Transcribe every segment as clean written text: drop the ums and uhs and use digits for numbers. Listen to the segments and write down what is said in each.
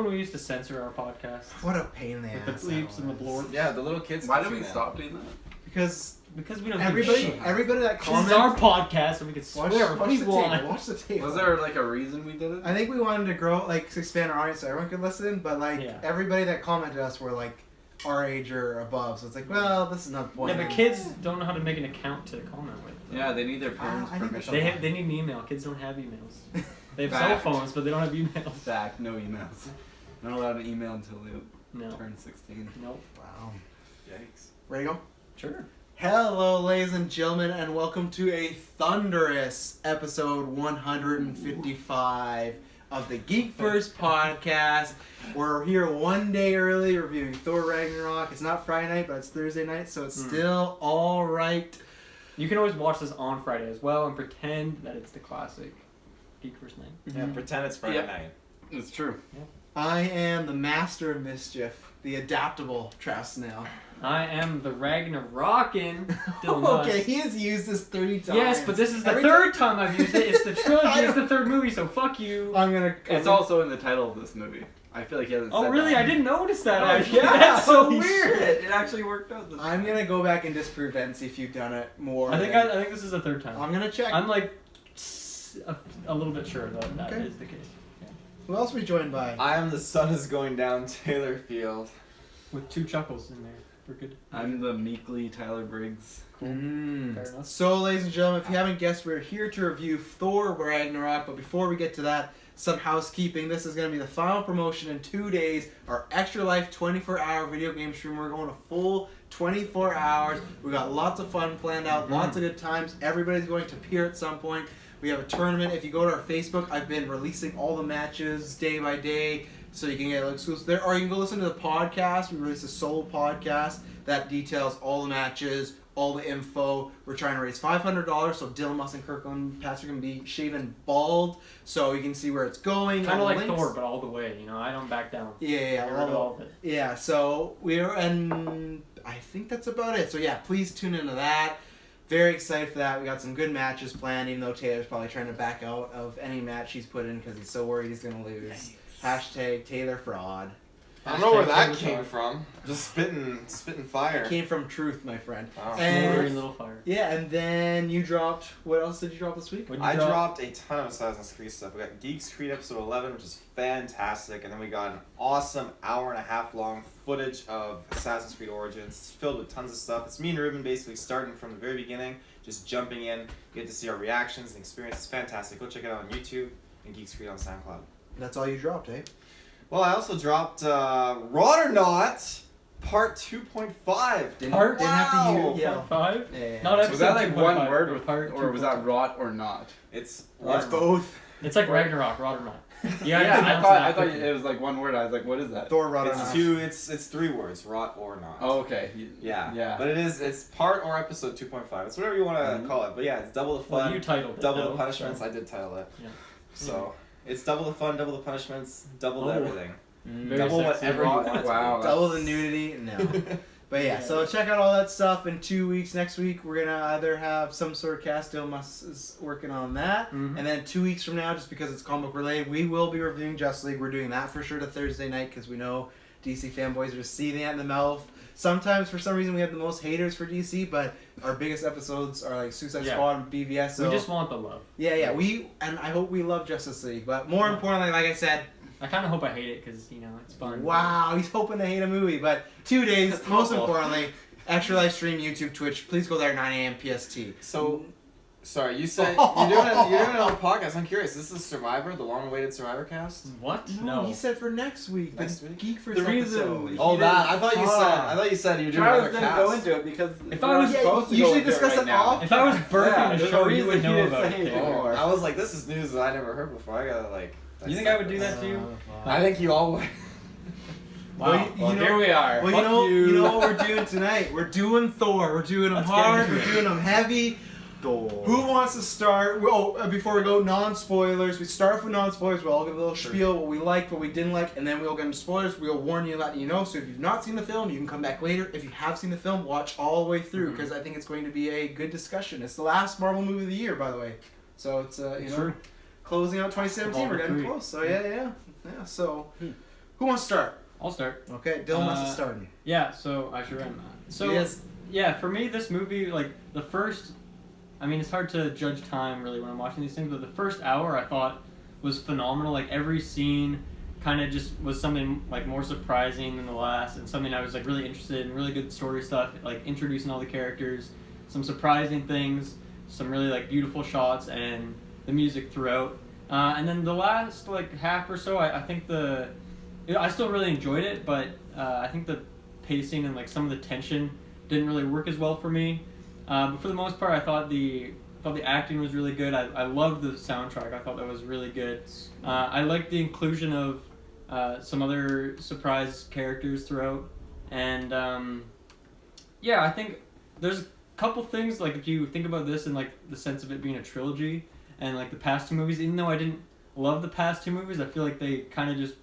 when we used to censor our podcast? What a pain in the ass. With the bleeps and the blorps. Yeah, the little kids. Why did we stop doing that? Because we don't everybody that This comments... is our podcast and we can swear watch we the want. table. Watch the table. Was there like a reason we did it? I think we wanted to grow, like, to expand our audience so everyone could listen, but, like, everybody that commented us were, like, our age or above, so it's like, well, this is not the point. Yeah, but kids don't know how to make an account to comment with. Yeah, they need their parents' permission. They need an email. Kids don't have emails. They have cell phones, but they don't have emails. Fact, no emails. Not allowed an email until they turn 16. Nope. Wow. Yikes. Ready to go? Sure. Hello, ladies and gentlemen, and welcome to a thunderous episode 155 of the GeekVerse podcast. We're here one day early reviewing Thor Ragnarok. It's not Friday night, but it's Thursday night, so it's still all right. You can always watch this on Friday as well and pretend that it's the classic GeekVerse night. Yeah, pretend it's Friday night. It's true. Yeah. I am the master of mischief, the adaptable Travis Snail. I am the Ragnarokin Dylan Okay, Huss. he has used this 30 times. Yes, but this is the third time I've used it. It's the trilogy. It's the third movie, so fuck you. It's also in the title of this movie. I feel like he hasn't said Oh, really? that. I didn't notice that. Oh, actually. yeah, That's so holy weird. shit. It actually worked out this I'm time. gonna go back and disprove that and see if you've done it more. I think this is the third time. I'm gonna check. I'm like a little bit sure that is the case. Yeah. Who else are we joined by? I am the sun is going down, Taylor Field. With two chuckles in there. We're good. I'm the meekly Tyler Briggs. Fair enough. So, ladies and gentlemen, if you haven't guessed, we're here to review Thor Ragnarok. But before we get to that, some housekeeping. This is going to be the final promotion in 2 days. Our Extra Life 24-hour video game stream. We're going a full 24 hours. We got lots of fun planned out, lots of good times. Everybody's going to appear at some point. We have a tournament. If you go to our Facebook, I've been releasing all the matches day by day, so you can get exclusive there. Or you can go listen to the podcast. We released a solo podcast that details all the matches, all the info. We're trying to raise $500, so Dylan, Moss, and Kirkland, Patrick can be shaven bald, so you can see where it's going. Kind of like links. Thor, but all the way. You know, I don't back down. Yeah, all of it. Yeah, so and I think that's about it. So yeah, please tune into that. Very excited for that. We got some good matches planned, even though Taylor's probably trying to back out of any match he's put in because he's so worried he's going to lose. Hashtag Taylor fraud. I don't know where that came from. Just spitting fire. It came from truth, my friend. Wow. Very little fire. Yeah, and then you dropped, what else did you drop this week? I dropped a ton of Assassin's Creed stuff. We got Geeks Creed episode 11, which is fantastic, and then we got an awesome hour-and-a-half long footage of Assassin's Creed Origins. It's filled with tons of stuff. It's me and Ruben basically starting from the very beginning, just jumping in, get to see our reactions and experience. It's fantastic. Go check it out on YouTube and Geeks Creed on SoundCloud. That's all you dropped, eh? Well, I also dropped Rod or Not, Part 2.5. Didn't have to use. Yeah. 5? Yeah. Not Was that like one 2.5, word, part or was that rot or not? It's both. It's like Ragnarok, rod or not. Yeah, I thought it was like one word. I was like, what is that? Thor, Rod, or It's Not. two. It's 3 words. Rot or not. Oh, okay. Yeah. But it's part or episode 2.5. It's whatever you want to call it. But yeah, it's double the fun. Well, you titled it. double though, the punishments. so. I did title it. Yeah. So it's double the fun, double the punishments, double the everything. Very Double sexy. whatever you want it to be. Wow. Double the nudity? No. But yeah, so check out all that stuff in 2 weeks. Next week, we're going to either have some sort of cast. Dylan is working on that. And then 2 weeks from now, just because it's comic book related, we will be reviewing Justice League. We're doing that for sure to Thursday night because we know DC fanboys are just seething at in the mouth. Sometimes, for some reason, we have the most haters for DC, but our biggest episodes are like Suicide Squad and BVS. So we just want the love. Yeah. And I hope we love Justice League. But more importantly, like I said, I kind of hope I hate it because, you know, it's fun. wow, he's hoping to hate a movie. But 2 days, most importantly, Extra Live Stream, YouTube, Twitch. Please go there 9 a.m. PST. So, sorry, you said you're doing another podcast. I'm curious. This is Survivor, the long-awaited Survivor cast. What? No, he said for next week. Next week? GeekVerse The reason- episode. Oh, that I thought you said you were doing Travis another didn't cast. go into it because If I was supposed to usually go into discuss it it right now. off. If I was birthing Yeah, a there's show, a you would reason he know didn't about say it. anything. Oh, I was like, this is news that I never heard before. I gotta like. You think I would do that to you? I think you all would. Wow. Well, here we are. Well, you know what we're doing tonight? We're doing Thor. We're doing them Let's hard. get into We're it. doing them heavy. Thor. Who wants to start? Before we go, non-spoilers. We start off with non-spoilers. We'll all give a little spiel, what we liked, what we didn't like, and then we'll get into spoilers. We'll warn you, let you know. So if you've not seen the film, you can come back later. If you have seen the film, watch all the way through because I think it's going to be a good discussion. It's the last Marvel movie of the year, by the way. So it's closing out 2017. We're getting close. So yeah. So Who wants to start? I'll start. Okay, Dylan wants to start. Yeah, so I sure am. So yes. Yeah, for me, this movie, like the first, I mean, it's hard to judge time really when I'm watching these things, but the first hour I thought was phenomenal. Like every scene kind of just was something like more surprising than the last, and something I was like really interested in. Really good story stuff, like introducing all the characters, some surprising things, some really like beautiful shots, and the music throughout. And then the last like half or so, I think I still really enjoyed it, but I think the pacing and like some of the tension didn't really work as well for me. But for the most part, I thought the acting was really good. I loved the soundtrack. I thought that was really good. I liked the inclusion of some other surprise characters throughout. And yeah, I think there's a couple things, like if you think about this in like the sense of it being a trilogy and like the past two movies, even though I didn't love the past two movies, I feel like they kind of just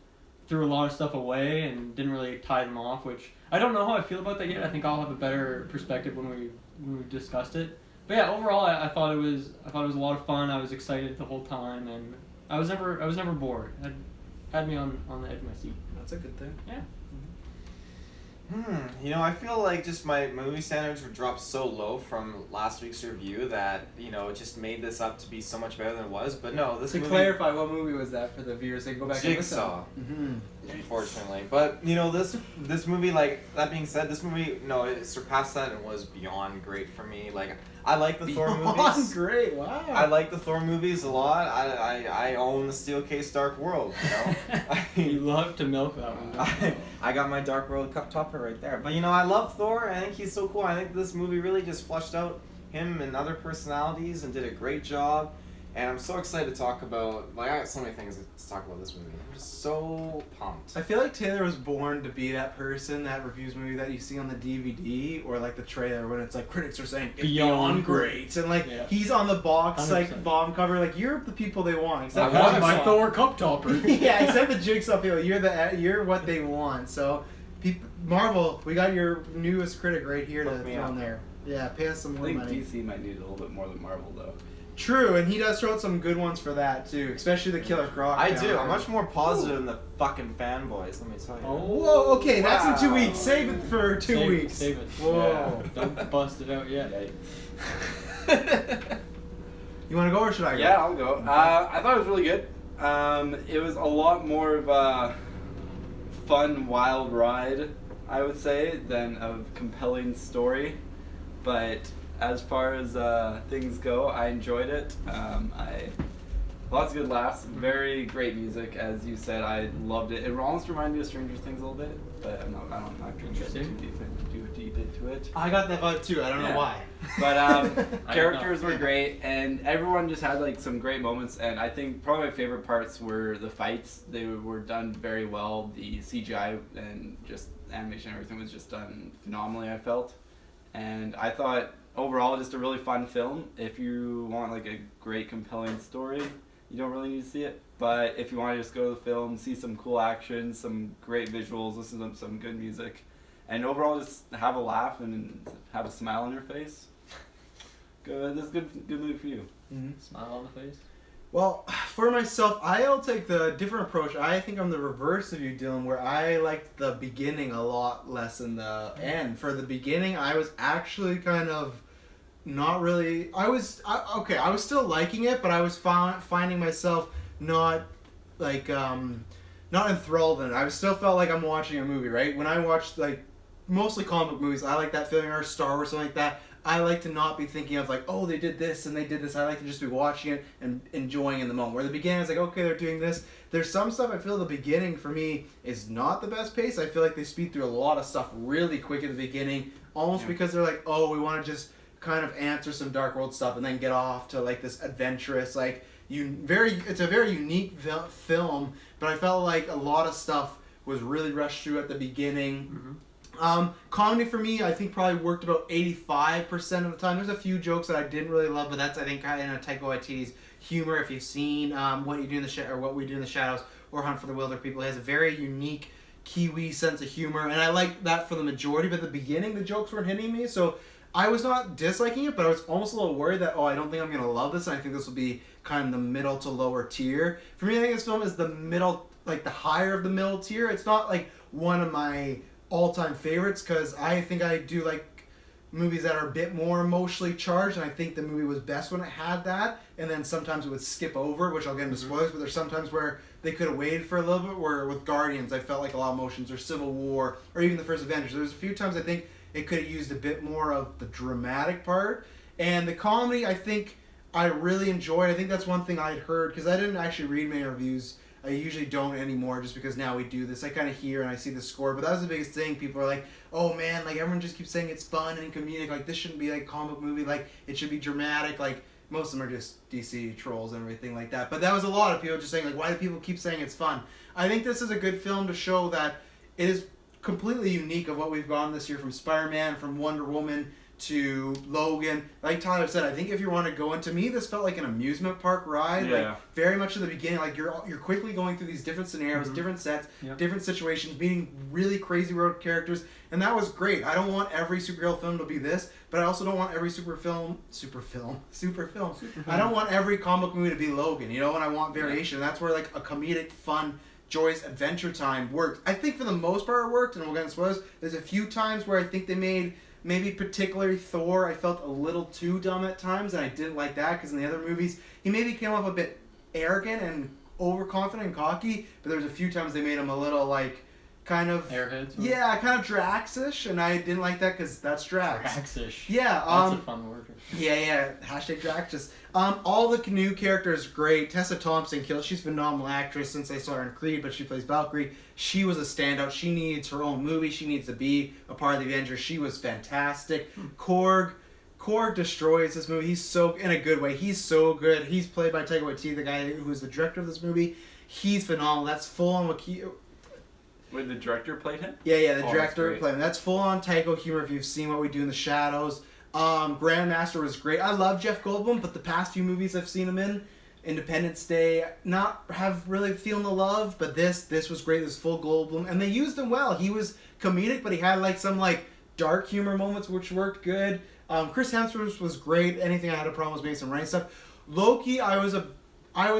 threw a lot of stuff away and didn't really tie them off, which I don't know how I feel about that yet. I think I'll have a better perspective when we've discussed it. But yeah, overall, I thought it was a lot of fun. I was excited the whole time, and I was never bored. It had me on the edge of my seat. That's a good thing. Yeah. You know, I feel like just my movie standards were dropped so low from last week's review that, you know, it just made this up to be so much better than it was. But no, this movie... To clarify, what movie was that for the viewers? They can go back Jigsaw. and listen. Unfortunately. But, you know, this movie, like, that being said, this movie, no, it surpassed that and was beyond great for me. Like, I like the Thor movies. Beyond great, wow. I like the Thor movies a lot. I own the Steel Case Dark World, you know? You love to milk that one, don't you? I got my Dark World cup topper right there. But, you know, I love Thor. I think he's so cool. I think this movie really just fleshed out him and other personalities and did a great job. And I'm so excited to talk about, like, I got so many things to talk about this movie. I'm just so pumped. I feel like Taylor was born to be that person that reviews movie that you see on the DVD or like the trailer when it's like critics are saying it's beyond great, and like he's on the box 100%. like bomb cover, like you're the people they want. Except I want my Thor cup topper. Yeah, except the Jigsaw people, you're what they want. So, Marvel, we got your newest critic right here to throw in there. Yeah, pay us some more money. I think DC might need a little bit more than Marvel though. True, and he does throw out some good ones for that too, especially the Killer Croc. I do. I'm much more positive than the fucking fanboys, let me tell you. Oh. Whoa, okay, that's in 2 weeks. Save it for 2 weeks. Save it. Whoa. Yeah. Don't bust it out yet. You want to go or should I go? Yeah, I'll go. I thought it was really good. It was a lot more of a fun, wild ride, I would say, than a compelling story. But as far as things go, I enjoyed it. Lots of good laughs, very great music, as you said. I loved it. It almost reminded me of Stranger Things a little bit, but I'm not going to get too deep into it. I got that vibe too. I don't know why. But characters were great, and everyone just had like some great moments. And I think probably my favorite parts were the fights. They were done very well. The CGI and just animation, everything was just done phenomenally, I felt. And I thought overall just a really fun film. If you want like a great compelling story, you don't really need to see it. But if you want to just go to the film, see some cool action, some great visuals, listen to some good music, and overall just have a laugh and have a smile on your face, good. This is good movie for you. Mm-hmm. Smile on the face. Well, for myself, I'll take the different approach. I think I'm the reverse of you, Dylan, where I liked the beginning a lot less than the end. For the beginning, I was actually kind of not really... I was still liking it, but I was finding myself not, like, not enthralled in it. I still felt like I'm watching a movie, right? When I watched, like, mostly comic book movies, I like that feeling, or Star Wars, something like that. I like to not be thinking of like, oh, they did this and they did this. I like to just be watching it and enjoying in the moment. Where the beginning is like, okay, they're doing this. There's some stuff I feel the beginning for me is not the best pace. I feel like they speed through a lot of stuff really quick at the beginning, almost because they're like, oh, we want to just kind of answer some Dark World stuff and then get off to like this adventurous, like it's a very unique film, but I felt like a lot of stuff was really rushed through at the beginning. Mm-hmm. Comedy for me, I think probably worked about 85% of the time. There's a few jokes that I didn't really love, but that's I think kind of Taika Waititi's humor. If you've seen What We Do in the Shadows or Hunt for the Wilder People, he has a very unique Kiwi sense of humor, and I like that for the majority. But at the beginning, the jokes weren't hitting me, so I was not disliking it, but I was almost a little worried that I don't think I'm gonna love this, and I think this will be kind of the middle to lower tier. For me, I think this film is the middle like the higher of the middle tier. It's not like one of my all-time favorites because I think I do like movies that are a bit more emotionally charged, and I think the movie was best when it had that, and then sometimes it would skip over, which I'll get into spoilers, but there's sometimes where they could have waited for a little bit, where with Guardians I felt like a lot of emotions, or Civil War, or even the first Avengers. There's a few times I think it could have used a bit more of the dramatic part, and the comedy I think I really enjoyed. I think that's one thing I'd heard, because I didn't actually read many reviews. I usually don't anymore just because now we do this. I kind of hear and I see the score, but that was the biggest thing. People are like, oh man, like everyone just keeps saying it's fun and comedic. Like this shouldn't be like a comic book movie. Like it should be dramatic. Like most of them are just DC trolls and everything like that. But that was a lot of people just saying like, why do people keep saying it's fun? I think this is a good film to show that it is completely unique of what we've gone this year from Spider-Man, from Wonder Woman, to Logan. Like Tyler said, I think if you want to go into me, this felt like an amusement park ride. Yeah. Like very much at the beginning, like you're quickly going through these different scenarios, different sets, different situations, meeting really crazy road characters, and that was great. I don't want every superhero film to be this, but I also don't want every super film. I don't want every comic movie to be Logan, you know, and I want variation. That's where like a comedic, fun, joyous adventure time worked. I think for the most part it worked, and we'll get into spoilers. There's a few times where I think they made maybe particularly Thor, I felt a little too dumb at times, and I didn't like that because in the other movies, he maybe came off a bit arrogant and overconfident and cocky, but there was a few times they made him a little, like, kind of... Airheads? Yeah, kind of Drax-ish, and I didn't like that because that's Drax. Drax-ish. Yeah. That's a fun word. Yeah. Hashtag Drax. Just, all the new characters great. Tessa Thompson she's a phenomenal actress since I saw her in Creed, but she plays Valkyrie. She was a standout. She needs her own movie. She needs to be a part of the Avengers. She was fantastic. Korg destroys this movie. He's so, in a good way, he's so good. He's played by Taika Waititi, the guy who is the director of this movie. He's phenomenal. That's full on Wait, the director played him? Yeah, the director played him. That's full on Taika humor if you've seen What We Do in the Shadows. Grandmaster was great. I love Jeff Goldblum, but the past few movies I've seen him in, Independence Day, not have really feeling the love, but this was great. This full Goldblum, and they used him well. He was comedic, but he had like some like dark humor moments which worked good. Chris Hemsworth was great. Anything I had a problem was maybe some writing stuff. Loki, I was a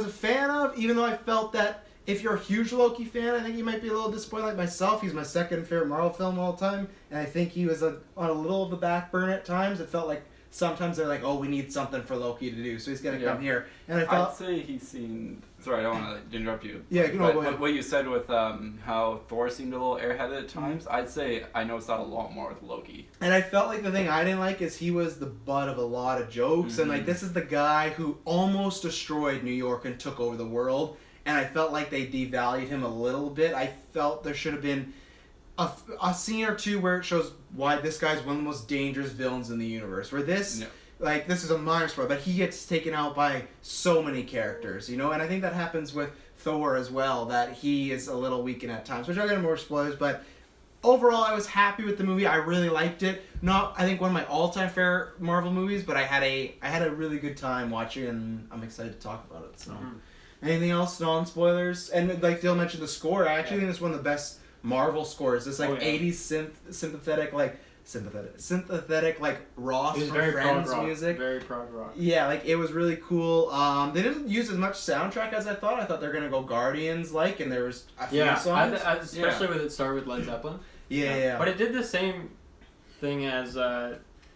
fan of, even though I felt that if you're a huge Loki fan, I think you might be a little disappointed like myself. He's my second favorite Marvel film of all time, and I think he was on a little of the back burner at times. It felt like sometimes they're like, oh, we need something for Loki to do, so he's going to come here. And I'd say he's seen... Sorry, I don't want to interrupt you. Yeah, go ahead. What you said with how Thor seemed a little airheaded at times, I'd say I noticed that a lot more with Loki. And I felt like the thing I didn't like is he was the butt of a lot of jokes, and like this is the guy who almost destroyed New York and took over the world, and I felt like they devalued him a little bit. I felt there should have been a scene or two where it shows why this guy's one of the most dangerous villains in the universe. Where this, like, this is a minor spoiler, but he gets taken out by so many characters, you know? And I think that happens with Thor as well, that he is a little weakened at times, which I'll get into more spoilers, but overall I was happy with the movie. I really liked it. Not, I think, one of my all-time favorite Marvel movies, but I had a really good time watching it, and I'm excited to talk about it, so... Anything else, non-spoilers? And like Dale mentioned, the score, I actually think it's one of the best Marvel scores. This 80s synthetic like Ross from Friends music. Very prog rock. Yeah, like it was really cool. They didn't use as much soundtrack as I thought. I thought they were gonna go Guardians like, and there was a few songs. Especially with it started with Led Zeppelin. Yeah. But it did the same thing as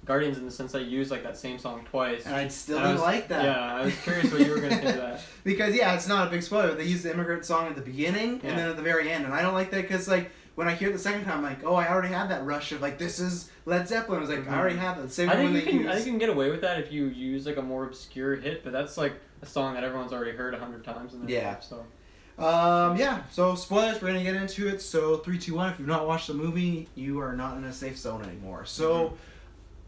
Guardians in the sense that you used like that same song twice. And I still didn't like that. Yeah, I was curious what you were gonna think of that. Because it's not a big spoiler. But they used the Immigrant song at the beginning and then at the very end, and I don't like that because like when I hear it the second time, I'm like, oh, I already had that rush of like this is Led Zeppelin. I was like, I already have that. Same I think you can get away with that if you use like a more obscure hit, but that's like a song that everyone's already heard 100 times in their life. So. So spoilers, we're gonna get into it. So 3, 2, 1. If you've not watched the movie, you are not in a safe zone anymore. So.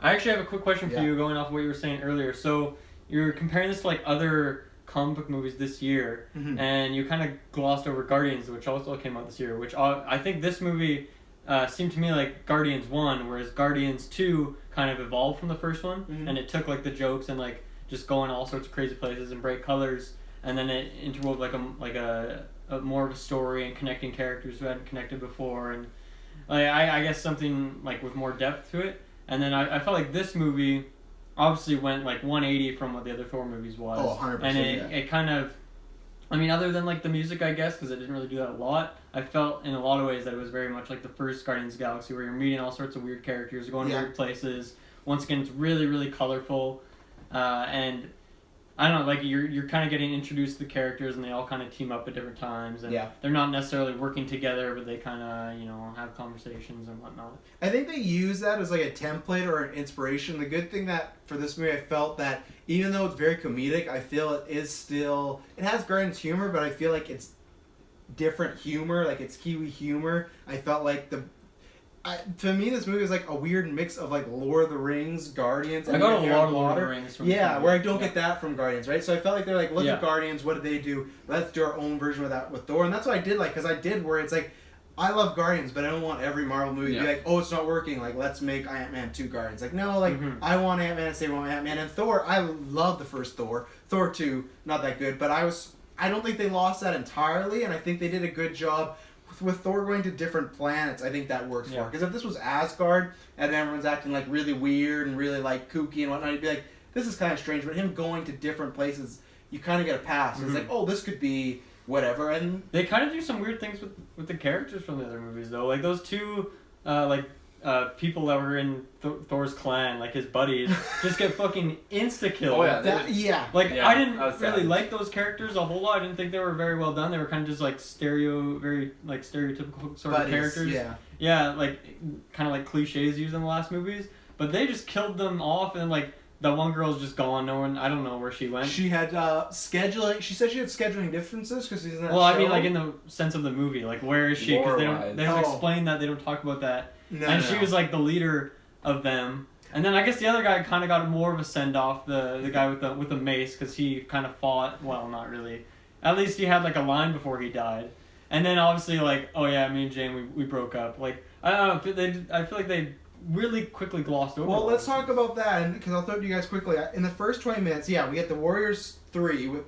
I actually have a quick question for you going off of what you were saying earlier. So you're comparing this to like other comic book movies this year, and you kind of glossed over Guardians, which also came out this year, which I think this movie seemed to me like Guardians 1, whereas Guardians 2 kind of evolved from the first one, and it took like the jokes and like just going all sorts of crazy places and bright colors, and then it interwove like a more of a story and connecting characters who hadn't connected before, and like, I guess something like with more depth to it. And then I felt like this movie obviously went like 180 from what the other Thor movies was. Oh, 100%. And it kind of I mean, other than like the music, I guess, because it didn't really do that a lot. I felt in a lot of ways that it was very much like the first Guardians of the Galaxy, where you're meeting all sorts of weird characters, going to weird places. Once again, it's really, really colorful, and I don't know, like you're kind of getting introduced to the characters, and they all kind of team up at different times, and they're not necessarily working together, but they kind of have conversations and whatnot. I think they use that as like a template or an inspiration. The good thing that for this movie, I felt that even though it's very comedic, I feel it has Guardians humor, but I feel like it's different humor, like it's Kiwi humor. I felt like to me, this movie is like a weird mix of like Lord of the Rings, Guardians, and I got a lot of Lord of the Rings from where I don't get that from Guardians, right? So I felt like they're like, look at Guardians, what did they do? Let's do our own version of that with Thor, and that's what I did like, because I did where it's like, I love Guardians, but I don't want every Marvel movie to be like, oh, it's not working, like let's make Ant-Man 2 Guardians. Like no, like I want Ant-Man to say I want Ant-Man, and Thor. I love the first Thor. Thor 2, not that good, but I don't think they lost that entirely, and I think they did a good job. With Thor going to different planets, I think that works for. Because if this was Asgard and everyone's acting like really weird and really like kooky and whatnot, you'd be like, this is kind of strange. But him going to different places, you kind of get a pass. It's like, oh, this could be whatever. And they kind of do some weird things with the characters from the other movies, though. Like those two, people that were in Thor's clan, like his buddies, just get fucking insta-killed. Oh, yeah. I didn't really like those characters a whole lot. I didn't think they were very well done. They were kind of just like very like stereotypical sort of characters. Yeah, like kind of like cliches used in the last movies. But they just killed them off, and like the one girl's just gone. No one, I don't know where she went. She had scheduling. She said she had scheduling differences because she's in that show. I mean, like in the sense of the movie, like where is she? Because they don't explain that. They don't talk about that. She was like the leader of them, and then I guess the other guy kind of got more of a send off. The guy with the mace, because he kind of fought. Well, not really. At least he had like a line before he died, and then obviously like, oh yeah, me and Jane we broke up. Like I don't know. I feel like they really quickly glossed over. Well, let's talk about that, because I'll throw it to you guys quickly. In the first 20 minutes, we get the Warriors 3 with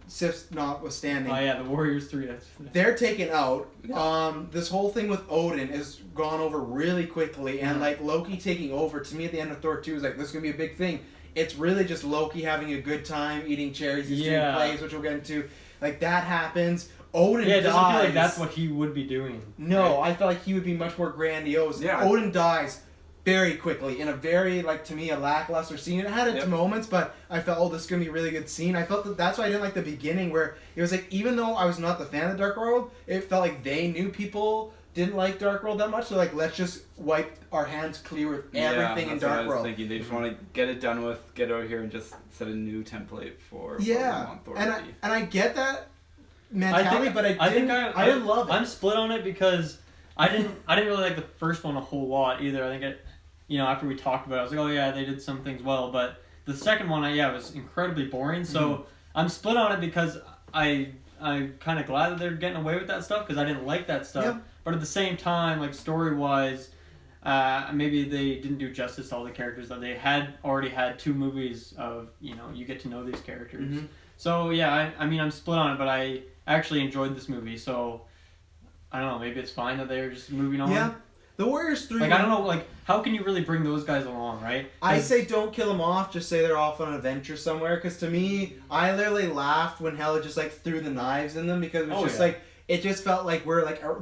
Sif's notwithstanding. Oh yeah, the Warriors 3. They're taken out. This whole thing with Odin has gone over really quickly, and like Loki taking over. To me, at the end of Thor 2, is like, this is gonna be a big thing. It's really just Loki having a good time, eating cherries, he's doing plays, which we'll get into. Like that happens. Odin dies. It doesn't feel like that's what he would be doing. No, I felt like he would be much more grandiose. Odin dies very quickly in a very, like, to me, a lackluster scene. It had its moments, but I felt, oh, this is going to be a really good scene. I felt that's why I didn't like the beginning, where it was like, even though I was not the fan of Dark World, it felt like they knew people didn't like Dark World that much, so like, let's just wipe our hands clear with everything in Dark World. Thinking. They just want to get it done with, get over here and just set a new template for what we want Thor to be. And I get that mentality, but I didn't love it. I'm split on it because I didn't really like the first one a whole lot either. I think after we talked about it, I was like, oh yeah, they did some things well, but the second one, it was incredibly boring. So I'm split on it because I'm kind of glad that they're getting away with that stuff, because I didn't like that stuff. But at the same time, like story-wise, maybe they didn't do justice to all the characters that they had already had 2 movies of. You get to know these characters. So yeah, I'm split on it, but I actually enjoyed this movie. So I don't know, maybe it's fine that they're just moving on. Yeah. The Warriors 3... Like, I don't know, like, how can you really bring those guys along, right? I say don't kill them off, just say they're off on an adventure somewhere, because to me, I literally laughed when Hela just, like, threw the knives in them, because it was just, like, it just felt like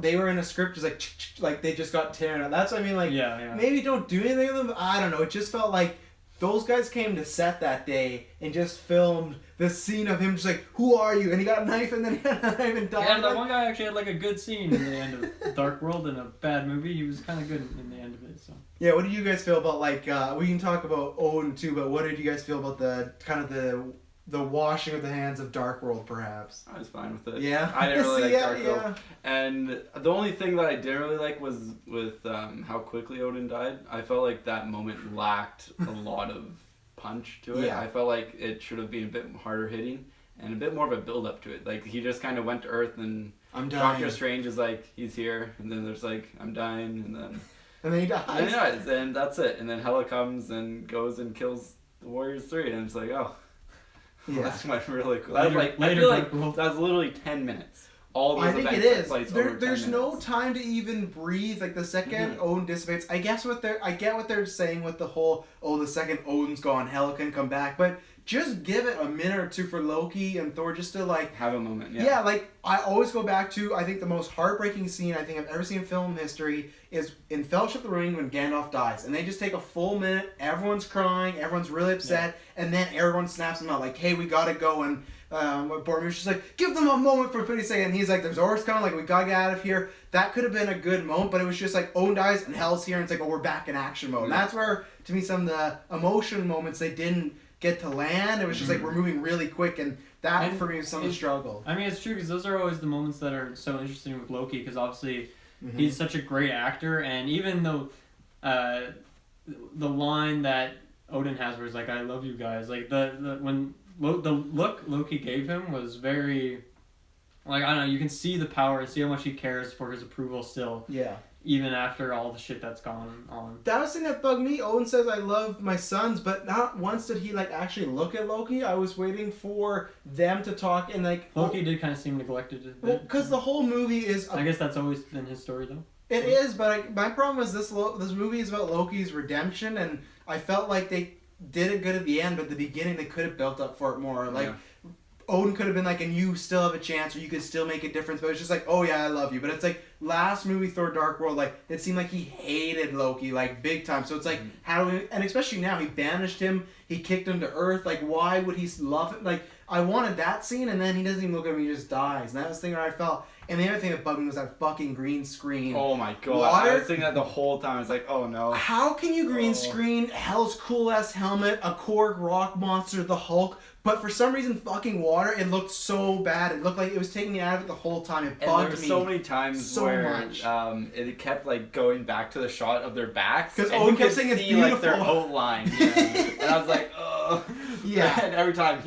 they were in a script, just, like, they just got tearing out. That's what I mean, like, maybe don't do anything with them, I don't know, it just felt like those guys came to set that day and just filmed the scene of him just like, who are you? And he got a knife, and then he had a knife and died. Yeah, that one guy actually had like a good scene in the end of Dark World in a bad movie. He was kind of good in the end of it. So yeah, what do you guys feel about, like, we can talk about Odin too, but what did you guys feel about the kind of the washing of the hands of Dark World, perhaps? I was fine with it. Yeah? I didn't really like Dark World. And the only thing that I didn't really like was with how quickly Odin died. I felt like that moment lacked a lot of punch to it. I felt like it should have been a bit harder hitting and a bit more of a build up to it. Like, he just kind of went to Earth, and I'm dying. Doctor Strange is like, he's here, and then there's like, I'm dying, and then he dies. And he dies, and that's it. And then Hela comes and goes and kills the Warriors 3, and it's like, oh, that went really cool. That was like, I feel like that was literally 10 minutes. all those I think events it take is. place over 10 There's no minutes. time to even breathe. Like the second Mhm. Odin dissipates, I get what they're saying with the whole the second Odin's gone, hell can come back. But just give it a minute or two for Loki and Thor just to like Have a moment. yeah. Like I always go back to I think the most heartbreaking scene I think I've ever seen in film history is in Fellowship of the Ring when Gandalf dies, and they just take a full minute. Everyone's crying, everyone's really upset, and then everyone snaps them out like, "Hey, we gotta go." And Boromir's just like, give them a moment for pity's sake. And he's like, there's orcs coming, like, we gotta get out of here. That could have been a good moment, but it was just like, Odin dies and Hell's here, and it's like, oh, we're back in action mode. And that's where, to me, some of the emotion moments they didn't get to land. It was just like, we're moving really quick, and that, for me, was some of the struggle. I mean, it's true, because those are always the moments that are so interesting with Loki, because obviously he's such a great actor, and even though the line that Odin has where he's like, I love you guys, like, when the look Loki gave him was very, like, I don't know, you can see the power and see how much he cares for his approval still. Yeah. Even after all the shit that's gone on. That was the thing that bugged me. Odin says, I love my sons, but not once did he, like, actually look at Loki. I was waiting for them to talk, and, like... Loki did kind of seem neglected. Well, because the whole movie is... I guess that's always been his story, though. It is, but my problem is this movie is about Loki's redemption, and I felt like they did it good at the end, but at the beginning they could have built up for it more. Like, Odin could have been like, and you still have a chance, or you could still make a difference, but it's just like, oh yeah, I love you. But it's like, last movie, Thor Dark World, like, it seemed like he hated Loki, like, big time. So it's like, how do we, and especially now, he banished him, he kicked him to Earth, like, why would he love him? Like, I wanted that scene, and then he doesn't even look at him, he just dies. And that was the thing where I felt, and the other thing that bugged me was that fucking green screen. Oh my god. Water? I was thinking that the whole time. It's like, oh no. How can you green screen Hell's cool-ass helmet, a Korg rock monster, the Hulk, but for some reason fucking water, it looked so bad. It looked like it was taking me out of it the whole time. It And bugged there were me. so many times so where much. It kept like going back to the shot of their backs. 'Cause and Odin you kept could saying it's see like their beautiful. outline. And I was like, oh. Yeah. And every time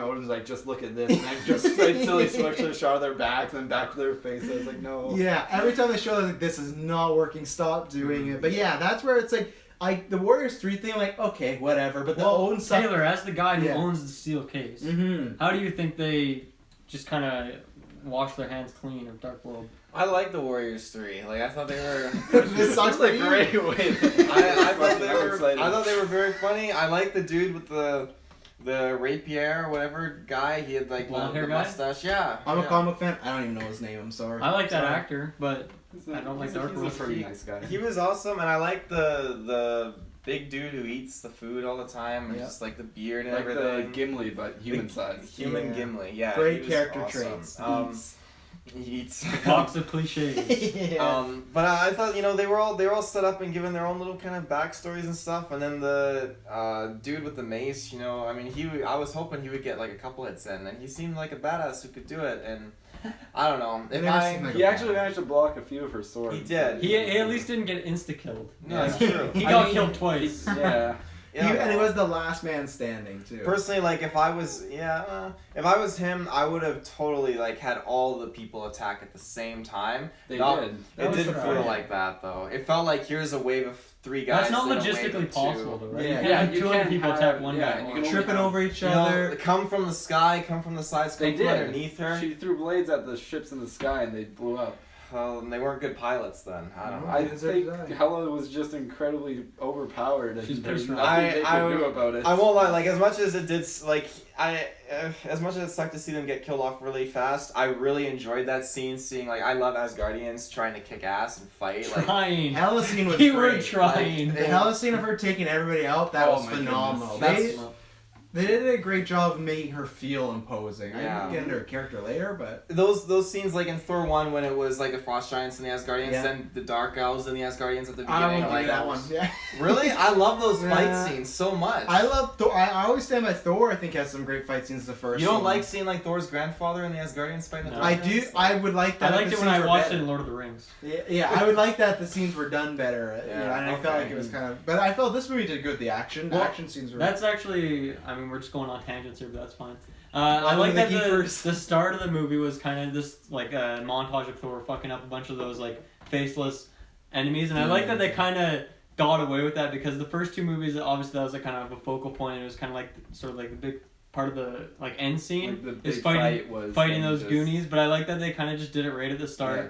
Odin's like, just look at this, and I just like silly switch to the shot of their backs and then back to their face. I was like, no. Yeah, every time they show, I was like, this is not working, stop doing it. But yeah, that's where it's like, the Warriors 3 thing, I'm like, okay, whatever. But the Odin stuff... Taylor, as the guy who Yeah. owns the steel case, Mm-hmm. how do you think they just kind of wash their hands clean of Dark World? I like the Warriors 3. Like, I thought they were... This sucks for That's a you. great way. I thought they were. excited. I thought they were very funny. I like the dude with the rapier or whatever guy. He had like Blonde the hair guy? mustache. Yeah. I'm a yeah. comic fan. I don't even know his name, I'm sorry. I like that Sorry. actor, but I don't like Dark He's a World. pretty nice guy. He was awesome, and I like the big dude who eats the food all the time, and Yeah. just like the beard and Like the everything. Gimli, but human size. Human Yeah. Gimli. Yeah. Great he was character awesome. traits. He eats. Box of cliches. Yeah. But I thought they were all set up and given their own little kind of backstories and stuff, and then the dude with the mace, I mean, I was hoping he would get like a couple hits in, and he seemed like a badass who could do it, and I don't know if never seemed like He actually managed to block a few of her swords. He did. He at least didn't get insta-killed. No, that's true. He I got mean, killed twice. Yeah. And he was the last man standing, too. Personally, like if I was him, I would have totally like had all the people attack at the same time. They Not- did. It was didn't the feel plan. like that though. It felt like here's a wave of 3 guys. That's not then a wave logistically of 2. possible, though, right? Yeah. You can't Yeah, have you 200 can't people have- attack one yeah, guy. you can only Tripping have- over each You other. know, come from the sky, come from the sides, come They from did. underneath her. She threw blades at the ships in the sky and they blew up. Well, they weren't good pilots then. I don't know. I deserve think to die. Hela was just incredibly overpowered. She's and there's pissed nothing off. they I could do about it. I won't lie. Like as much as it did, as much as it sucked to see them get killed off really fast, I really enjoyed that scene. Seeing I love Asgardians trying to kick ass and fight. Like Trying. Hella scene was Keyword great. trying. The Hella scene of her taking everybody out, that Oh was my phenomenal. goodness. They did a great job of making her feel imposing. I Yeah. didn't get into her character later, but... those scenes like in Thor 1 when it was like the Frost Giants and the Asgardians, Yeah. then the Dark Elves and the Asgardians at the I beginning. won't Like do that one. Yeah. Really, I love those Yeah. fight scenes so much. I love Thor. I always stand by Thor. I think has some great fight scenes. The first. You don't one. like seeing like Thor's grandfather and the Asgardians fighting the No. I Dark do. Elves? I would like that. I if liked the it when I scenes were watched it better. in Lord of the Rings. Yeah, I would like that if the scenes were done better. Yeah, And I felt okay. like it was kind of. But I felt this movie did good. The action scenes were. That's actually, I mean, we're just going on tangents here, but that's fine. Well, I like the that GeekVerse. the start of the movie was kind of this like montage of Thor fucking up a bunch of those like faceless enemies, and I like that they kind of got away with that because the first 2 movies, obviously that was like kind of a focal point. It was kind of like sort of like the big part of the like end scene Like, the is big fighting fight was fighting them those just- Goonies, but I like that they kind of just did it right at the start. Yeah.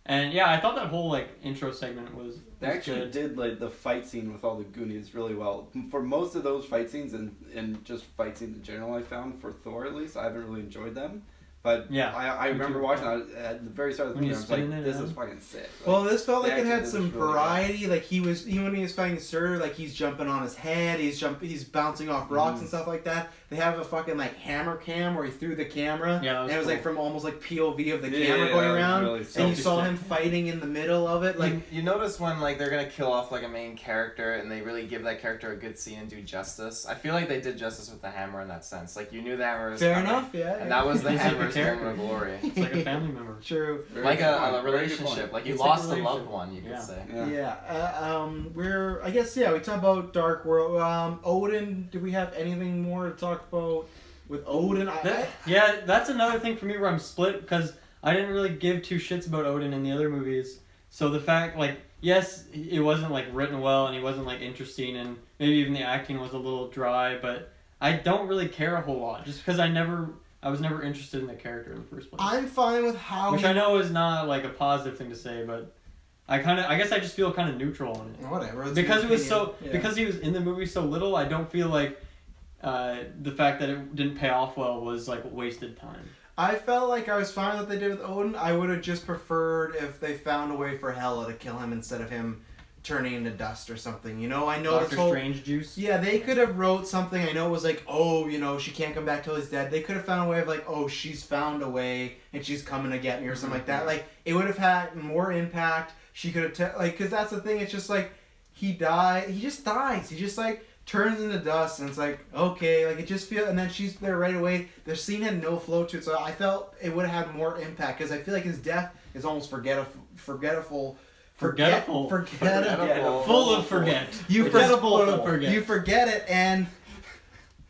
And yeah, I thought that whole like intro segment was They actually good. did like the fight scene with all the Goonies really well. For most of those fight scenes and just fight scenes in general, I found for Thor at least, I haven't really enjoyed them. But Yeah, I me remember too. watching that at the very start of the When movie. I he's was like, spinning it this around. is fucking sick. Like, Well, this felt like they it had actually did some this really well. variety. Like even when he was fighting Sir, like he's jumping on his head, he's bouncing off rocks and stuff like that. They have a fucking like hammer cam where he threw the camera, Yeah, that was and it was cool. like from almost like POV of the Yeah, camera yeah, going that was around, really and you selfish saw shit. him fighting in the middle of it. Like you notice when like they're gonna kill off like a main character and they really give that character a good scene and do justice. I feel like they did justice with the hammer in that sense. Like you knew the hammer was fair coming, enough, yeah. and that was the He's like a hammer's character. moment of glory. It's like a family member. True. Very Like good a point, very good relationship. point. Like you It's like a lost a loved relationship. one, you could Yeah. say. Yeah. We're I guess we talked about Dark World. Odin. Do we have anything more to talk about with Odin? Yeah, that's another thing for me where I'm split because I didn't really give two shits about Odin in the other movies. So the fact, like, yes, it wasn't like written well and he wasn't like interesting and maybe even the acting was a little dry, but I don't really care a whole lot just because I was never interested in the character in the first place. I'm fine with how. Which I know is not like a positive thing to say, but I guess I just feel kind of neutral on it. Whatever. it's Because your it was opinion. so Yeah. because he was in the movie so little, I don't feel like the fact that it didn't pay off well was like wasted time. I felt like I was fine with what they did with Odin. I would have just preferred if they found a way for Hela to kill him instead of him turning into dust or something. You know, I know Doctor this whole. Strange juice. Yeah, they could have wrote something. I know it was like, oh, you know, she can't come back till he's dead. They could have found a way of like, oh, she's found a way and she's coming to get me or something like that. Like it would have had more impact. She could have because that's the thing. It's just like he died. He just dies. He just like turns into dust and it's like okay, like it just feels. And then she's there right away. The scene had no flow to it, so I felt it would have had more impact because I feel like his death is almost forgettable. Forgettable. Full of forget. You It's forget, full of forget. You forget it, and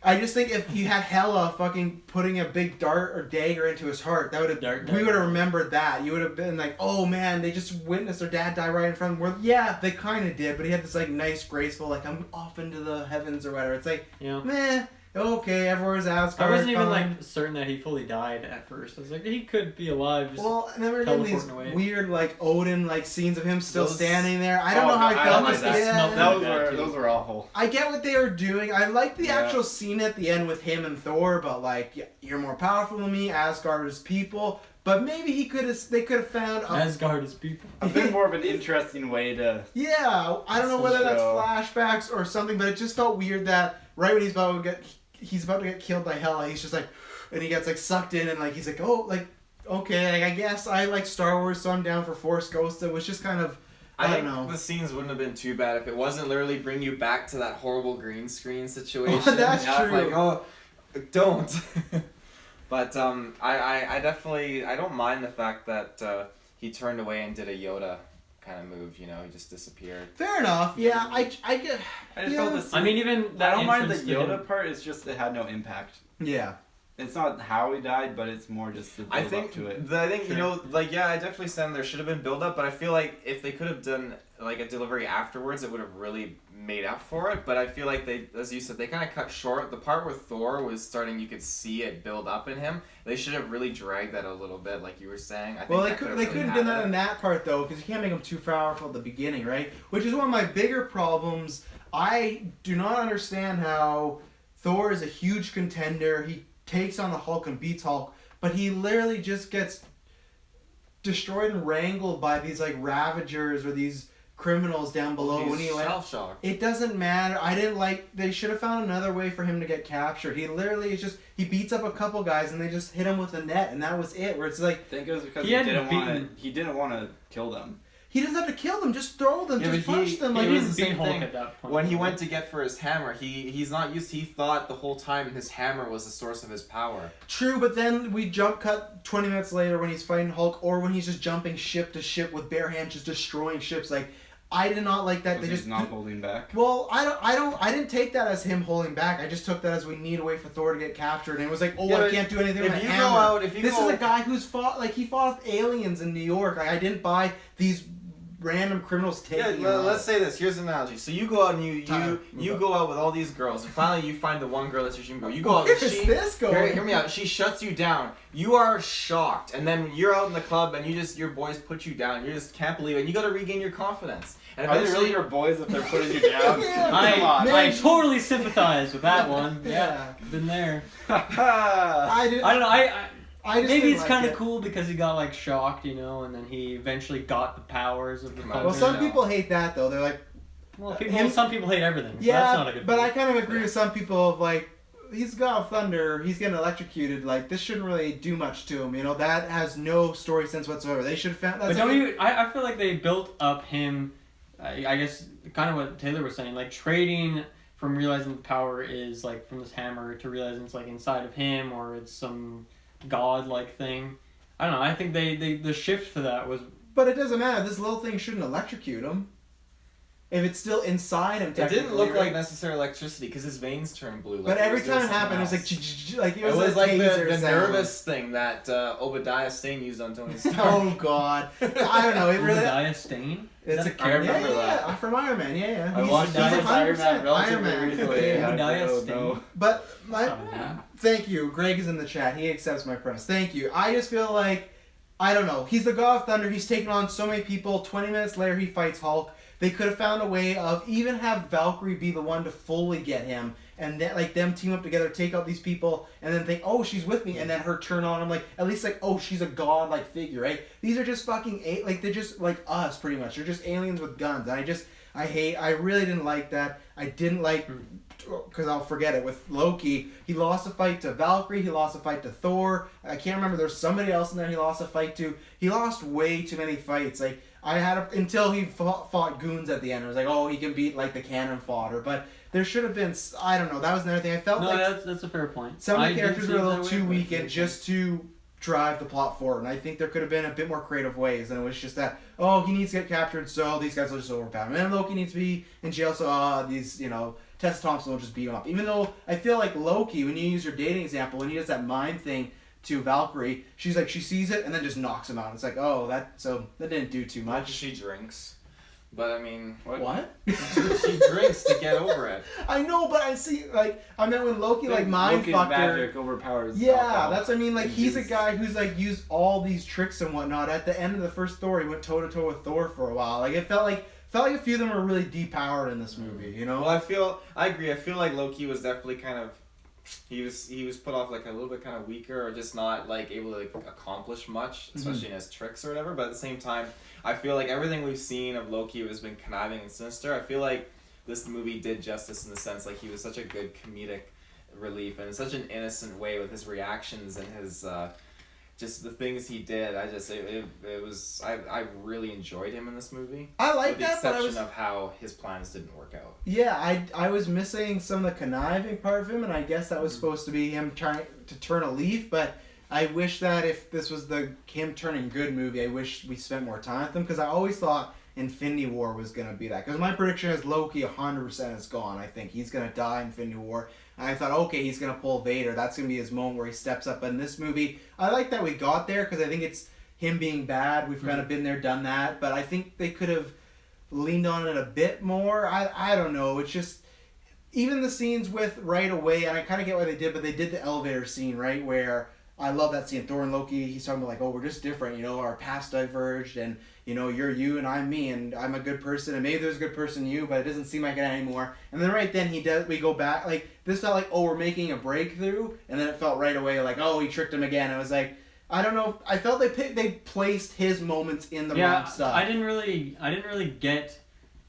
I just think if you had Hela fucking putting a big dart or dagger into his heart, that would have Dart we dagger. would have remembered that. You would have been like, oh man, they just witnessed their dad die right in front of them. Well, yeah, they kind of did, but he had this like nice, graceful, like I'm off into the heavens or whatever. It's like, Yeah. meh, okay, everyone's Asgard. I wasn't even fine. like certain that he fully died at first. I was like, he could be alive. Just Well, and then we're getting these teleporting away. weird like Odin like scenes of him still Those- standing there. I don't Oh, know how I God, felt. like that. Yeah. Smelled Those bad, were too. those were awful. I get what they were doing. I like the Yeah. actual scene at the end with him and Thor, but like, yeah, you're more powerful than me. Asgard is people, but maybe they could have found a Asgard is people. A bit more of an interesting way to. yeah. I don't know So- whether that's flashbacks or something, but it just felt weird that right when he's about to get killed by Hela, he's just like, and he gets like sucked in and like he's like, oh, like okay, like, I guess I like Star Wars, so I'm down for Force Ghost. It was just kind of. I think don't know. the scenes wouldn't have been too bad if it wasn't literally bring you back to that horrible green screen situation. That's Yeah, it's true. Like, oh, don't. But I definitely I don't mind the fact that he turned away and did a Yoda kind of move. You know, he just disappeared. Fair enough. Yeah, I get. I just Yeah. felt this. I mean, even I that don't mind the entrance to him- Yoda part. It's just it had no impact. Yeah. It's not how he died, but it's more just the build I think up to it. you know, like yeah, I definitely stand there should have been build up, but I feel like if they could have done like a delivery afterwards, it would have really made up for it. But I feel like they, as you said, they kind of cut short the part where Thor was starting. You could see it build up in him. They should have really dragged that a little bit, like you were saying. I think Well, they that could could've they really couldn't have done had that it. in that part though, because you can't make them too powerful at the beginning, right? Which is one of my bigger problems. I do not understand how Thor is a huge contender. He takes on the Hulk and beats Hulk, but he literally just gets destroyed and wrangled by these like Ravagers or these criminals down below. He's When he went, shell-shocked. it doesn't matter. I didn't like. They should have found another way for him to get captured. He literally is just he beats up a couple guys and they just hit him with a net and that was it. Where it's like. I think it was because He he hadn't didn't want to kill them. He doesn't have to kill them. Just throw them. Yeah, just but punch them. Like it He was didn't the beat same Hulk thing. at that point. When he went to get for his hammer, he's not used. He thought the whole time his hammer was the source of his power. true, but then we jump cut 20 minutes later when he's fighting Hulk, or when he's just jumping ship to ship with bare hands, just destroying ships. Like I did not like that. Because They he's just not holding back. Well, I didn't take that as him holding back. I just took that as we need a way for Thor to get captured, and it was like, oh, Yeah, I but can't do anything if with a you go hammer. out- if you this go- is a guy who's fought he fought with aliens in New York. Like I didn't buy these random criminals taking Yeah, him let's out. say this. Here's an analogy. So you go out and Tyler, you move go out with all these girls, and finally you find the one girl that's your dream girl. You go out. Where's and this going? Hear me out. She shuts you down. You are shocked, and then you're out in the club, and your boys put you down. You just can't believe it. And you got to regain your confidence. And Are they eventually, really your boys if they're putting you down? Yeah, Come on. I totally sympathize with that one. Yeah. Been there. I did. I don't know. I just Maybe didn't it's like kind of it. cool because he got like shocked, you know, and then he eventually got the powers of the Well, thunder. Well, some No. people hate that though. They're like, Some people hate everything. So yeah, that's not a good but thing. I kind of agree with some people of like, he's God of Thunder, he's getting electrocuted. Like this shouldn't really do much to him. You know, that has no story sense whatsoever. They should have found. But That's don't like, you? I feel like they built up him. I guess kind of what Taylor was saying, like trading from realizing the power is like from this hammer to realizing it's like inside of him or it's some god-like thing. I don't know. I think the shift for that was. But it doesn't matter. This little thing shouldn't electrocute him. If it's still inside him, it didn't technically, look right? like necessary electricity because his veins turned blue. Like But he every was doing time it happened, it was something like, else. it It was, was like taser the sound. nervous thing that Obadiah Stane used on Tony Stark. Oh God, I don't know. It really. Obadiah Stane? It's a Is that- I remember yeah, that. from Iron Man. Yeah. I He's- watched he's that 100% Iron Man Iron relatively Man. recently. Yeah. and I Obadiah don't Stane. know. But Yeah. thank you. Greg is in the chat. He accepts my premise. Thank you. I just feel like, I don't know. He's the God of Thunder. He's taken on so many people. 20 minutes later, he fights Hulk. They could have found a way of even have Valkyrie be the one to fully get him, and then like them team up together, take out these people, and then think, oh, she's with me, and then her turn on him, like at least like, oh, she's a god-like figure, right? These are just fucking like they're just like us, pretty much. They're just aliens with guns, and I really didn't like that. I didn't like. Because I'll forget it. With Loki, he lost a fight to Valkyrie. He lost a fight to Thor. I can't remember. There's somebody else in there he lost a fight to. He lost way too many fights. Like until he fought goons at the end. I was like, oh, he can beat like the cannon fodder. But there should have been. I don't know. That was another thing. I felt No, like that's a fair point. some of I the did characters see were a it little that too way, but- weak and just to drive the plot forward. And I think there could have been a bit more creative ways. And it was just that, oh, he needs to get captured, so these guys will just overpower him. And Loki needs to be in jail, so these, Tessa Thompson will just beat him up. Even though I feel like Loki, when you use your dating example, when he does that mind thing to Valkyrie, she's like, she sees it and then just knocks him out. It's like, oh, that didn't do too Much much. she drinks, but I mean, What? she drinks to get over it. I know, but I see, like, I meant when Loki, like, Loki's mind fucked her. magic overpowers. Yeah, alcohol. that's, I mean, like, he's a Juice. guy who's, like, used all these tricks and whatnot. At the end of the first Thor, he went toe-to-toe with Thor for a while. Like, it felt like a few of them were really depowered in this movie, you know? Well, I agree. I feel like Loki was definitely kind of, he was put off like a little bit kind of weaker or just not like able to like, accomplish much, especially in his tricks or whatever. But at the same time, I feel like everything we've seen of Loki has been conniving and sinister. I feel like this movie did justice in the sense like he was such a good comedic relief and in such an innocent way with his reactions and his just the things he did. I really enjoyed him in this movie. I like with the that, but I exception was... of how his plans didn't work out. Yeah, I was missing some of the conniving part of him, and I guess that was supposed to be him trying to turn a leaf, but I wish that if this was the him turning good movie, I wish we spent more time with him, because I always thought Infinity War was going to be that. Because my prediction is Loki 100% is gone. I think he's going to die in Infinity War. And I thought, okay, he's going to pull Vader. That's going to be his moment where he steps up. But in this movie, I like that we got there because I think it's him being bad. We've kind of been there, done that. But I think they could have leaned on it a bit more. I don't know. It's just, even the scenes with right away, and I kind of get why they did, but they did the elevator scene, right, where I love that scene. Thor and Loki, he's talking about like, oh, we're just different, our paths diverged, and, you're you and I'm me, and I'm a good person, and maybe there's a good person in you, but it doesn't seem like it anymore. And then right then we go back, like, this felt like, oh, we're making a breakthrough, and then it felt right away like, oh, he tricked him again. It was like, I don't know, I felt they placed his moments in the wrong stuff. I didn't really get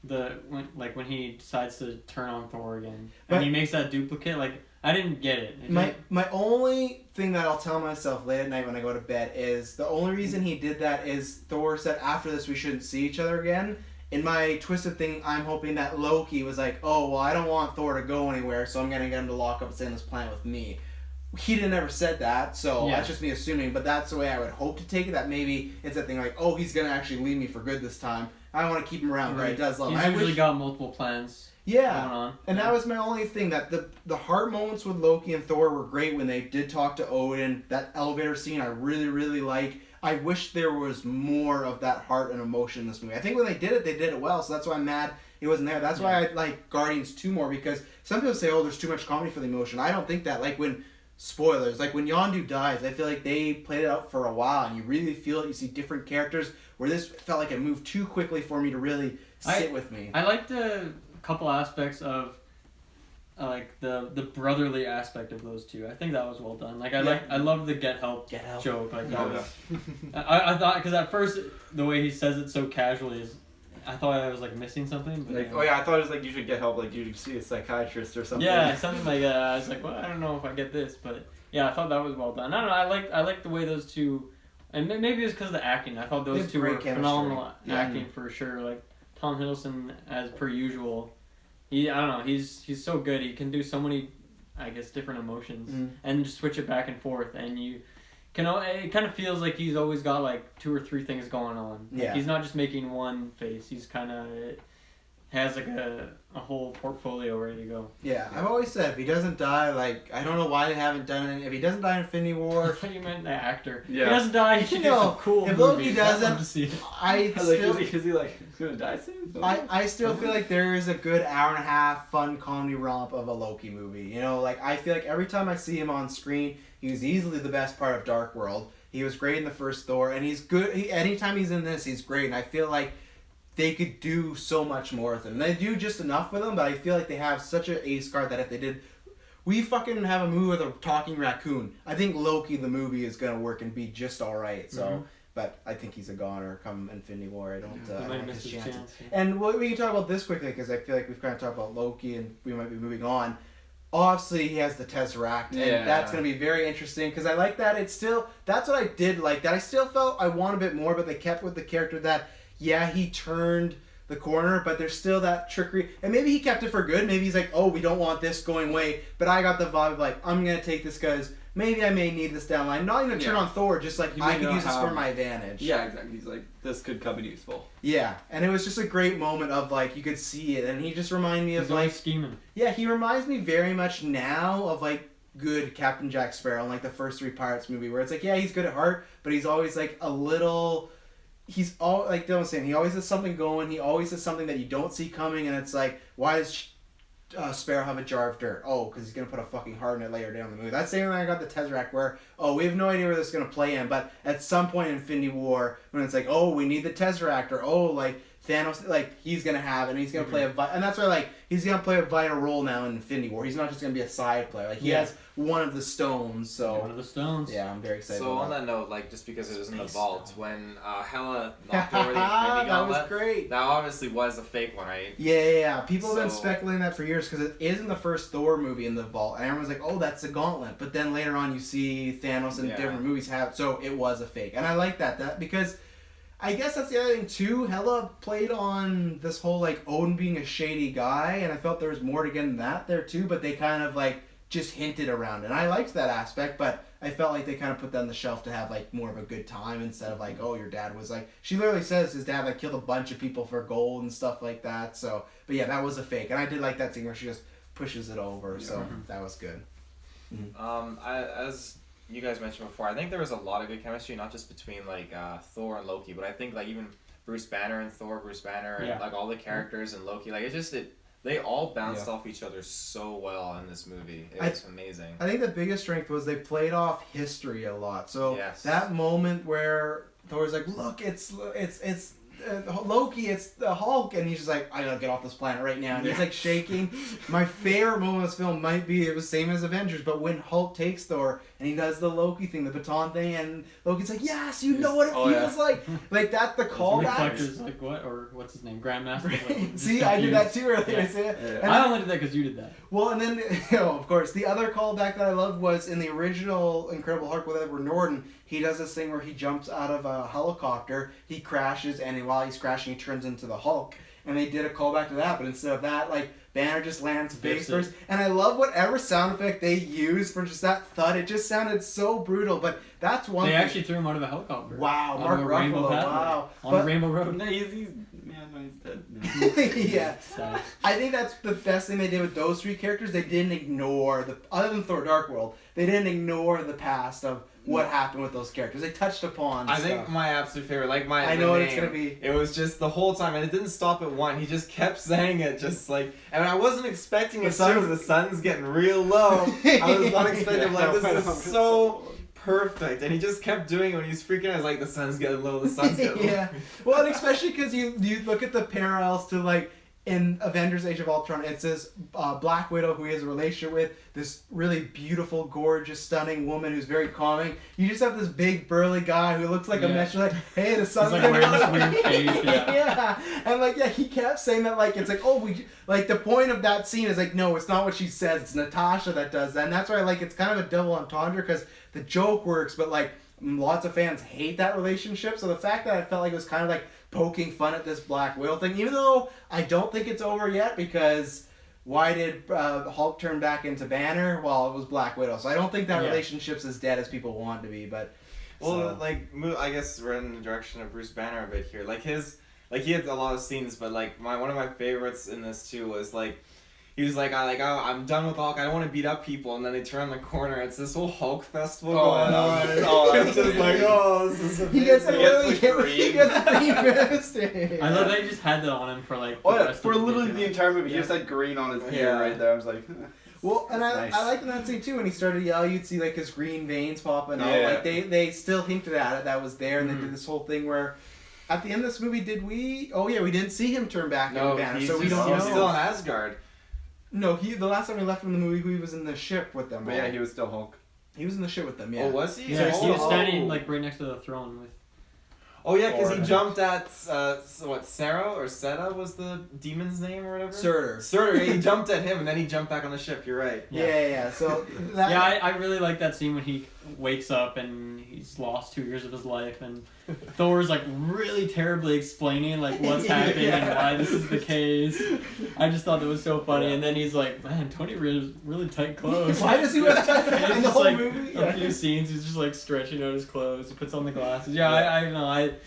when he decides to turn on Thor again, But- and he makes that duplicate. Like, I didn't get it. My only thing that I'll tell myself late at night when I go to bed is the only reason he did that is Thor said after this we shouldn't see each other again. In my twisted thing, I'm hoping that Loki was like, oh, well, I don't want Thor to go anywhere, so I'm going to get him to lock up and stay on this planet with me. He didn't ever said that, so that's just me assuming, but that's the way I would hope to take it, that maybe it's that thing like, oh, he's going to actually leave me for good this time. I want to keep him around, but he does love He's him. usually got multiple plans. Yeah, going on. and that was my only thing, that the heart moments with Loki and Thor were great when they did talk to Odin. That elevator scene I really, really like. I wish there was more of that heart and emotion in this movie. I think when they did it well, so that's why I'm mad it wasn't there. That's why I like Guardians 2 more, because some people say, oh, there's too much comedy for the emotion. I don't think that. Like when, spoilers, like when Yondu dies, I feel like they played it out for a while, and you really feel it. You see different characters, where this felt like it moved too quickly for me to really sit with me. I liked a couple aspects of like the brotherly aspect of those two. I think that was well done. Like I love the get help joke. Like that was, I thought, because at first the way he says it so casually is, I thought I was like missing something. But like, I thought it was like you should get help, like you should see a psychiatrist or something. Yeah, something like that. I was like, well, I don't know if I get this, but yeah, I thought that was well done. I don't know. I like the way those two, and maybe it's because of the acting. I thought those two were phenomenal acting for sure. Like Tom Hiddleston, as per usual. I don't know. He's so good. He can do so many, I guess, different emotions and just switch it back and forth. And you can. It kind of feels like he's always got like 2 or 3 things going on. Like, he's not just making one face. He's kind of has like a whole portfolio ready to go. Yeah, I've always said if he doesn't die, like I don't know why they haven't done it. If he doesn't die in Infinity War, I thought you meant the actor. Yeah. If he doesn't die, he should do some cool if movies. Loki doesn't, I still is he like gonna die soon? I still feel like there is a good hour and a half fun comedy romp of a Loki movie. You know, like I feel like every time I see him on screen, he was easily the best part of Dark World. He was great in the first Thor, and he's good. Anytime he's in this, he's great. And I feel like they could do so much more with him. They do just enough with him, but I feel like they have such an ace card that if they did, we fucking have a movie with a talking raccoon. I think Loki the movie is gonna work and be just all right. So, but I think he's a goner come Infinity War. I don't miss his chances. And we can talk about this quickly because I feel like we've kind of talked about Loki and we might be moving on. Obviously, he has the Tesseract, and that's going to be very interesting because I like that. It's still, that's what I did like. That I still felt I want a bit more, but they kept with the character that, yeah, he turned the corner, but there's still that trickery. And maybe he kept it for good. Maybe he's like, oh, we don't want this going away. But I got the vibe of like, I'm going to take this because maybe I may need this down line. Not even turn on Thor, just like I could use this for my advantage. Yeah, exactly. He's like, this could come in useful. Yeah, and it was just a great moment of like, you could see it. And he just reminded me of like... scheming. Yeah, he reminds me very much now of like good Captain Jack Sparrow in like the first 3 Pirates movie where it's like, yeah, he's good at heart, but he's always like a little... He's all like Dylan was saying, he always has something going. He always has something that you don't see coming, and it's like, why does Sparrow have a jar of dirt? Oh, because he's gonna put a fucking heart in it later down the movie. That's the same thing I got the Tesseract, where we have no idea where this is gonna play in, but at some point in Infinity War, when it's like, we need the Tesseract, or like Thanos, like he's gonna have it, and he's gonna play and that's why like he's gonna play a vital role now in Infinity War. He's not just gonna be a side player. Like he has one of the stones. So one of the stones. Yeah, I'm very excited. So on that note, like just because it was in the vault when Hela knocked over the Infinity Gauntlet, that was great. That obviously was a fake one, right? Yeah. People have been speculating that for years because it is in the first Thor movie in the vault, and everyone's like, "Oh, that's a gauntlet." But then later on, you see Thanos in different movies have, so it was a fake, and I like that because. I guess that's the other thing too. Hela played on this whole like Odin being a shady guy, and I felt there was more to get in that there too. But they kind of like just hinted around it, and I liked that aspect. But I felt like they kind of put that on the shelf to have like more of a good time instead of like, oh, your dad was like. She literally says his dad like killed a bunch of people for gold and stuff like that. So, but yeah, that was a fake, and I did like that scene where she just pushes it over. So that was good. As you guys mentioned before, I think there was a lot of good chemistry, not just between like Thor and Loki, but I think like even Bruce Banner and Thor, and like all the characters and Loki, like they all bounced off each other so well in this movie. It was amazing. I think the biggest strength was they played off history a lot. So that moment where Thor's like, look, it's Loki, it's the Hulk, and he's just like, I gotta get off this planet right now. And he's like shaking. My favorite moment of this film might be it was same as Avengers, but when Hulk takes Thor and he does the Loki thing, the baton thing, and Loki's like, yes, you know what it feels like. Like that's the callback. Reflectors, like what, or what's his name, Grandmaster. Like, see, I did that too earlier. Yeah. I only did that because you did that. Well, and then of course the other callback that I loved was in the original Incredible Hulk with Edward Norton. He does this thing where he jumps out of a helicopter, he crashes, and while he's crashing, he turns into the Hulk. And they did a callback to that, but instead of that, like, Banner just lands face first. And I love whatever sound effect they used for just that thud. It just sounded so brutal, but that's one thing. They actually threw him out of a helicopter. Wow, Mark Ruffalo, wow. On a rainbow road. No, he's dead. No. Yeah. I think that's the best thing they did with those 3 characters. They didn't ignore, other than Thor Dark World, they didn't ignore the past of what happened with those characters. They touched upon I stuff. think my absolute favorite, like my I the know what name, it's gonna be. It was just the whole time, and it didn't stop at one. He just kept saying it, just like, and I wasn't expecting it too. The sun's getting real low. I was not expecting like this is so perfect, and he just kept doing it when he was freaking out. I was like, the sun's getting low. The sun's getting low. Yeah. Well, and especially because you look at the parallels to like. In Avengers Age of Ultron, it says Black Widow, who he has a relationship with, this really beautiful, gorgeous, stunning woman who's very calming. You just have this big, burly guy who looks like a mesh. Like, hey, the sun's like coming wearing out. this weird cape, Yeah, and like, he kept saying that, like, it's like, oh, like the point of that scene is like, no, it's not what she says. It's Natasha that does that, and that's why like it's kind of a double entendre because the joke works, but like lots of fans hate that relationship. So the fact that I felt like it was kind of like poking fun at this Black Widow thing, even though I don't think it's over yet, because why did Hulk turn back into Banner? Well, it was Black Widow, so I don't think that relationship's as dead as people want it to be. But I guess we're in the direction of Bruce Banner a bit here. Like he had a lot of scenes, but like one of my favorites in this too was like. He was like, I'm done with Hulk. I don't want to beat up people. And then they turn the corner. It's this whole Hulk festival going on. It's just like, this is amazing. He gets the green mist. I love that he just had that on him for like. For literally the entire movie, he just had green on his ear right there. I was like, well, and nice. I like in that scene too when he started yelling, you'd see like his green veins popping out. Yeah. Like they still hinted at it that was there, and they did this whole thing where. At the end of this movie, did we? Oh yeah, we didn't see him turn back into Banner, so we don't know. He's still in Asgard. No, the last time we left from the movie, he was in the ship with them. But yeah, he was still Hulk. He was in the ship with them. Yeah. Oh, was he? Yeah, he was standing like right next to the throne with. Oh yeah, because he jumped at Sarah or Seta was the demon's name or whatever. Surtur. Yeah, he jumped at him and then he jumped back on the ship. You're right. Yeah. So. I really like that scene when he wakes up and he's lost 2 years of his life and Thor's like really terribly explaining like what's happening and why this is the case. I just thought that was so funny, and then he's like, "Man, Tony wears really tight clothes." Why does he wear tight clothes in the whole like, movie? A few scenes, he's just like stretching out his clothes. He puts on the glasses. Yeah, I don't know.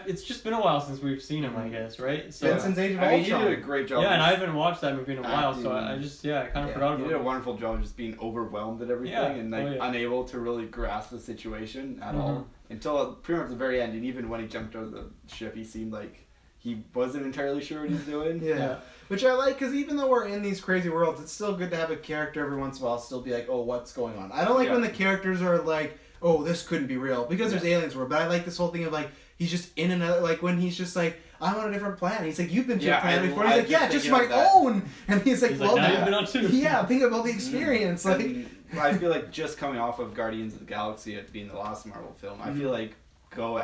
It's just been a while since we've seen him, I guess, right? So since Age of Ultron. Ultron. He did a great job. Yeah, and I haven't watched that movie in a while, so I just I kind of forgot about it. He did a wonderful job of just being overwhelmed at everything and like unable to really grasp the situation at all until pretty much the very end. And even when he jumped out of the ship, he seemed like he wasn't entirely sure what he's doing. Yeah. Which I like, because even though we're in these crazy worlds, it's still good to have a character every once in a while still be like, oh, what's going on? I don't like when the characters are like, oh, this couldn't be real, because there's aliens where, but I like this whole thing of like, he's just in and out, like when he's just like, I'm on a different planet. He's like, you've been to a planet before. He's like, yeah, just my own. And he's like, well, now you've been on two. Yeah, think about the experience. Like, I feel like just coming off of Guardians of the Galaxy at being the last Marvel film, I feel like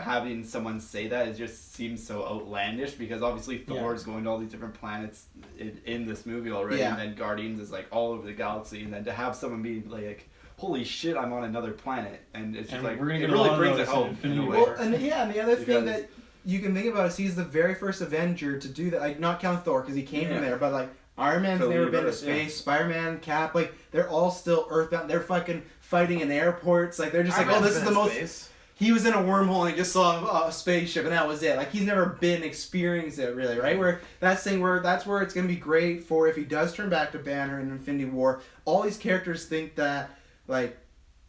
having someone say that, it just seems so outlandish, because obviously Thor's going to all these different planets in this movie already, and then Guardians is like all over the galaxy, and then to have someone be like, holy shit, I'm on another planet, and it's just like, we're gonna it get really a lot brings of it those home. Infinity In a way. War. well, and the other thing that you can think about is he's the very first Avenger to do that. Like, not count Thor because he came from there, but like Iron Man's never been to space. Spider-Man, Cap, like they're all still Earthbound. They're fucking fighting in airports. Like they're just like, oh, this is the most. Space. He was in a wormhole and he just saw a spaceship and that was it. Like he's never been experienced it really, right? Where that's where it's gonna be great for if he does turn back to Banner in Infinity War. All these characters think that like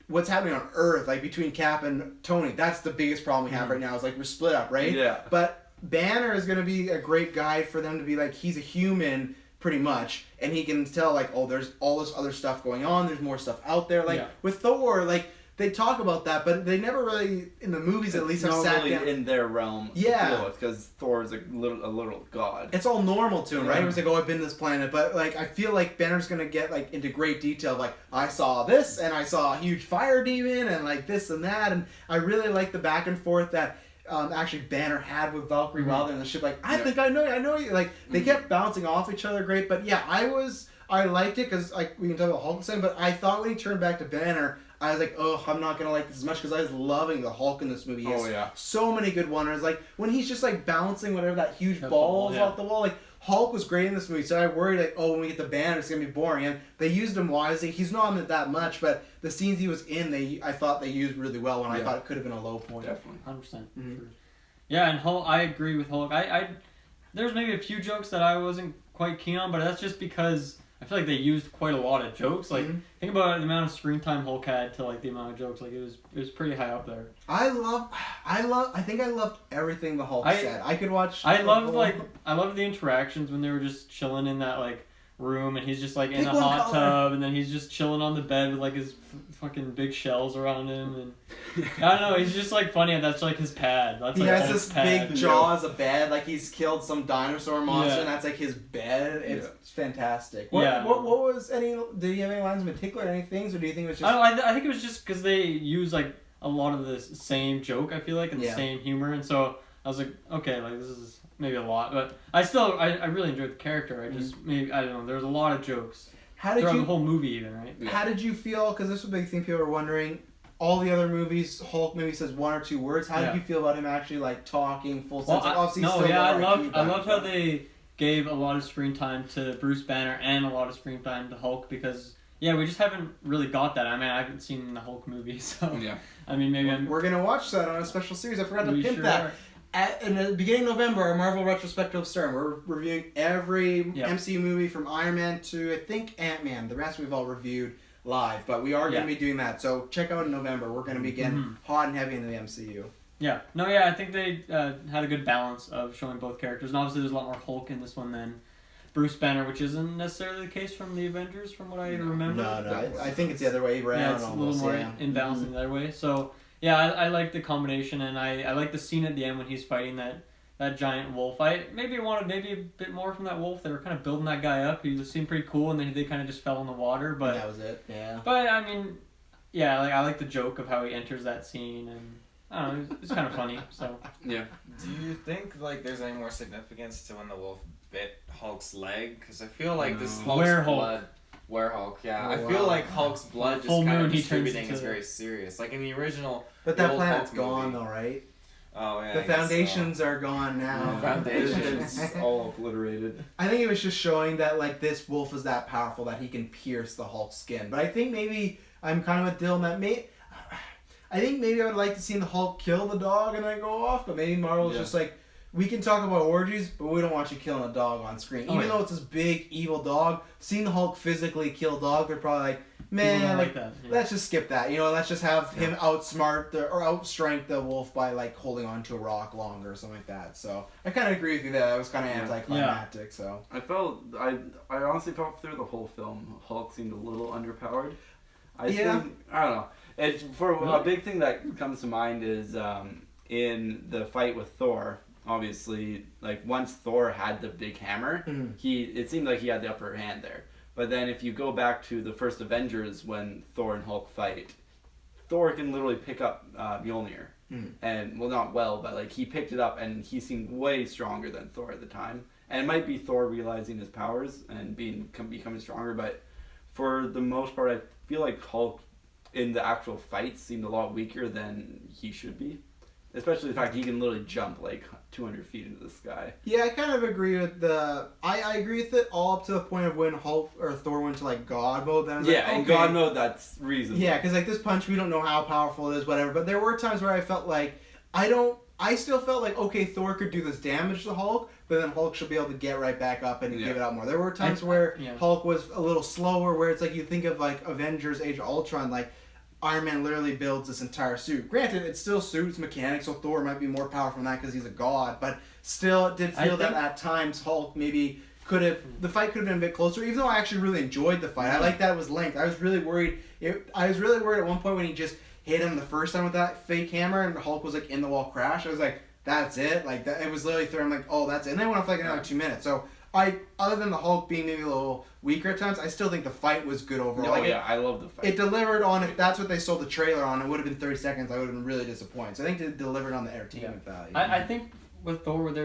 what's happening on Earth, like between Cap and Tony, that's the biggest problem we have right now. Is like we're split up, right? Yeah. But Banner is gonna be a great guide for them to be like he's a human pretty much, and he can tell like, oh, there's all this other stuff going on. There's more stuff out there. Like with Thor, like. They talk about that, but they never really, in the movies at least, have sat really down. in their realm. Yeah, because Thor is a little god. It's all normal to him, right? It was like, oh, I've been to this planet, but like I feel like Banner's gonna get like into great detail. Like I saw this, and I saw a huge fire demon, and like this and that, and I really like the back and forth that. Actually, Banner had with Valkyrie while they're in the ship. Like I think I know you. Like they kept bouncing off each other, great. But yeah, I liked it because like we can talk about Hulk saying, but I thought when he turned back to Banner. I was like, oh, I'm not going to like this as much because I was loving the Hulk in this movie. He has so many good wonders. Like, when he's just, like, bouncing whatever that huge ball is off the wall. Like, Hulk was great in this movie. So I worried, like, oh, when we get the Banner, it's going to be boring. And they used him wisely. He's not in it that much, but the scenes he was in, I thought they used really well when I thought it could have been a low point. Definitely. 100%. Sure. Yeah, and Hulk, I agree with Hulk. There's maybe a few jokes that I wasn't quite keen on, but that's just because I feel like they used quite a lot of jokes. Like think about the amount of screen time Hulk had to like the amount of jokes. Like it was pretty high up there. I think I loved everything the Hulk said. I could watch. I loved the interactions when they were just chilling in that like room, and he's just like in a hot tub, and then he's just chilling on the bed with like his fucking big shells around him, and I don't know, he's just like funny, and that's like his pad. That's, he like, has this big jaw as a bed, like he's killed some dinosaur monster, and that's like his bed. It's fantastic. What was any? Did he have any lines in particular, or any things, or do you think it was just? I think it was just because they use like a lot of the same joke. I feel like and the same humor, and so I was like, okay, like this is maybe a lot, but I really enjoyed the character. I just maybe I don't know. There's a lot of jokes. Throughout the whole movie, even, right? Yeah. How did you feel? Because this was a big thing people were wondering. All the other movies, Hulk maybe says one or two words. How did you feel about him actually like talking full sense? I loved how they gave a lot of screen time to Bruce Banner and a lot of screen time to Hulk because we just haven't really got that. I mean, I haven't seen the Hulk movie, so I mean, maybe we're gonna watch that on a special series. I forgot to pimp that. In the beginning of November, our Marvel retrospective starting. We're reviewing every MCU movie from Iron Man to, I think, Ant-Man. The rest we've all reviewed live, but we are going to be doing that. So check out in November. We're going to be getting hot and heavy into the MCU. I think they had a good balance of showing both characters. And obviously there's a lot more Hulk in this one than Bruce Banner, which isn't necessarily the case from the Avengers, from what I remember. No. I think it's the other way around. Yeah, it's almost, a little more imbalanced the other way. So... yeah, I like the combination, and I like the scene at the end when he's fighting that giant wolf. I wanted a bit more from that wolf. They were kind of building that guy up. He seemed pretty cool, and then they kind of just fell in the water. But that was it. Yeah. But I mean, I like the joke of how he enters that scene, and I don't know, it's kind of funny. So yeah. Do you think like there's any more significance to when the wolf bit Hulk's leg? Because I feel like this Hulk's blood. Were-Hulk, yeah. I feel like Hulk's blood just kind of distributing is very serious. Like in the original, but that planet's gone though, right? Oh yeah. The foundations are gone now. Foundations all obliterated. I think it was just showing that like this wolf is that powerful that he can pierce the Hulk's skin. But I think maybe I'm kind of with Dylan that I think maybe I would like to see the Hulk kill the dog and then go off. But maybe Marvel's just like, we can talk about orgies, but we don't want you killing a dog on screen. Even though it's this big, evil dog, seeing the Hulk physically kill a dog, they're probably like, man, like that. Let's just skip that. Let's just have him outstrength the wolf by like holding on to a rock longer or something like that. So I kind of agree with you there. That was kind of anticlimactic. So I honestly felt through the whole film, Hulk seemed a little underpowered. I don't know. A big thing that comes to mind is in the fight with Thor. Obviously, like once Thor had the big hammer, it seemed like he had the upper hand there. But then if you go back to the first Avengers when Thor and Hulk fight, Thor can literally pick up Mjolnir. And not but like he picked it up and he seemed way stronger than Thor at the time. And it might be Thor realizing his powers and becoming stronger, but for the most part I feel like Hulk in the actual fight seemed a lot weaker than he should be. Especially the fact he can literally jump like 200 feet into the sky. Yeah, I kind of agree with I agree with it all up to the point of when Hulk or Thor went to like God mode. Then I was in God mode that's reasonable. Yeah, because like this punch, we don't know how powerful it is, whatever. But there were times where I felt like I still felt like okay, Thor could do this damage to Hulk, but then Hulk should be able to get right back up and give it out more. There were times where Hulk was a little slower, where it's like you think of like Avengers: Age of Ultron, like. Iron Man literally builds this entire suit. Granted, it's still suits mechanics, so Thor might be more powerful than that because he's a god, but still it did feel that at times Hulk maybe the fight could have been a bit closer, even though I actually really enjoyed the fight. I like that it was length. I was really worried at one point when he just hit him the first time with that fake hammer and the Hulk was like in the wall crash. I was like, that's it? Like that, it was literally throwing like, oh, that's it. And then it went off like another 2 minutes. So other than the Hulk being maybe a little weaker at times, I still think the fight was good overall. I love the fight. It delivered on, if that's what they sold the trailer on, it would have been 30 seconds, I would have been really disappointed. So I think it delivered on the entertainment value. I think with Thor, with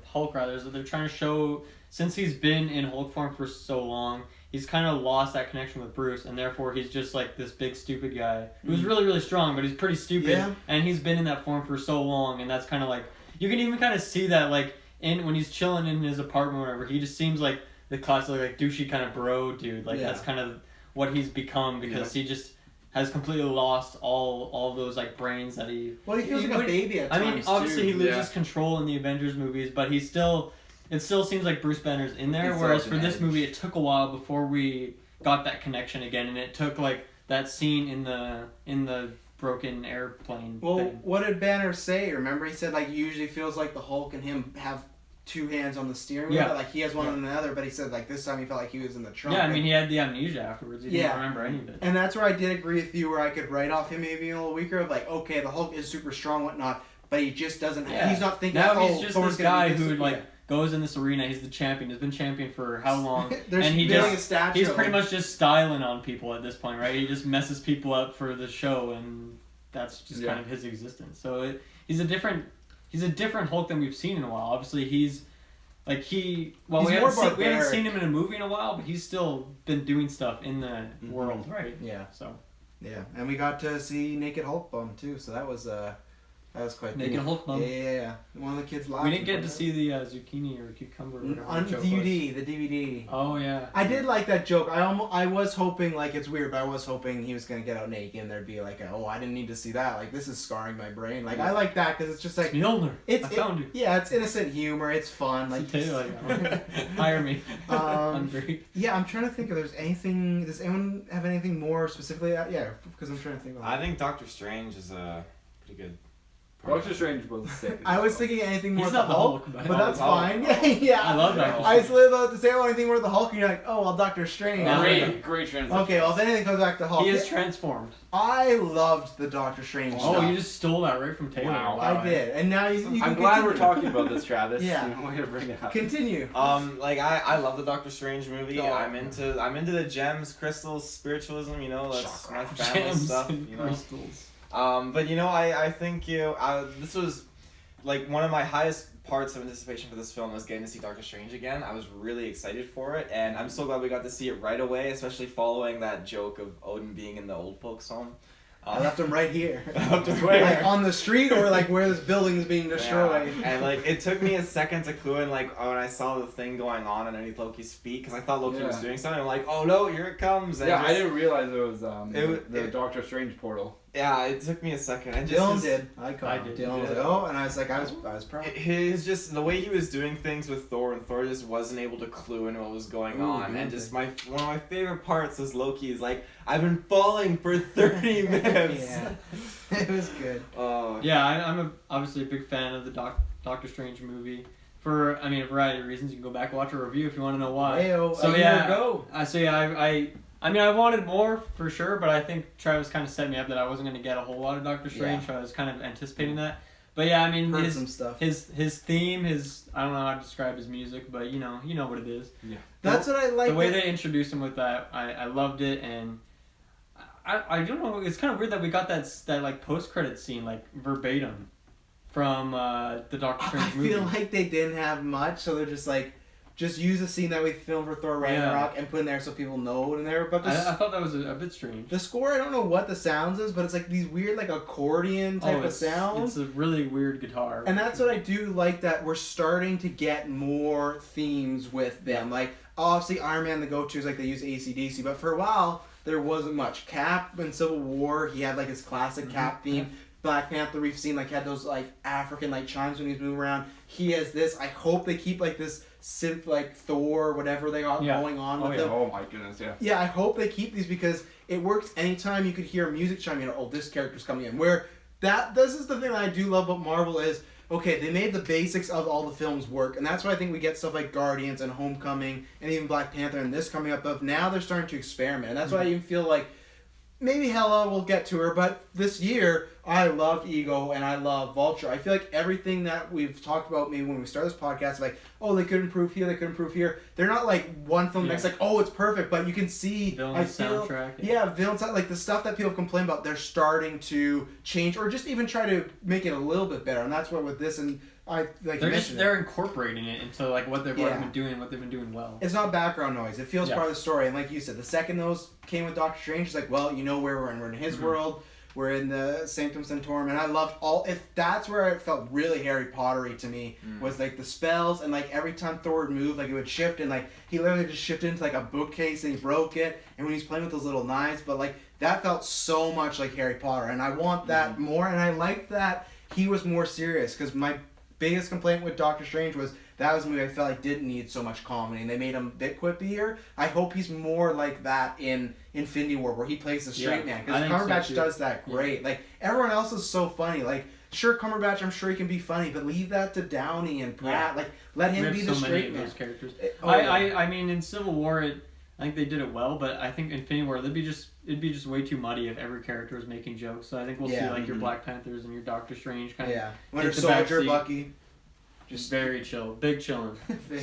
Hulk rather, is that they're trying to show, since he's been in Hulk form for so long, he's kind of lost that connection with Bruce, and therefore he's just like this big stupid guy who's really, really strong, but he's pretty stupid, and he's been in that form for so long, and that's kind of like, you can even kind of see that like, when he's chilling in his apartment or whatever, he just seems like the classic like douchey kind of bro dude. Like that's kind of what he's become because he just has completely lost all those like brains that he. Well, he feels like a baby at times. I mean, obviously he loses control in the Avengers movies, but he's still it still seems like Bruce Banner's in there. It's Whereas like for an this edge. movie, it took a while before we got that connection again, and it took like that scene in the broken airplane Well, thing. what did Banner say? Remember, he said like usually feels like the Hulk and him have two hands on the steering wheel, Yeah. but like he has one Yeah. on another. But he said like this time he felt like he was in the trunk. Yeah, I mean, he had the amnesia afterwards. He Yeah. didn't remember any of it. And that's where I did agree with you, where I could write off him maybe being a little weaker. Of like, okay, the Hulk is super strong, whatnot, but he just doesn't. Yeah. He's not thinking. Now oh, he's just Thor's this gonna guy be this. who like Yeah. goes in this arena. He's the champion. Has been champion for how long? There's and he building just a statue. he's of pretty him. much just styling on people at this point, right? He just messes people up for the show, and that's just kind of his existence. So he's a different Hulk than we've seen in a while. Obviously, he's like He's we more haven't barbaric. seen him in a movie in a while, but he's still been doing stuff in the world, right? Yeah, So yeah, and we got to see Naked Hulk bum too, so that was quite. Naked Hulk bum. Yeah. One of the kids laughed. We didn't get to see the zucchini or cucumber or whatever on the joke DVD, was. the DVD. Oh yeah. I did like that joke. I was hoping, like, it's weird, but I was hoping he was gonna get out naked and there'd be like, I didn't need to see that. Like, this is scarring my brain. Like, I like that because it's just like It's Mjolnir. I found you. Yeah, it's innocent humor. It's fun. Like, Hire me. Um, I'm great. yeah, I'm trying to think if there's anything. Does anyone have anything more specifically? Yeah, because I'm trying to think. Of I think Doctor Strange is a pretty good. Doctor Strange was sick. I was thinking anything more He's with not the the Hulk, Hulk, but but- that's Oh, fine. oh, Yeah, I love Doctor I was Strange. literally about to say anything more with the Hulk, and you're like, oh, well, Doctor Strange. No, Great transition. Okay, well, if anything comes back to Hulk, He is transformed. I loved the Doctor Strange Oh, stuff. you just stole that right from Taylor. Wow. I did, and now you can I'm glad we're continue. talking about this, Travis. Yeah. You know, way to bring it up. Continue. Like I love the Doctor Strange movie. Oh. I'm into the gems, crystals, spiritualism. You know, that's Chakra. my family Gems stuff. and You know. crystals. But you know, I think this was like one of my highest parts of anticipation for this film was getting to see Doctor Strange again. I was really excited for it, and I'm so glad we got to see it right away, especially following that joke of Odin being in the old folks' home. I left him right here. Up to Like on the street or like where this building is being destroyed. Yeah. And like it took me a second to clue in, like when I saw the thing going on underneath Loki's feet, because I thought Loki was Yeah. doing something. I'm like, oh no, here it comes. And Yeah, I just- didn't realize it was the it- Doctor Strange portal. Yeah, it took me a second. And just Dylan his- did. I caught I him. did. Dylan was like, oh, and I was like, I was proud. His just the way he was doing things with Thor, and Thor just wasn't able to clue in what was going on. And just one of my favorite parts was Loki is like, I've been falling for 30 minutes. Yeah. It was good. Yeah, I'm obviously a big fan of the Doctor Strange movie. For a variety of reasons. You can go back and watch a review if you want to know why. Heyo, So a year yeah, ago. I wanted more for sure, but I think Travis kind of set me up that I wasn't going to get a whole lot of Doctor Strange, so I was kind of anticipating that. But yeah, I mean, Heard some stuff. his theme, I don't know how to describe his music, but you know what it is. Yeah. That's what I like. The way that- they introduced him with that, I loved it, and I don't know. It's kind of weird that we got that like post credit scene like verbatim from the Doctor I Strange movie. feel like they didn't have much, so they're just like, just use a scene that we filmed for Thor Ragnarok and put in there so people know what in there. But I thought that was a bit strange. the score, I don't know what the sounds is, but it's like these weird like accordion type of sounds. It's a really weird guitar. And that's what I do like, that we're starting to get more themes with them. Like, obviously, Iron Man, the go-to is like they use AC/DC, but for a while, there wasn't much. Cap in Civil War, he had like his classic Cap theme. Black Panther, we've seen like had those like African like chimes when he's moving around. He has this. I hope they keep like this synth like Thor, whatever they got going on with them. Oh my goodness, yeah. Yeah, I hope they keep these because it works anytime you could hear music chime in. Oh, this character's coming in. Where this is the thing that I do love about Marvel is, okay, they made the basics of all the films work, and that's why I think we get stuff like Guardians and Homecoming and even Black Panther and this coming up. But now they're starting to experiment, and that's why I even feel like maybe Hela will get to her, but this year I loved Ego and I love Vulture. I feel like everything that we've talked about maybe when we started this podcast, like, oh, they could improve here, they could improve here. They're not like one film that's like, oh, it's perfect, but you can see Villain soundtrack. villain sound, like the stuff that people complain about, they're starting to change or just even try to make it a little bit better. And that's what with this, and I like they're incorporating it into like what they've been doing, what they've been doing well. It's not background noise. It feels part of the story. And like you said, the second those came with Doctor Strange, it's like, well, you know where we're in. We're in his world. We're in the Sanctum Sanctorum. And I loved if that's where it felt really Harry Pottery to me, was like the spells and like every time Thor would move, like it would shift and like he literally just shifted into like a bookcase and he broke it. And when he's playing with those little knives, but like that felt so much like Harry Potter. And I want that more. And I liked that he was more serious because my biggest complaint with Doctor Strange was that was a movie I felt like didn't need so much comedy, and they made him a bit quippier. I hope he's more like that in Infinity War, where he plays the straight man, because Cumberbatch does that great. Like, everyone else is so funny. Like, sure, Cumberbatch, I'm sure he can be funny, but leave that to Downey and Pratt. Like, let him be the straight man. Those characters. I mean, in Civil War, I think they did it well, but I think Infinity War, it'd be just way too muddy if every character was making jokes. So I think we'll see like your Black Panthers and your Doctor Strange kind of. Winter Soldier, Bucky. Just very chill, big chillin'.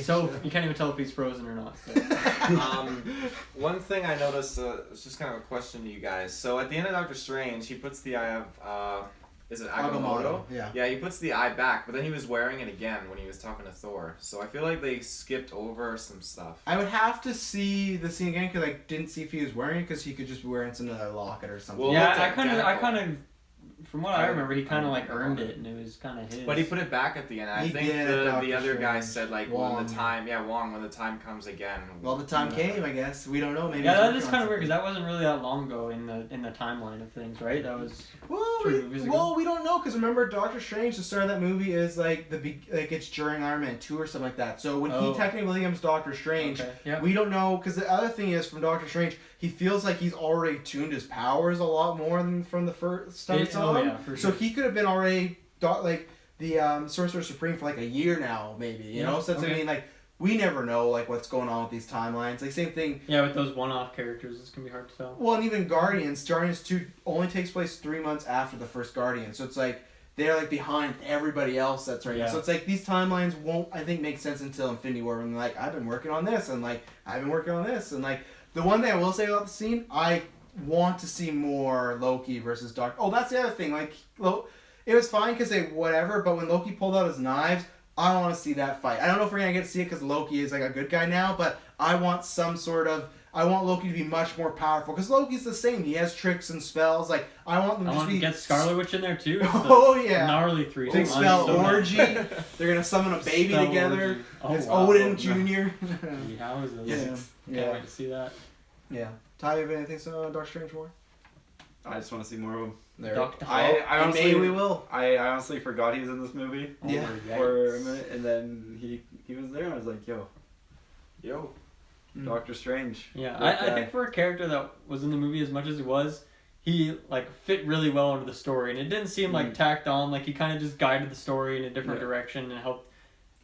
So you can't even tell if he's frozen or not. So. One thing I noticed, it's just kind of a question to you guys. So at the end of Doctor Strange, he puts the eye of, is it Agamotto? Yeah, he puts the eye back, but then he was wearing it again when he was talking to Thor. So I feel like they skipped over some stuff. I would have to see the scene again, because I didn't see if he was wearing it, because he could just be wearing some other locket or something. Well, yeah, I kind of. From what I remember, he kind of like earned it, and it was kind of his. But he put it back at the end. I think the other guy said like Wong. When the time comes again. Well, the time came, I guess. We don't know. Maybe. Yeah, that is kind of weird, because that wasn't really that long ago in the timeline of things, right? That was 3 movies ago. Well, we don't know, because remember, Doctor Strange, the start of that movie is like it's during Iron Man 2 or something like that. So when he technically becomes Doctor Strange, we don't know, because the other thing is, from Doctor Strange, he feels like he's already tuned his powers a lot more than from the first time we saw him. Yeah, for so sure. he could have been already like the Sorcerer Supreme for like a year now, maybe. You know, so that's I mean, like, we never know like what's going on with these timelines. Like, same thing. Yeah, with those one-off characters, it's gonna be hard to tell. Well, and even Guardians 2 only takes place 3 months after the first Guardian, so it's like they're like behind everybody else that's right now. So it's like these timelines won't, I think, make sense until Infinity War. And like, I've been working on this, and like I've been working on this, and like. The one thing I will say about the scene, I want to see more Loki versus Doctor. Oh, that's the other thing. Like, it was fine because they whatever, but when Loki pulled out his knives, I don't want to see that fight. I don't know if we're gonna get to see it because Loki is like a good guy now, but I want some sort of. I want Loki to be much more powerful, because Loki's the same. He has tricks and spells. Like, I want them to be. Get Scarlet Witch in there too. Oh yeah. Gnarly 3. Big spell orgy. They're gonna summon a baby spell together. It's Odin Jr. Can't wait to see that. Yeah. Ty, you have anything on Doctor Strange more? I just want to see more of him. I honestly, maybe we will. I honestly forgot he was in this movie. For a minute, and then he was there, and I was like, yo, Doctor Strange. Yeah, I think for a character that was in the movie as much as he was, he like fit really well into the story, and it didn't seem like tacked on. Like, he kind of just guided the story in a different direction and helped.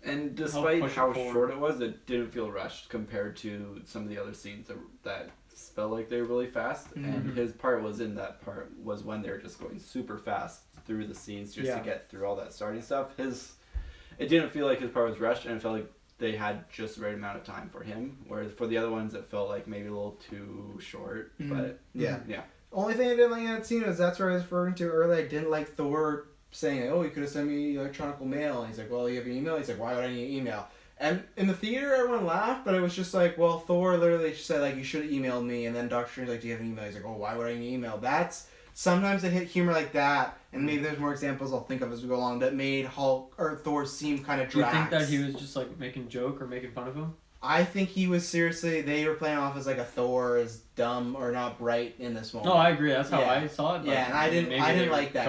And despite how short it was, it didn't feel rushed compared to some of the other scenes that felt like they were really fast. Mm-hmm. And his part was in that part was when they were just going super fast through the scenes just to get through all that starting stuff. It didn't feel like his part was rushed, and it felt like they had just the right amount of time for him. Whereas for the other ones, it felt like maybe a little too short. Mm-hmm. But yeah. Only thing I didn't like in that scene is that's what I was referring to earlier. I didn't like Thor saying, oh, you could have sent me electronic mail. And he's like, well, you have an email? He's like, why would I need email? And in the theater, everyone laughed, but it was just like, well, Thor literally said, like, you should have emailed me. And then Doctor Strange like, do you have an email? He's like, oh, why would I need email? Sometimes they hit humor like that, and maybe there's more examples I'll think of as we go along, that made Hulk or Thor seem kind of drags. Do you think that he was just, like, making a joke or making fun of him? I think he was seriously, they were playing off as like a Thor is dumb or not bright in this moment. No, I agree. That's how I saw it. Yeah, and I didn't like that.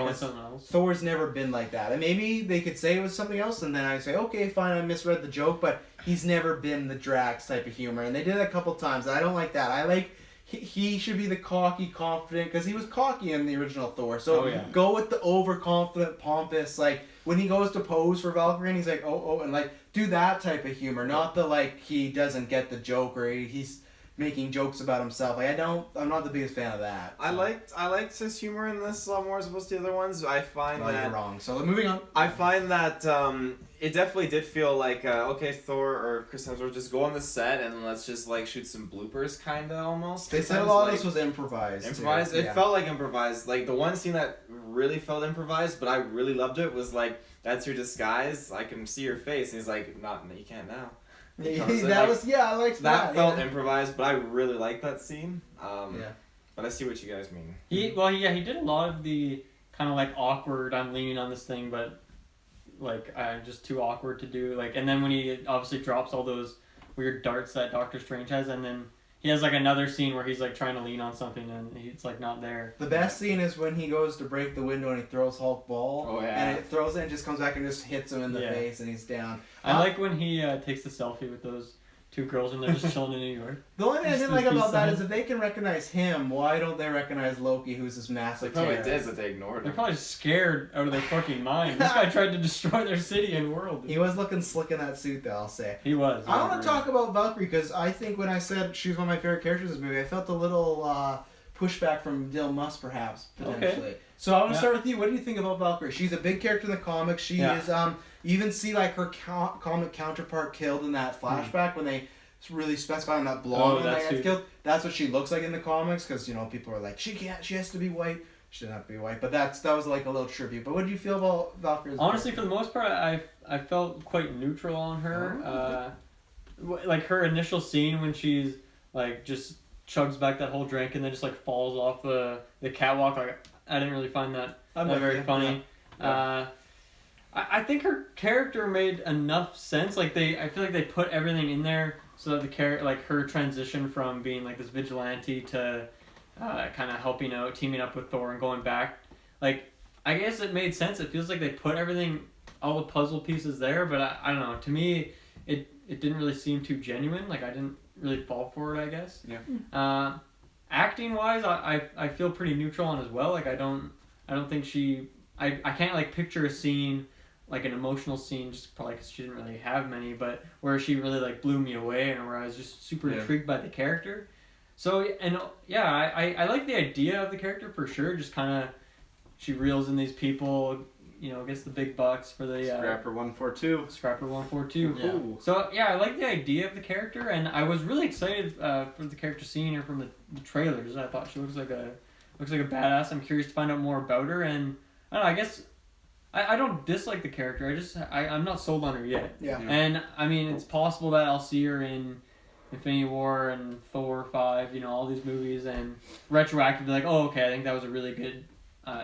Thor's never been like that. And maybe they could say it was something else, and then I'd say, okay, fine, I misread the joke, but he's never been the Drax type of humor. And they did it a couple times. I don't like that. I like, he should be the cocky, confident, because he was cocky in the original Thor. So go with the overconfident, pompous, like, when he goes to pose for Valkyrie, and he's like, oh, and like, do that type of humor, not the like he doesn't get the joke or he's making jokes about himself. Like, I'm not the biggest fan of that. So. I liked his humor in this a lot more as opposed to the other ones. I find that you're wrong. So moving on. I find that it definitely did feel like okay, Thor or Chris Hemsworth just go on the set and let's just like shoot some bloopers, kinda almost. They said a lot of this was improvised. Improvised. It felt like improvised. Like the one scene that really felt improvised, but I really loved it was like, that's your disguise. I can see your face. And he's like, not, you can't now. I liked that. That felt improvised, but I really liked that scene. But I see what you guys mean. He did a lot of the kind of like awkward, I'm leaning on this thing, but like just too awkward to do. Like, and then when he obviously drops all those weird darts that Doctor Strange has, and then he has like another scene where he's like trying to lean on something and it's like not there. The best scene is when he goes to break the window and he throws Hulk ball. Oh, yeah. And it throws it and just comes back and just hits him in the face and he's down. I like when he takes the selfie with those two girls and they're just chilling in New York. The only thing I Just didn't the like about peace that sign. is if they can recognize him, why don't they recognize Loki, who's this They massive probably terrorist? did, but they ignored They're him. probably scared out of their fucking mind. This guy tried to destroy their city and world. He was looking slick in that suit, though, I'll say. He was. I want to talk about Valkyrie because I think when I said she was one of my favorite characters in this movie, I felt a little pushback from Dylan Musk, perhaps, potentially. Okay. So I want to start with you. What do you think about Valkyrie? She's a big character in the comics. She is. You even see like her comic counterpart killed in that flashback when they really specify on that blonde that gets killed. That's what she looks like in the comics because people are like she has to be white. She doesn't have to be white, but that was like a little tribute. But what did you feel about Valkyrie? Honestly, for the most part, I felt quite neutral on her. Like her initial scene when she's like just chugs back that whole drink and then just like falls off the catwalk. Like I didn't really find that very funny. Yeah. I think her character made enough sense. Like I feel like they put everything in there so that her transition from being like this vigilante to kind of helping out, teaming up with Thor and going back. Like I guess it made sense. It feels like they put everything, all the puzzle pieces there. But I don't know. To me, it didn't really seem too genuine. Like I didn't really fall for it, I guess. Yeah. Acting wise, I feel pretty neutral on as well. Like I don't think I can't like picture a scene, like an emotional scene, just probably because she didn't really have many, but where she really like blew me away and where I was just super intrigued by the character. So I like the idea of the character for sure. Just kind of she reels in these people, gets the big bucks for the Scrapper 142. Scrapper 142. Yeah. So I like the idea of the character, and I was really excited for the character seeing her from the trailers. I thought she looks like a badass. I'm curious to find out more about her, and I don't know. I guess I don't dislike the character. I'm not sold on her yet. Yeah. And I mean, it's possible that I'll see her in Infinity War and Thor 5, all these movies, and retroactively like, oh, okay, I think that was a really good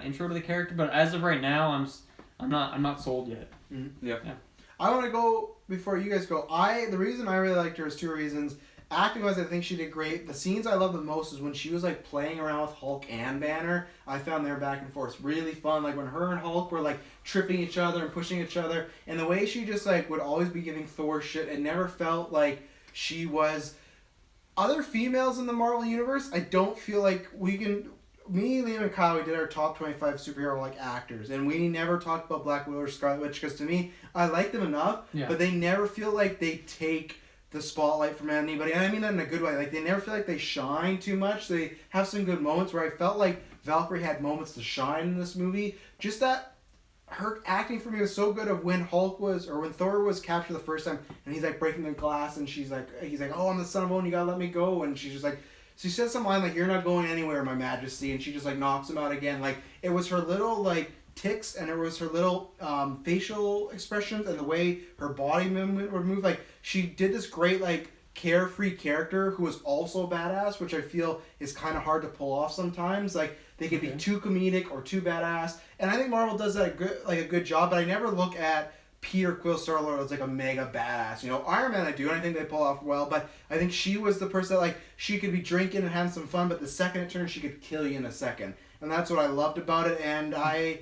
intro to the character. But as of right now, I'm not sold yet. Mm-hmm. Yeah. I want to go before you guys go. The reason I really liked her is two reasons. Acting wise, I think she did great. The scenes I love the most is when she was like playing around with Hulk and Banner. I found their back and forth really fun. Like when her and Hulk were like tripping each other and pushing each other, and the way she just like would always be giving Thor shit. It never felt like she was. Other females in the Marvel universe, I don't feel like we can. Me, Liam, and Kyle, we did our top 25 superhero like actors, and we never talked about Black Widow or Scarlet Witch because to me, I like them enough, but they never feel like they take the spotlight from anybody, and I mean that in a good way. Like they never feel like they shine too much. They have some good moments where I felt like Valkyrie had moments to shine in this movie. Just that her acting for me was so good of when when Thor was captured the first time, and he's like breaking the glass, and he's like, oh, I'm the son of Odin, you gotta let me go, and she's just like. She says some line like, you're not going anywhere, my majesty, and she just like knocks him out again. Like it was her little like ticks and it was her little facial expressions and the way her body movement would move. Like she did this great like carefree character who was also badass, which I feel is kind of hard to pull off sometimes. Like they could be too comedic or too badass, and I think Marvel does that a good job. But I never look at Peter Quill Star-Lord was like a mega badass. Iron Man I do, and I think they pull off well, but I think she was the person that like she could be drinking and having some fun, but the second it turned, she could kill you in a second. And that's what I loved about it, and I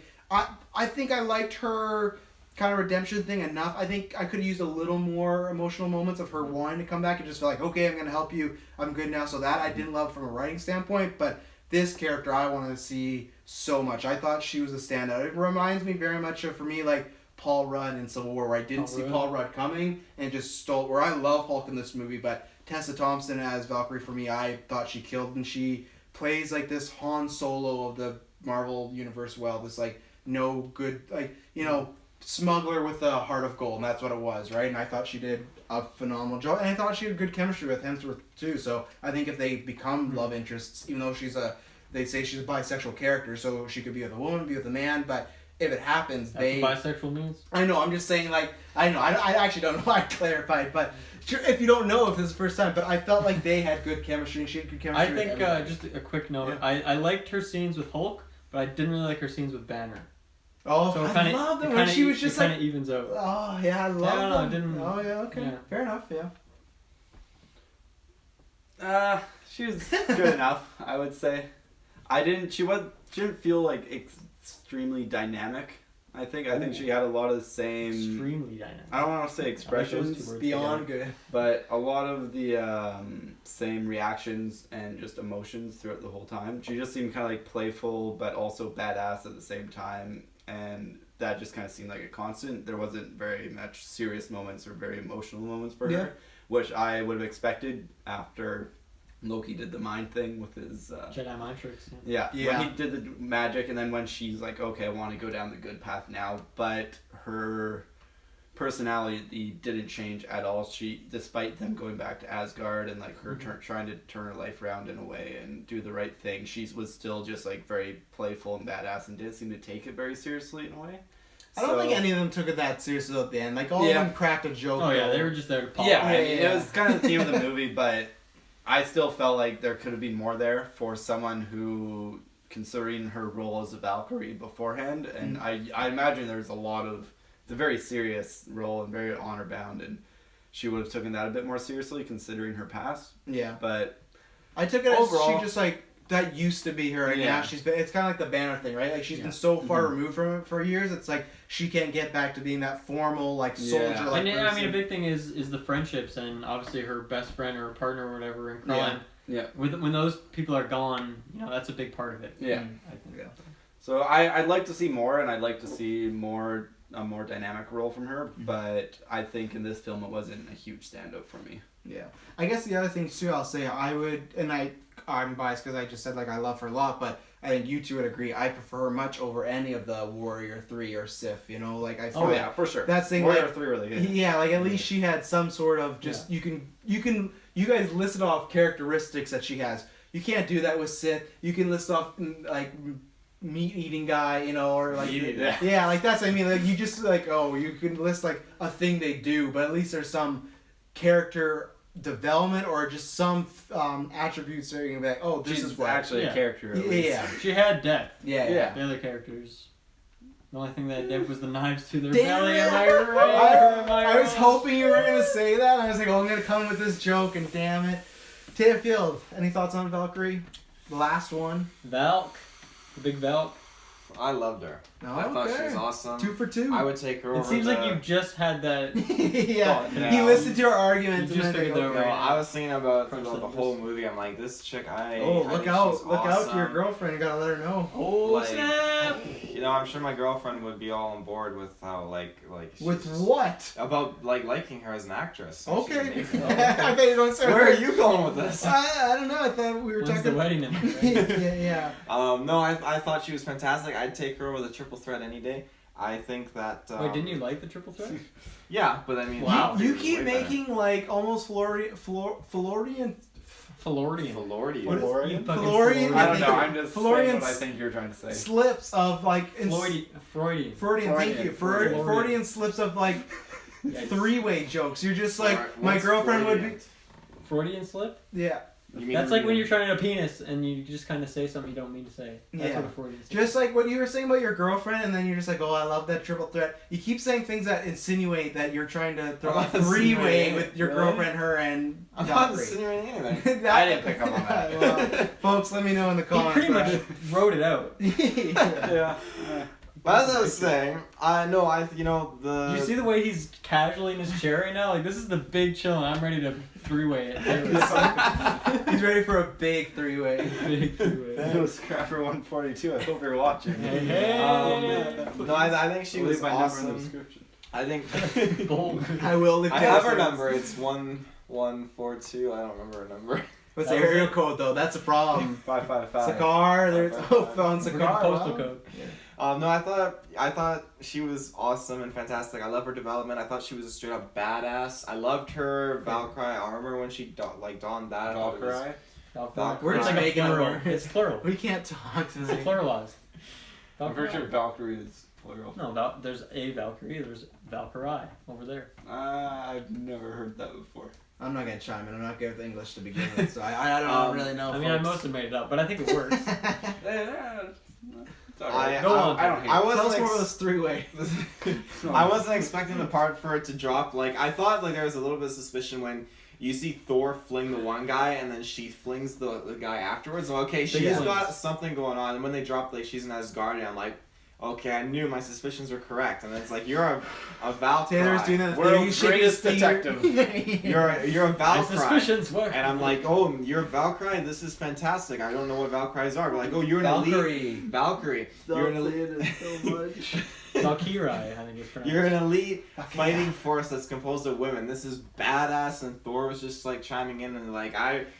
think I liked her kind of redemption thing enough. I think I could have used a little more emotional moments of her wanting to come back and just feel like, okay, I'm going to help you, I'm good now. So that I didn't love from a writing standpoint, but this character I wanted to see so much. I thought she was a standout. It reminds me very much of, for me, like, Paul Rudd in Civil War, where I didn't see Paul Rudd coming and just stole. Where I love Hulk in this movie, but Tessa Thompson as Valkyrie for me, I thought she killed, and she plays like this Han Solo of the Marvel universe well. This like no good smuggler with a heart of gold, and that's what it was, right? And I thought she did a phenomenal job, and I thought she had good chemistry with Hemsworth too. So I think if they become love interests, even though they say she's a bisexual character, so she could be with a woman, be with a man, but if it happens, That's what bisexual means? I know, I'm just saying, like, I know, I actually don't know why I clarified, but sure, if you don't know if this is the first time, but I felt like they had good chemistry, and she had good chemistry. I think, just a quick note, I liked her scenes with Hulk, but I didn't really like her scenes with Banner. Oh, so I love them when she was just like... It kind of evens out. Oh, yeah, I love them. Didn't... Oh, yeah, okay. Yeah. Fair enough, yeah. She was good enough, I would say. She didn't feel like extremely dynamic. I think she had a lot of the same. Extremely dynamic. I don't want to say expressions, words Beyond good. but a lot of the same reactions and just emotions throughout the whole time. She just seemed kind of like playful, but also badass at the same time, and that just kind of seemed like a constant. There wasn't very much serious moments or very emotional moments for her, which I would have expected after Loki did the mind thing with his Jedi mind tricks. yeah. When he did the magic, and then when she's like, okay, I want to go down the good path now, but her personality didn't change at all. She, despite them going back to Asgard and like her trying to turn her life around in a way and do the right thing, she was still just like very playful and badass and didn't seem to take it very seriously in a way. I don't think any of them took it that seriously at the end. Like all of them cracked a joke. Oh yeah, they were just there to pop. Yeah, I mean, it was kind of the theme of the movie, but I still felt like there could have been more there for someone who, considering her role as a Valkyrie beforehand, and I imagine there's it's a very serious role and very honor bound, and she would have taken that a bit more seriously considering her past. Yeah. But I took it overall, as she just like, that used to be her, and now she's been, it's kind of like the Banner thing, right? Like she's been so far removed from it for years, it's like she can't get back to being that formal, like, soldier. Like, and I mean, a big thing is the friendships, and obviously her best friend or partner or whatever in crime. Yeah. When those people are gone, that's a big part of it. Yeah. I think. So I'd like to see more, and I'd like to see a more dynamic role from her, but I think in this film it wasn't a huge standout for me. Yeah. I guess the other thing too, I'll say, I'm biased because I just said like I love her a lot, but I think you two would agree I prefer her much over any of the Warrior 3 or Sif, like I feel for sure. That's thing Warrior like, 3 really good. Yeah, like at least she had some sort of just you guys listed off characteristics that she has. You can't do that with Sith. You can list off like meat eating guy, or like like that's what I mean. Like you just like you can list like a thing they do, but at least there's some character development or just some attributes that you're gonna be like, this is what actually a character. At least. Yeah, she had depth. Yeah. The other characters, the only thing that had depth was the knives to their Damn belly. it. Am I right? I was hoping you were gonna say that. I was like, I'm gonna come with this joke, and damn it. Taya Field, any thoughts on Valkyrie? The last one. Valk, the big Valk. I loved her. I thought she was awesome. 2 for 2. I would take her over. It seems like you just had that. He listened to our arguments. You just figured that No, I was thinking about the whole movie. I'm like, this chick, look out to your girlfriend. You gotta let her know. Oh, snap! I'm sure my girlfriend would be all on board with how, like with what? About, liking her as an actress. Okay. I bet you don't say. Where are you going with this? I don't know. I thought we were When's talking. the wedding in there, Yeah. No, I thought she was fantastic. I'd take her over the triple threat any day. I think that. Wait, didn't you like the triple threat? Yeah, but I mean. Wow. You keep making like almost Floridian. Falordian. Falordian. I don't know. I'm just saying what I think you're trying to say. Slips of like. Freudian. Thank you. Freudian slips of like three-way jokes. You're just like my girlfriend Freudian? would be. Freudian slip? Yeah. That's like when you're trying to penis and you just kind of say something you don't mean to say. That's what a Freudian slip is. Just like what you were saying about your girlfriend, and then you're just like, I love that triple threat. You keep saying things that insinuate that you're trying to throw a three-way with your girlfriend, her, and I'm not insinuating anything. I didn't pick up on that. Well, folks, let me know in the comments. He pretty much wrote it out. Yeah. But as I was saying, Did you see the way he's casually in his chair right now? Like, this is the big chill, and I'm ready to three-way it. He's ready for a big three-way. Big three-way. It was Scrapper 142. I hope you're watching. Hey. No, I think she was my number in the awesome. description. I think. I will leave. I have her number. It's 1142. I don't remember her number. What's the area code though? That's a problem. 555. Sakar. There's phone Sakar. Postal code. No, I thought she was awesome and fantastic. I love her development. I thought she was a straight up badass. I loved her Valkyrie armor when she donned that. Valkyrie? We're just It's like making a plural. it. It's plural. We can't talk It's today. pluralized. I'm pretty sure Valkyrie is plural. No, there's a Valkyrie. There's Valkyrie over there. I've never heard that before. I'm not gonna chime in. I'm not good with English to begin with, so I don't really know. I mean, I mostly made it up, but I think it works. I don't hate I it. wasn't Tell us more of this three-way. I wasn't expecting the part for it to drop. Like I thought, there was a little bit of suspicion when you see Thor fling the one guy, and then she flings the guy afterwards. I'm like, okay, she's Yeah. got something going on. And when they drop like she's an Asgardian, I'm like, okay, I knew my suspicions were correct. And it's like, you're a Valkyrie. Taylor's doing that World's thing. greatest detective. You're a My Valkyrie. suspicions work. And I'm like, oh, you're a Valkyrie? This is fantastic. I don't know what Valkyries are. But like, oh, you're an elite Valkyrie. You're an elite. so much. Valkyrie, I think it's pronounced. You're an elite fighting force that's composed of women. This is badass, and Thor was just like chiming in and like,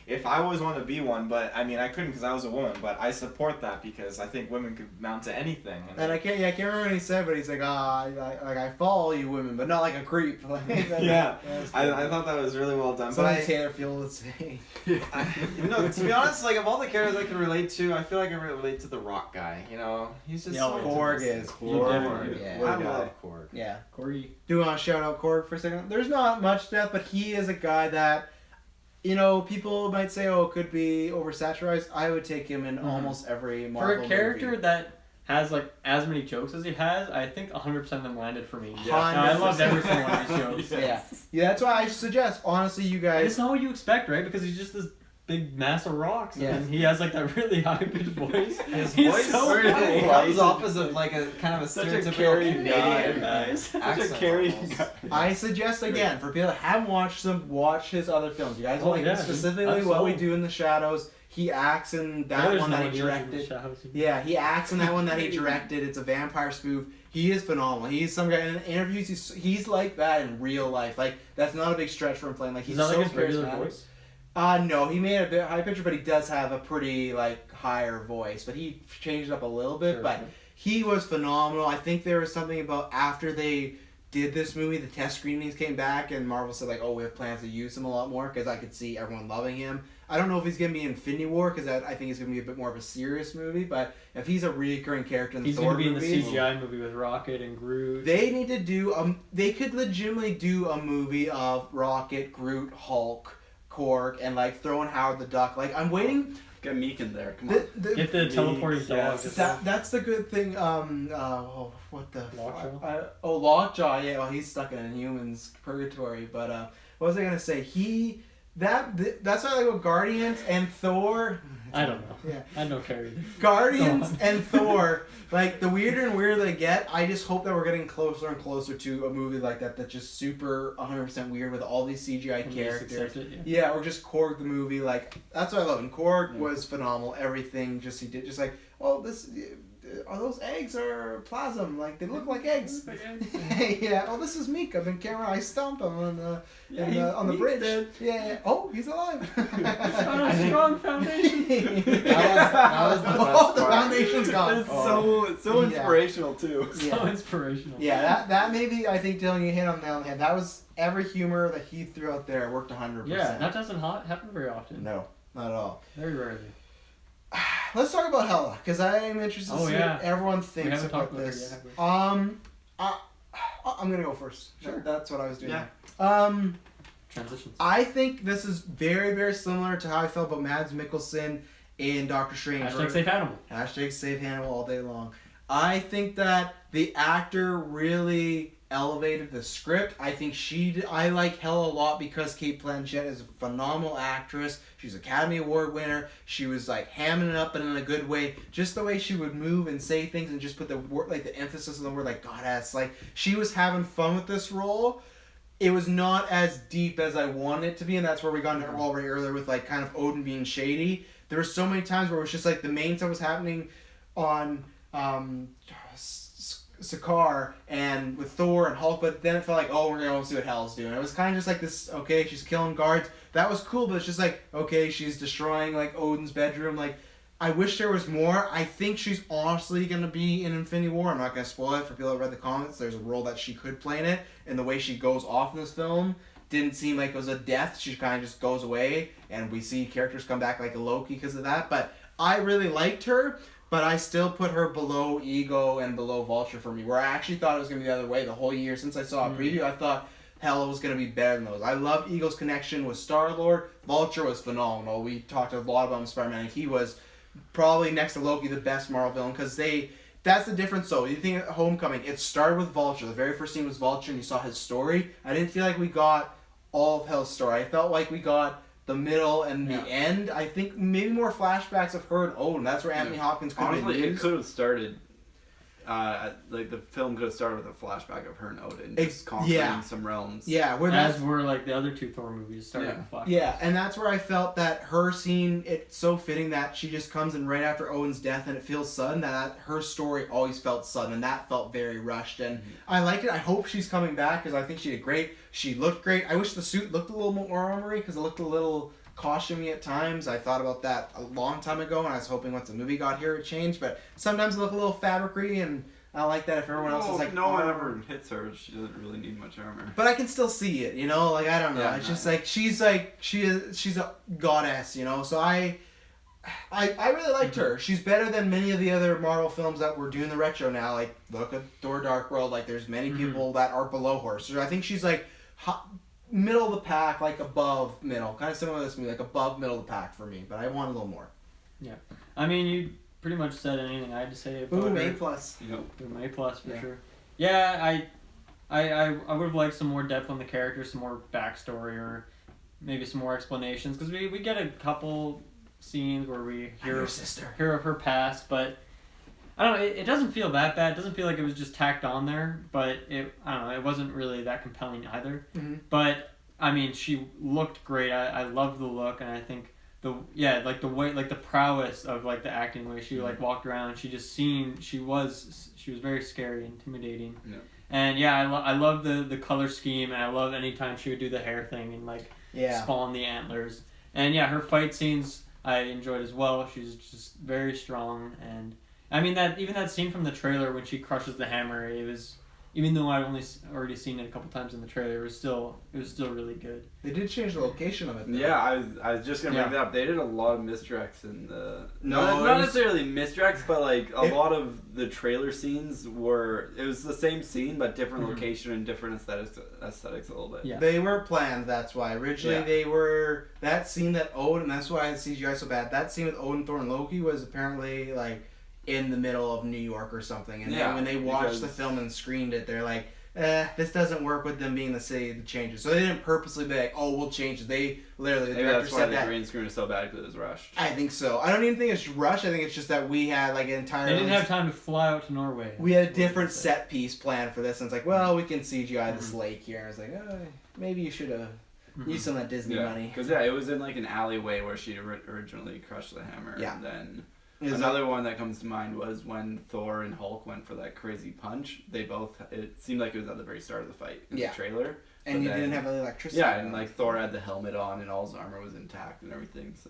if I always wanted to be one, but I mean I couldn't because I was a woman, but I support that because I think women could mount to anything. And I can't remember what he said, but he's like, I follow you women, but not like a creep. Like, yeah, that's I thought that was really well done. something But Taylor Field would say. to be honest, like of all the characters I can relate to, I feel like I relate to the Rock guy. You know, he's just Yeah, so Korg innocent. is Korg. Yeah. I love Korg. Yeah. Corey. Do you want to shout out Korg for a second? There's not much depth, but he is a guy that, people might say, oh, it could be oversaturized. I would take him in almost every Marvel For a character movie. that has like as many jokes as he has, I think 100% of them landed for me. Yeah. I loved 100%. every single one of his jokes. Yeah, that's why I suggest, honestly, you And guys. it's not what you expect, right? Because he's just this big mass of rocks, Yeah. and he has like that really high pitched voice. His He's voice so really funny. comes off as like a kind of a Such a stereotypical caring guy, Canadian guys. Such a accent caring almost. guy. I suggest again for people that haven't watched them, watch his other films. You guys Oh, like yeah, specifically dude. What We Absolutely. Do in the Shadows. He acts in that There's one no that one he dealing with directed. shadows. Yeah, he acts in that one that he directed. It's a vampire spoof. He is phenomenal. He's some guy in interviews. He's like that in real life. Like that's not a big stretch for him playing. Like he's Is that so like his regular charismatic. voice? No, he made it a bit high pitcher, but he does have a pretty like higher voice. But he changed it up a little bit. Sure, but sure. he was phenomenal. I think there was something about after they did this movie, the test screenings came back, and Marvel said like, "Oh, we have plans to use him a lot more," because I could see everyone loving him. I don't know if he's gonna be in Infinity War because I think it's gonna be a bit more of a serious movie. But if he's a recurring character in the He's Thor gonna be in the movies, CGI movie with Rocket and Groot. they need to do they could legitimately do a movie of Rocket, Groot, Hulk, Korg, and like throwing Howard the Duck. Like I'm waiting. Get Meek in there. Come on. Get the teleporting dog. yes. That's the good thing. What the Lockjaw? Lockjaw. Yeah, well, he's stuck in a human's purgatory. But what was I gonna say? That's why I like with Guardians and Thor. I don't know. Yeah. I don't care either. Guardians Go on. and Thor, like the weirder and weirder they get, I just hope that we're getting closer and closer to a movie like that that's just super 100% weird with all these CGI And just characters. accept it, yeah. Yeah, or just Korg the movie, like that's what I love. And Korg was phenomenal. Everything just he did, just like, oh, this are those eggs or plasm? Like they look like eggs. Yeah. Oh, this is Meek. I've been camera. I stomped him on the Meek's bridge. dead. Yeah. Oh, he's alive. On a strong foundation. That was the Oh, best the part. foundation's gone. It's so Yeah. inspirational too. So Yeah. inspirational. Yeah, that maybe I think Dylan, you hit on the nail on the head. That was every humor that he threw out there worked 100%. Yeah, that doesn't happen very often. No, not at all. Very rarely. Let's talk about Hela because I am interested to Oh, see yeah. what everyone We thinks haven't about talked about her this. yet, have we? I'm gonna go first. Sure. That's what I was doing. Yeah. Transitions. I think this is very, very similar to how I felt about Mads Mikkelsen in Doctor Strange. Hashtag safe animal. Hashtag save Hannibal all day long. I think that the actor really elevated the script. I think I like Hela a lot because Kate Blanchett is a phenomenal actress. She's Academy Award winner. She was like hamming it up but in a good way. Just the way she would move and say things and just put the word, like the emphasis on the word like goddess. Like she was having fun with this role. It was not as deep as I wanted it to be, and that's where we got into already earlier with like kind of Odin being shady. There were so many times where it was just like the main stuff was happening on Sakaar and with Thor and Hulk, but then it felt like, oh, we're gonna see what Hela's doing. It was kind of just like this, okay, she's killing guards. That was cool, but it's just like, okay, she's destroying like Odin's bedroom. Like, I wish there was more. I think she's honestly gonna be in Infinity War. I'm not gonna spoil it for people that read the comics. There's a role that she could play in it, and the way she goes off in this film didn't seem like it was a death. She kind of just goes away, and we see characters come back like a Loki because of that. But I really liked her. But I still put her below Ego and below Vulture for me, where I actually thought it was going to be the other way the whole year. Since I saw a preview, I thought Hela was going to be better than those. I love Ego's connection with Star-Lord. Vulture was phenomenal. We talked a lot about him in Spider-Man. He was probably next to Loki the best Marvel villain because that's the difference. So you think of Homecoming, it started with Vulture. The very first scene was Vulture and you saw his story. I didn't feel like we got all of Hell's story. I felt like we got the middle and the Yeah. end. I think maybe more flashbacks of her and Odin. That's where Anthony Hopkins could have been Honestly, it used. could have started. Like the film could have started with a flashback of her and Odin just conquering some realms. Yeah, where As were like the other two Thor movies starting to flash. Yeah, and that's where I felt that her scene, it's so fitting that she just comes in right after Odin's death and it feels sudden, that her story always felt sudden, and that felt very rushed. And I liked it. I hope she's coming back because I think she did great. She looked great. I wish the suit looked a little more armory because it looked a little costumey at times. I thought about that a long time ago, and I was hoping once the movie got here it changed, but sometimes it looked a little fabric-y, and I like that if everyone else is like, if no one ever hits her, she doesn't really need much armor. but I can still see it, you know. Like I don't know. Yeah, it's just like she's a goddess, you know. So I really liked her. She's better than many of the other Marvel films that we're doing the retro now. Like look at Thor: Dark World. Like there's many people that are below her. So I think she's like middle of the pack, like above middle, kind of similar to this movie, like above middle of the pack for me. But I want a little more. Yeah, I mean you pretty much said anything I had to say about Boom, her. A+. Boom, A+ for sure. Yeah, I would have liked some more depth on the character, some more backstory, or maybe some more explanations, because we get a couple scenes where we hear of her past, but I don't know, it doesn't feel that bad. It doesn't feel like it was just tacked on there, but I don't know, it wasn't really that compelling either. But I mean, she looked great. I loved the look, and I think the way, like the prowess of like the acting way she like walked around, she was very scary, intimidating. And I love the color scheme, and I love anytime she would do the hair thing and like spawn the antlers. And her fight scenes I enjoyed as well. She's just very strong, and I mean that scene from the trailer when she crushes the hammer, it was, even though I've already seen it a couple times in the trailer, it was still really good. They did change the location of it, though. Yeah, I was just gonna bring that up. They did a lot of misdirects in the not it was, necessarily misdirects, but like a lot of the trailer scenes it was the same scene but different location and different aesthetics a little bit. Yeah. They were planned, that's why. Originally they were, that scene that Odin, that's why the CGI is so bad, that scene with Odin, Thor, and Loki was apparently like in the middle of New York or something, and then when they watched the film and screened it, they're like, this doesn't work with them being the city to change it. So they didn't purposely be like, oh, we'll change it. They literally, the director said that. The green screen is so bad because it was rushed. I think so. I don't even think it's rushed. I think it's just that we had like an entire. They didn't have time to fly out to Norway. We had a different set piece planned for this, and it's like, well, we can CGI this lake here. And I was like, maybe you should have used some of that Disney money. Because it was in like an alleyway where she originally crushed the hammer. Yeah. And then another one that comes to mind was when Thor and Hulk went for that crazy punch. It seemed like it was at the very start of the fight in the trailer. And you didn't have the electricity. Yeah, and like Thor had the helmet on and all his armor was intact and everything. So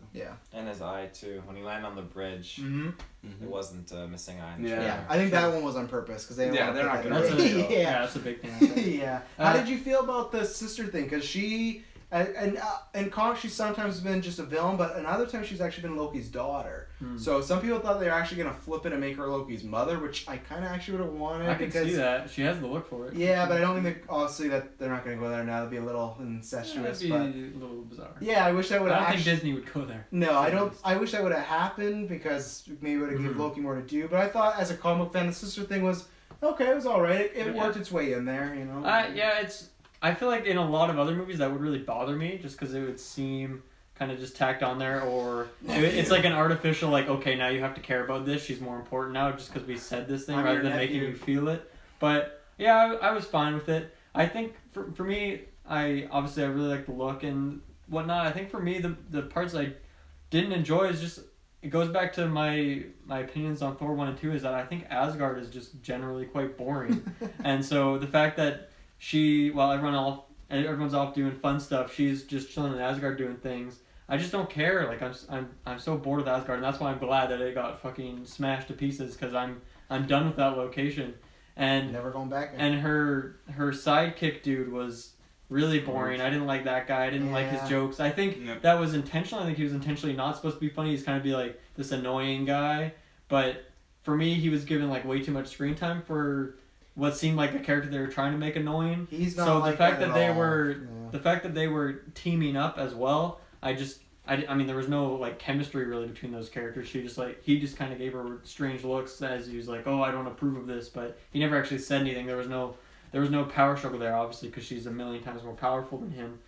and his eye too. When he landed on the bridge, it wasn't a missing eye. Yeah, I think that one was on purpose because they they're not going to. That's a big thing. How did you feel about the sister thing? Because she. In comics, she's sometimes been just a villain, but another time she's actually been Loki's daughter. So some people thought they were actually going to flip it and make her Loki's mother, which I kind of actually would have wanted. I can see that. She has the look for it. Yeah, but I don't think obviously that they're not going to go there now. That'd be a little incestuous. Yeah, that'd be a little bizarre. Yeah, I wish that would have. I don't think Disney would go there. No, I don't. I wish that would have happened because maybe it would have given Loki more to do. But I thought, as a comic fan, the sister thing was okay. It was all right. It worked its way in there, you know. I feel like in a lot of other movies that would really bother me just because it would seem kind of just tacked on there, or it's like an artificial, like, okay, now you have to care about this, she's more important now just because we said this thing rather than making you feel it. But yeah, I was fine with it. I think for me, I really like the look and whatnot. I think for me, the parts I didn't enjoy is just, it goes back to my opinions on Thor 1 and 2 is that I think Asgard is just generally quite boring. And so the fact that while everyone's off doing fun stuff, she's just chilling in Asgard doing things. I just don't care. Like I'm so bored with Asgard, and that's why I'm glad that it got fucking smashed to pieces because I'm done with that location. And never going back. And her sidekick dude was really boring. I didn't like that guy. I didn't like his jokes. I think that was intentional. I think he was intentionally not supposed to be funny. He's kind of be like this annoying guy. But for me, he was given like way too much screen time for what seemed like a character they were trying to make annoying. He's not so like the fact that at the fact that they were teaming up as well, I mean there was no like chemistry really between those characters. He just kind of gave her strange looks as he was like, oh, I don't approve of this, but he never actually said anything. There was no power struggle there, obviously, because she's a million times more powerful than him.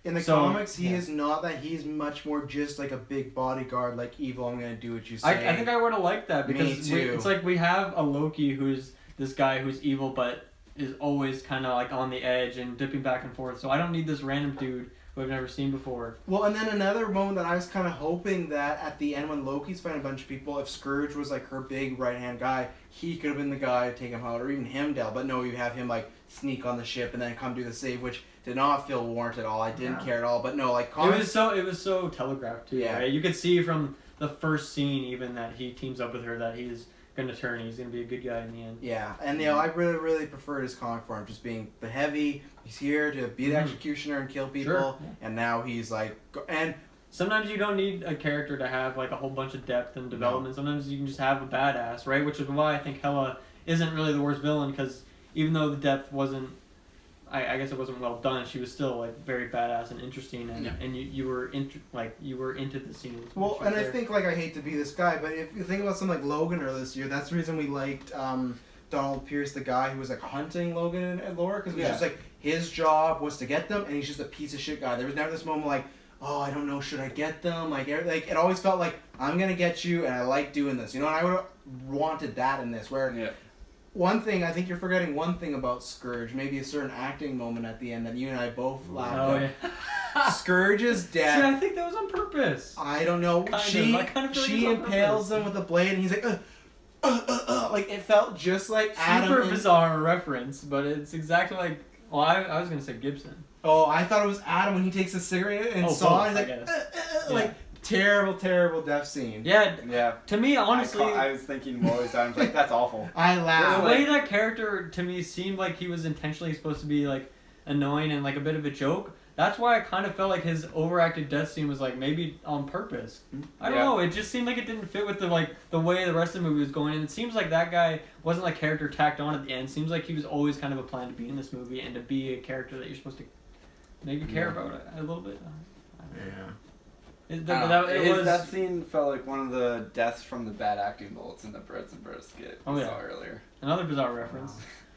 In the So, comics, he yeah. is not that. He's much more just like a big bodyguard, like evil. I'm gonna do what you say. I think I would have liked that because Me too. it's like we have a Loki who's this guy who's evil but is always kind of like on the edge and dipping back and forth. So I don't need this random dude who I've never seen before. Well, and then another moment that I was kind of hoping that at the end when Loki's fighting a bunch of people, if Scourge was like her big right hand guy, he could have been the guy to take him out, or even Heimdall. But no, you have him like sneak on the ship and then come do the save, which did not feel warranted at all. I didn't care at all. But no, like comics, It was so telegraphed too. Yeah. Right? You could see from the first scene even that he teams up with her that he's gonna turn. He's gonna be a good guy in the end. yeah, and I really preferred his comic form, just being the heavy. He's here to be the executioner and kill people, Sure. and now he's like, and Sometimes you don't need a character to have like a whole bunch of depth and development. Sometimes you can just have a badass, right? Which is why I think Hela isn't really the worst villain, because even though the depth wasn't, I guess it wasn't well done, she was still like very badass and interesting, and you were into the scenes. well, and I think like I hate to be this guy, but if you think about something like Logan earlier this year, that's the reason we liked Donald Pierce, the guy who was like hunting Logan and Laura, because it was just like his job was to get them, and he's just a piece of shit guy. There was never this moment like, oh, I don't know, should I get them? Like it always felt like I'm gonna get you, and I like doing this, you know. And I would have wanted that in this. Where one thing I think you're forgetting one thing about Scourge, maybe a certain acting moment at the end that you and I both laughed at. yeah. Scourge's death. See, I think that was on purpose. I don't know. I She kind of feel like it's on impales purpose. him with a blade, and he's like, like it felt just like Adam. Super in- bizarre reference, but it's exactly like. Well, I was gonna say Gibson. Oh, I thought it was Adam when he takes a cigarette and Oh, saw. both, He's I like, guess. like terrible death scene. Yeah. Yeah. To me, honestly, I was thinking more times like that's awful. I the laughed. way that character to me seemed like he was intentionally supposed to be like annoying and like a bit of a joke. That's why I kind of felt like his overacted death scene was like maybe on purpose. I don't know. It just seemed like it didn't fit with the way the rest of the movie was going. And it seems like that guy wasn't like character tacked on at the end. Seems like he was always kind of a plan to be in this movie and to be a character that you're supposed to maybe care about a little bit. His death scene felt like one of the deaths from the bad acting bullets in the Breads and Bursts skit we saw earlier. Another bizarre reference.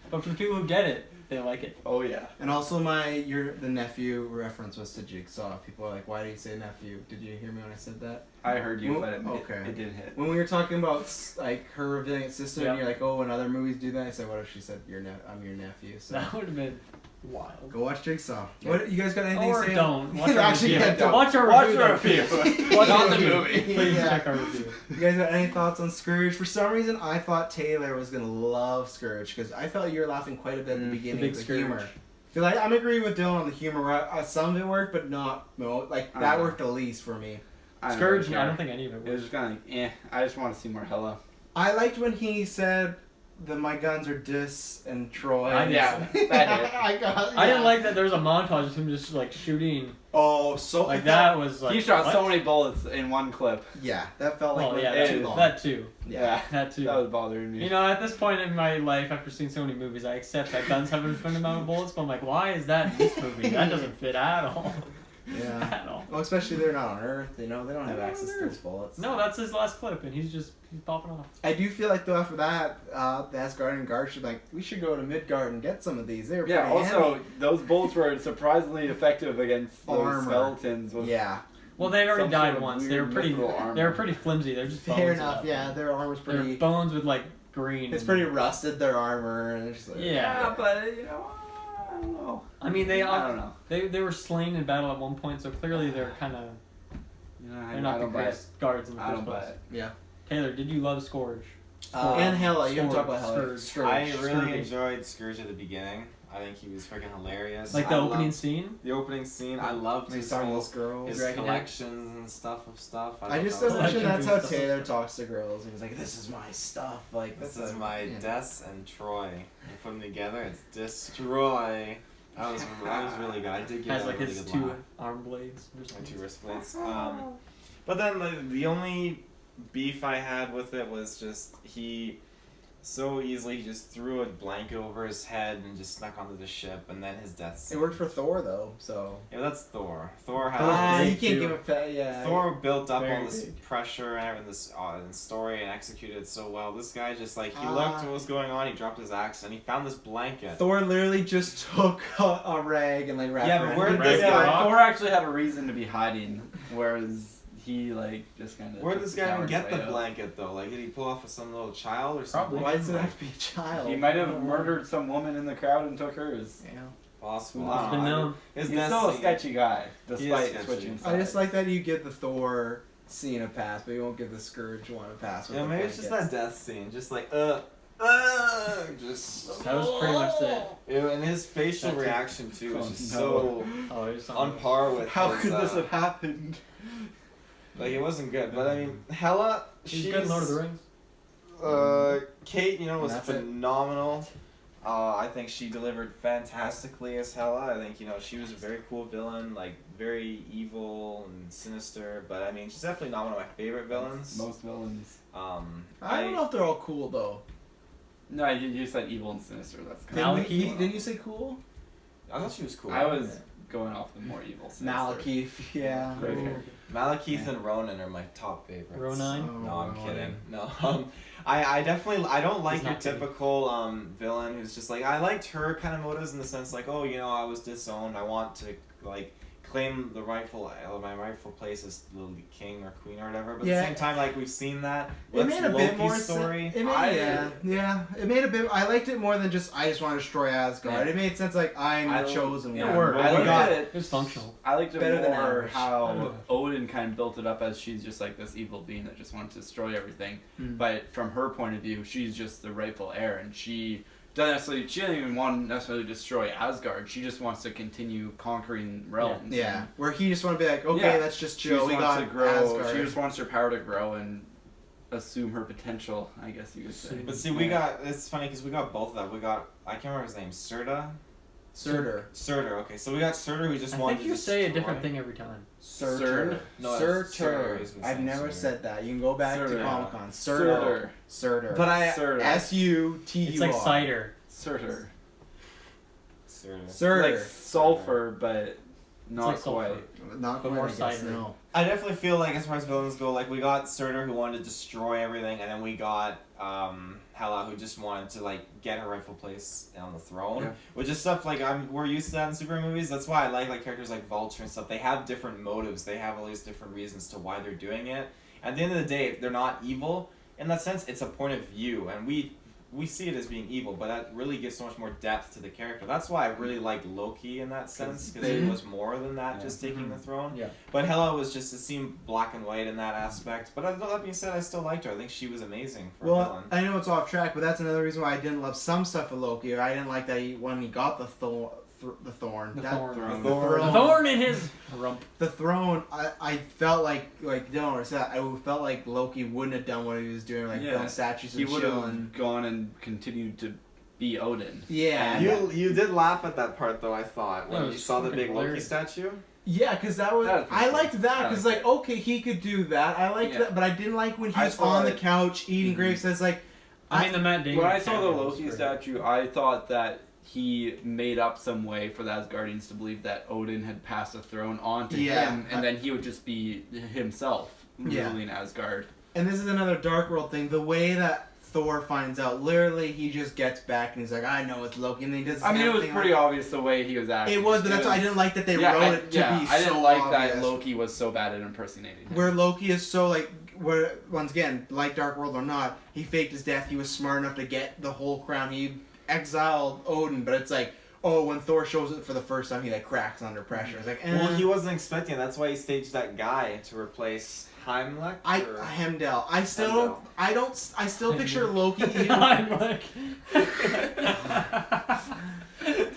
But for the people who get it, they like it. Oh yeah. And also the nephew reference was to Jigsaw. People are like, why do you say nephew? Did you hear me when I said that? I heard you, Well, but okay. it didn't hit. When we were talking about like her revealing its sister, and Yeah. you're like, oh, when other movies do that, I said, what if she said I'm your nephew? So That would have been wild. go watch Jigsaw. What you guys got anything Or to say? don't. Watch our Actually, review. yeah, don't. Watch our Watch review. the though. review. Watch Not our the review. movie. Please Yeah. check our review. You guys got any thoughts on Scourge? For some reason, I thought Taylor was gonna love Scourge because I felt you were laughing quite a bit at the beginning big of the Scourge. humor. Because I'm agreeing with Dylan on the humor. Where, some of it worked, but not like that worked the least for me. Scourge, I don't think any of it It was was. just kind of I just want to see more Hela. I liked when he said that my guns are Dis and Troy. I that hit. I didn't like that there was a montage of him just like shooting. Oh, so Like that was like. He shot what? so many bullets in one clip. Yeah, that felt like Well, yeah, way that too too. long. That too. Yeah. That too. That was bothering me. You know, at this point in my life, after seeing so many movies, I accept that guns have an infinite amount of bullets, but I'm like, why is that in this movie? That doesn't fit at all. Yeah. At all. Well, especially they're not on Earth. You know, they don't have They're not access on to Earth. those bullets. No, that's his last clip, and he's popping off. I do feel like though after that, the Asgardian guard should we should go to Midgard and get some of these. They were Yeah, pretty also, handy. those bullets were surprisingly effective against those Armor. skeletons. With Yeah, Well, they'd already some died sort of once. weird They were pretty. mithril armor. They were pretty flimsy. They're just bones fair at enough. that Yeah, point. their armor's They're pretty. bones with like green. It's and- pretty rusted. Their armor and it's just like, Yeah. but you know, I don't know. I mean, they I don't know. they were slain in battle at one point, so clearly they're kind of Yeah, they're not the don't buy it. greatest guards in the I first don't buy place. it. Yeah. Taylor, did you love Scourge? And Hela, you haven't Scourge, talked about Hela. Scourge. I really Scourge. enjoyed Scourge at the beginning. I think he was freaking hilarious. Like the I opening loved scene. the opening scene. I loved He's his talking to whole those girls. his Dragon collections and stuff of stuff. I just thought that was imagine Collections that's how and stuff. Taylor talks to girls. He's like, "This is my stuff." Like This that's is my yeah. Des and Troy. You put them together, it's Destroy. That was really good. I did get Has a like really his good two laugh. arm blades. or My something. two wrist blades. But then the only beef I had with it was just so easily. He just threw a blanket over his head and just snuck onto the ship, and then his death It scene. worked for Thor though, so. Yeah, that's Thor. Thor Thor's has. You big, can't too. give him fat. Yeah. Thor built up Very all this big. pressure and everything, this story, and executed it so well. This guy just like he looked at what was going on. He dropped his axe and he found this blanket. Thor literally just took a rag and like wrapped Yeah, it but around where his did neck. this Yeah, guy- like, Thor actually had a reason to be hiding, whereas he like just kind of. Where did this guy even get the blanket though? Like, did he pull off with some little child or something? Probably. Why does it have to be a child? He might have murdered some woman in the crowd and took hers. Yeah. Possible. It's been known. His He's death still a scene- sketchy guy, He is despite sketchy. switching I just sides. like that you give the Thor scene a pass, but you won't give the Scourge one a pass. With Yeah, the maybe it's just blankets. that death scene, just like just. That was pretty much it. And his facial That's it. reaction too was just Oh, so Oh, it was on something. par with. How his, could this have happened? Like it wasn't good, but I mean, Hela. She's good in Lord of the Rings. Kate, was That's it. phenomenal. I think she delivered fantastically as Hela. I think she was a very cool villain, like very evil and sinister. But I mean, she's definitely not one of my favorite villains. Most villains. I don't know if they're all cool though. No, you said evil and sinister. That's kind Malekith? Didn't you say cool? I thought she was cool. I was going off the more evil sinister. Malekith, yeah. Great Ooh. character. Malekith and Ronan are my top favorites. Ronan? Oh, No, I'm Ronan. kidding. No, I definitely don't like He's your not kidding. typical villain who's just like I liked her kind of motives in the sense like I was disowned. I want to like claim my rightful place as the king or queen or whatever. But at Yeah. the same time, like we've seen that. It What's made a Loki's bit more story? sense. It made a bit. I liked it more than just I just want to destroy Asgard. Yeah. It made sense like I'm I the li- chosen yeah, one. Word. I We liked got- it. It was functional. I liked it Better than more average. how Odin kind of built it up as she's just like this evil being that just wanted to destroy everything. Mm. But from her point of view, she's just the rightful heir, and she doesn't even want to necessarily destroy Asgard. She just wants to continue conquering realms. Yeah, where he just want to be like, okay, Yeah. let's just She chill. just We wants got to grow. Asgard. She just wants her power to grow and assume her potential, I guess you could say. But see, it's funny because we got both of them. We got I can't remember his name. Surtur. Surtur. Okay, so we got Surtur who just I wanted think to you say a destroy- different thing every time. Surtur. No, it's Surtur. Surtur. He's been I've saying never Surtur. said that. You can go back to Surtur. Comic Con. Surtur. Surtur. But I Surtur. S-U-T-U-R. It's like cider. Surtur. Surtur. Surtur. Like sulfur, but not like sulfur. quite. Not But quite, more I guess, cider. no. I definitely feel like as far as villains go, like we got Surtur who wanted to destroy everything, and then we got Hela who just wanted to like get her rightful place on the throne, Yeah. which is stuff like we're used to that in superhero movies. That's why I like characters like Vulture and stuff. They have different motives. They have all these different reasons to why they're doing it. At the end of the day, they're not evil. In that sense, it's a point of view, and we see it as being evil, but that really gives so much more depth to the character. That's why I really liked Loki in that sense, because it was more than that, Yeah. just taking the throne. Yeah. But Hela was just, it seemed black and white in that aspect. But that being said, I still liked her. I think she was amazing for a Well, villain. I know it's off track, but that's another reason why I didn't love some stuff with Loki. I didn't like that when he got the thorn. The That- thorn. The Thorn. throne. The thorn in his rump. The throne. I felt like don't understand. I felt like Loki wouldn't have done what he was doing, like Yeah. building statues He and would chilling. have gone and continued to be Odin. Yeah. You did laugh at that part though, I thought, when Yeah, it you was saw the fucking big Loki hilarious. statue. Yeah, because that was. That was pretty I cool. liked that because That was like okay, he could do that. I liked Yeah. that, but I didn't like when I he's saw on the it. couch eating Mhm. grapes. It's like. I mean, the Matt Damon. When I saw the cameo was Loki great. statue, I thought that he made up some way for the Asgardians to believe that Odin had passed the throne on to Yeah. him, and then he would just be himself Yeah. ruling Asgard. And this is another Dark World thing. The way that Thor finds out, literally, he just gets back and he's like, "I know it's Loki," and he does. I mean, it was everything pretty like- obvious the way he was acting. It was, but that's why I didn't like that they yeah, wrote it to be I didn't so like obvious. that Loki was so bad at impersonating him. Where Loki is so like, where once again, like Dark World or not, he faked his death. He was smart enough to get the whole crown. He exiled Odin, but it's like, oh, when Thor shows it for the first time, he like cracks under pressure. It's like, Well, he wasn't expecting it. That's why he staged that guy to replace Heimlich. or- Hemdell. I still Hemdell. I still picture Loki. I'm like.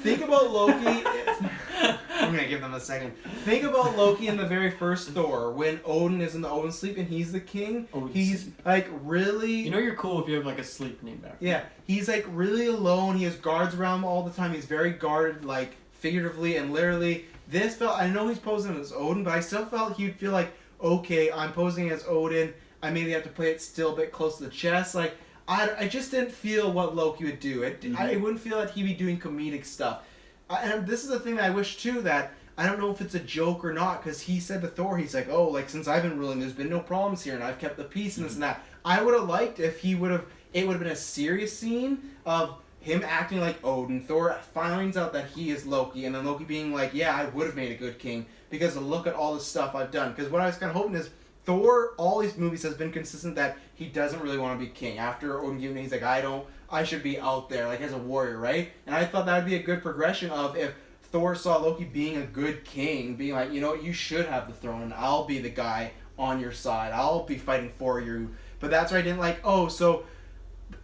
Think about Loki. I'm gonna give them a second. Think about Loki in the very first Thor when Odin is in the Odin sleep and he's the king. Odin He's sleep. like really. You know you're cool if you have like a sleep name back. Yeah, he's like really alone. He has guards around him all the time. He's very guarded, like figuratively and literally. This felt. I know he's posing as Odin, but I still felt he'd feel like, okay, I'm posing as Odin. I maybe have to play it still a bit close to the chest. Like I just didn't feel what Loki would do. I wouldn't feel that he'd be doing comedic stuff. And this is the thing that I wish too, that I don't know if it's a joke or not, because he said to Thor, he's like, oh, like, since I've been ruling, there's been no problems here, and I've kept the peace and this and that. I would have liked if it would have been a serious scene of him acting like Odin. Thor finds out that he is Loki, and then Loki being like, yeah, I would have made a good king, because look at all the stuff I've done. Because what I was kind of hoping is, Thor, all these movies, has been consistent that he doesn't really want to be king. After Odin gave him, he's like, I should be out there, like, as a warrior, right? And I thought that would be a good progression of if Thor saw Loki being a good king, being like, you know what, you should have the throne, and I'll be the guy on your side. I'll be fighting for you. But that's why I didn't like, so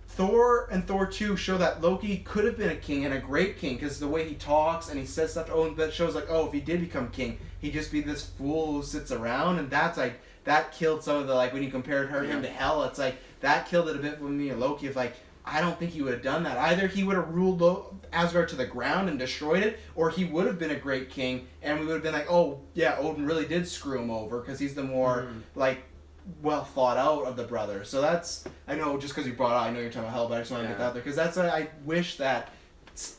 Thor and Thor 2 show that Loki could have been a king and a great king, because the way he talks and he says stuff to Odin, that shows like, if he did become king, he'd just be this fool who sits around, and that's like, that killed some of the, like, when you compared him to Hela, it's like, that killed it a bit with me and Loki, of like, I don't think he would have done that. Either he would have ruled Asgard to the ground and destroyed it, or he would have been a great king, and we would have been like, oh, yeah, Odin really did screw him over, because he's the more, like, well thought out of the brothers. So that's, I know, just because you brought it out, I know you're talking about Hell, but I just want to get that out there, because that's why I wish that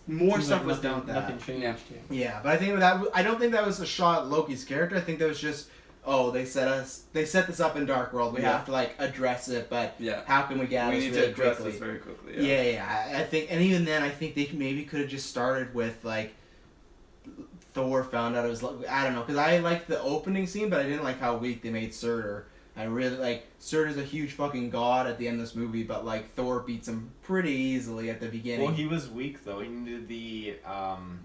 more Seems stuff like was done with that. Nothing changed. Yeah, but I think I don't think that was a shot at Loki's character. I think that was just, they set this up in Dark World. We have to, like, address it, but how can we get out of this need really to address quickly? this very quickly. I think, and even then, I think they maybe could have just started with, like, Thor found out it was, I don't know, because I liked the opening scene, but I didn't like how weak they made Surtur. I really, like, Surtur's a huge fucking god at the end of this movie, but, like, Thor beats him pretty easily at the beginning. Well, he was weak, though. He needed the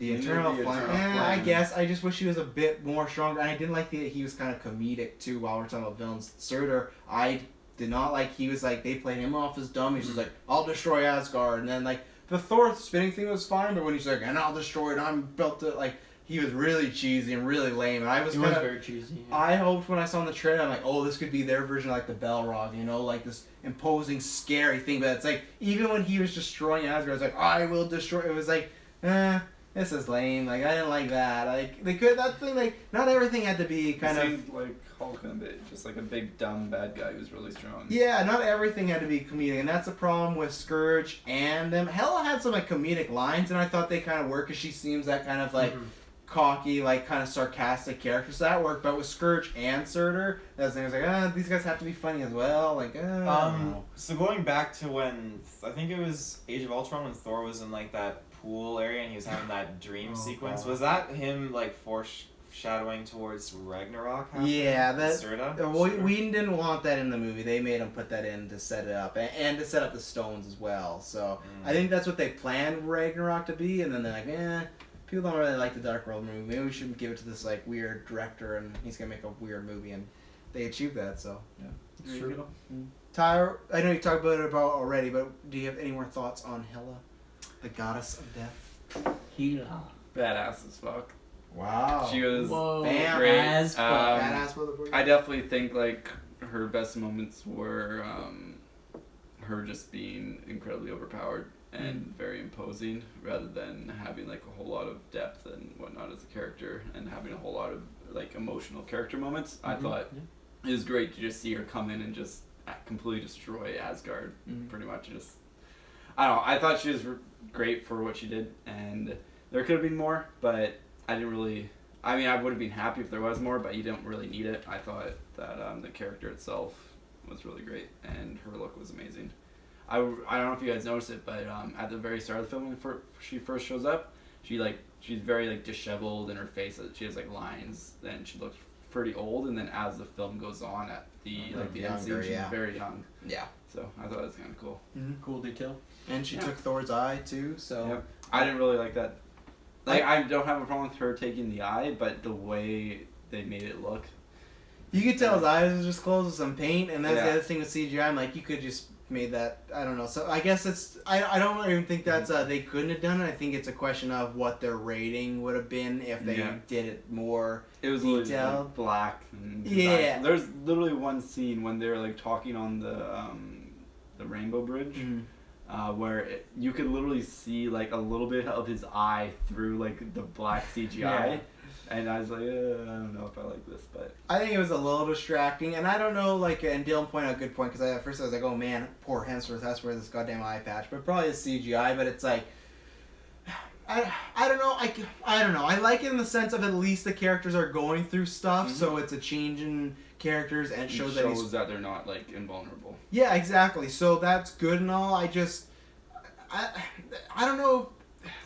eternal flame. I guess. I just wish he was a bit more stronger. And I didn't like that he was kind of comedic, too, while we're talking about villains. Surtur, I did not like, he was like, they played him off as dumb. He's just like, I'll destroy Asgard. And then, like, the Thor spinning thing was fine, but when he's like, and I'll destroy it, I'm built to, like, he was really cheesy and really lame. And I was kind of very cheesy. Yeah. I hoped when I saw in the trailer, I'm like, this could be their version of, like, the Balrog, you know, like this imposing, scary thing. But it's like, even when he was destroying Asgard, I was like, I will destroy. It was like, this is lame. Like, I didn't like that. Like, they could, that thing, like, not everything had to be kind of like Hulk a bit, just like a big dumb bad guy who's really strong. Yeah, not everything had to be comedic, and that's the problem with Scourge and them. Hela had some, like, comedic lines, and I thought they kind of worked, because she seems that kind of, like, cocky, like, kind of sarcastic character, so that worked. But with Scourge and Surtur, that was like, these guys have to be funny as well. Like, I don't know. So going back to when, I think it was Age of Ultron, when Thor was in, like, that pool area and he was having that dream sequence, was that him, like, foreshadowing towards Ragnarok happening? Yeah, that Surtur? Whedon didn't want that in the movie. They made him put that in to set it up, and to set up the stones as well. So I think that's what they planned Ragnarok to be, and then they're like, people don't really like the Dark World movie. Maybe we should give it to this, like, weird director, and he's gonna make a weird movie, and they achieved that. So It's true. Tyler, I know you talked about it already, but do you have any more thoughts on Hela, the goddess of death? Hela. Badass as fuck. Wow. She was Bam. great. As fuck. Badass motherfucker. I definitely think, like, her best moments were her just being incredibly overpowered and very imposing, rather than having, like, a whole lot of depth and whatnot as a character, and having a whole lot of, like, emotional character moments. I thought it was great to just see her come in and just completely destroy Asgard, pretty much. Just, I don't know, I thought she was great for what she did, and there could have been more, but I didn't really, I mean, I would have been happy if there was more, but you don't really need it. I thought that the character itself was really great, and her look was amazing. I don't know if you guys noticed it, but at the very start of the film, when she first shows up, she's very, like, disheveled in her face. She has, like, lines, and she looks pretty old. And then as the film goes on, at the end scene, she's very young. Yeah. So I thought it was kind of cool. Cool detail. And she took Thor's eye too. So yep. I didn't really like that. Like, I don't have a problem with her taking the eye, but the way they made it look. You could tell his eyes was just closed with some paint, and that's the other thing with CGI. I'm like, you could just made that, I don't know. So I guess it's, I don't even think that's they couldn't have done it. I think it's a question of what their rating would have been if they did it more it was detailed. Like black and there's literally one scene when they're, like, talking on the Rainbow Bridge where you could literally see, like, a little bit of his eye through, like, the black CGI. And I was like, I don't know if I like this, but I think it was a little distracting, and I don't know, like, and Dylan pointed out a good point, because at first I was like, oh man, poor Hemsworth has to wear this goddamn eye patch, but probably is CGI, but it's like, I don't know, I don't know, I like it in the sense of at least the characters are going through stuff, so it's a change in characters, and it shows that they're not, like, invulnerable. Yeah, exactly, so that's good and all, I don't know.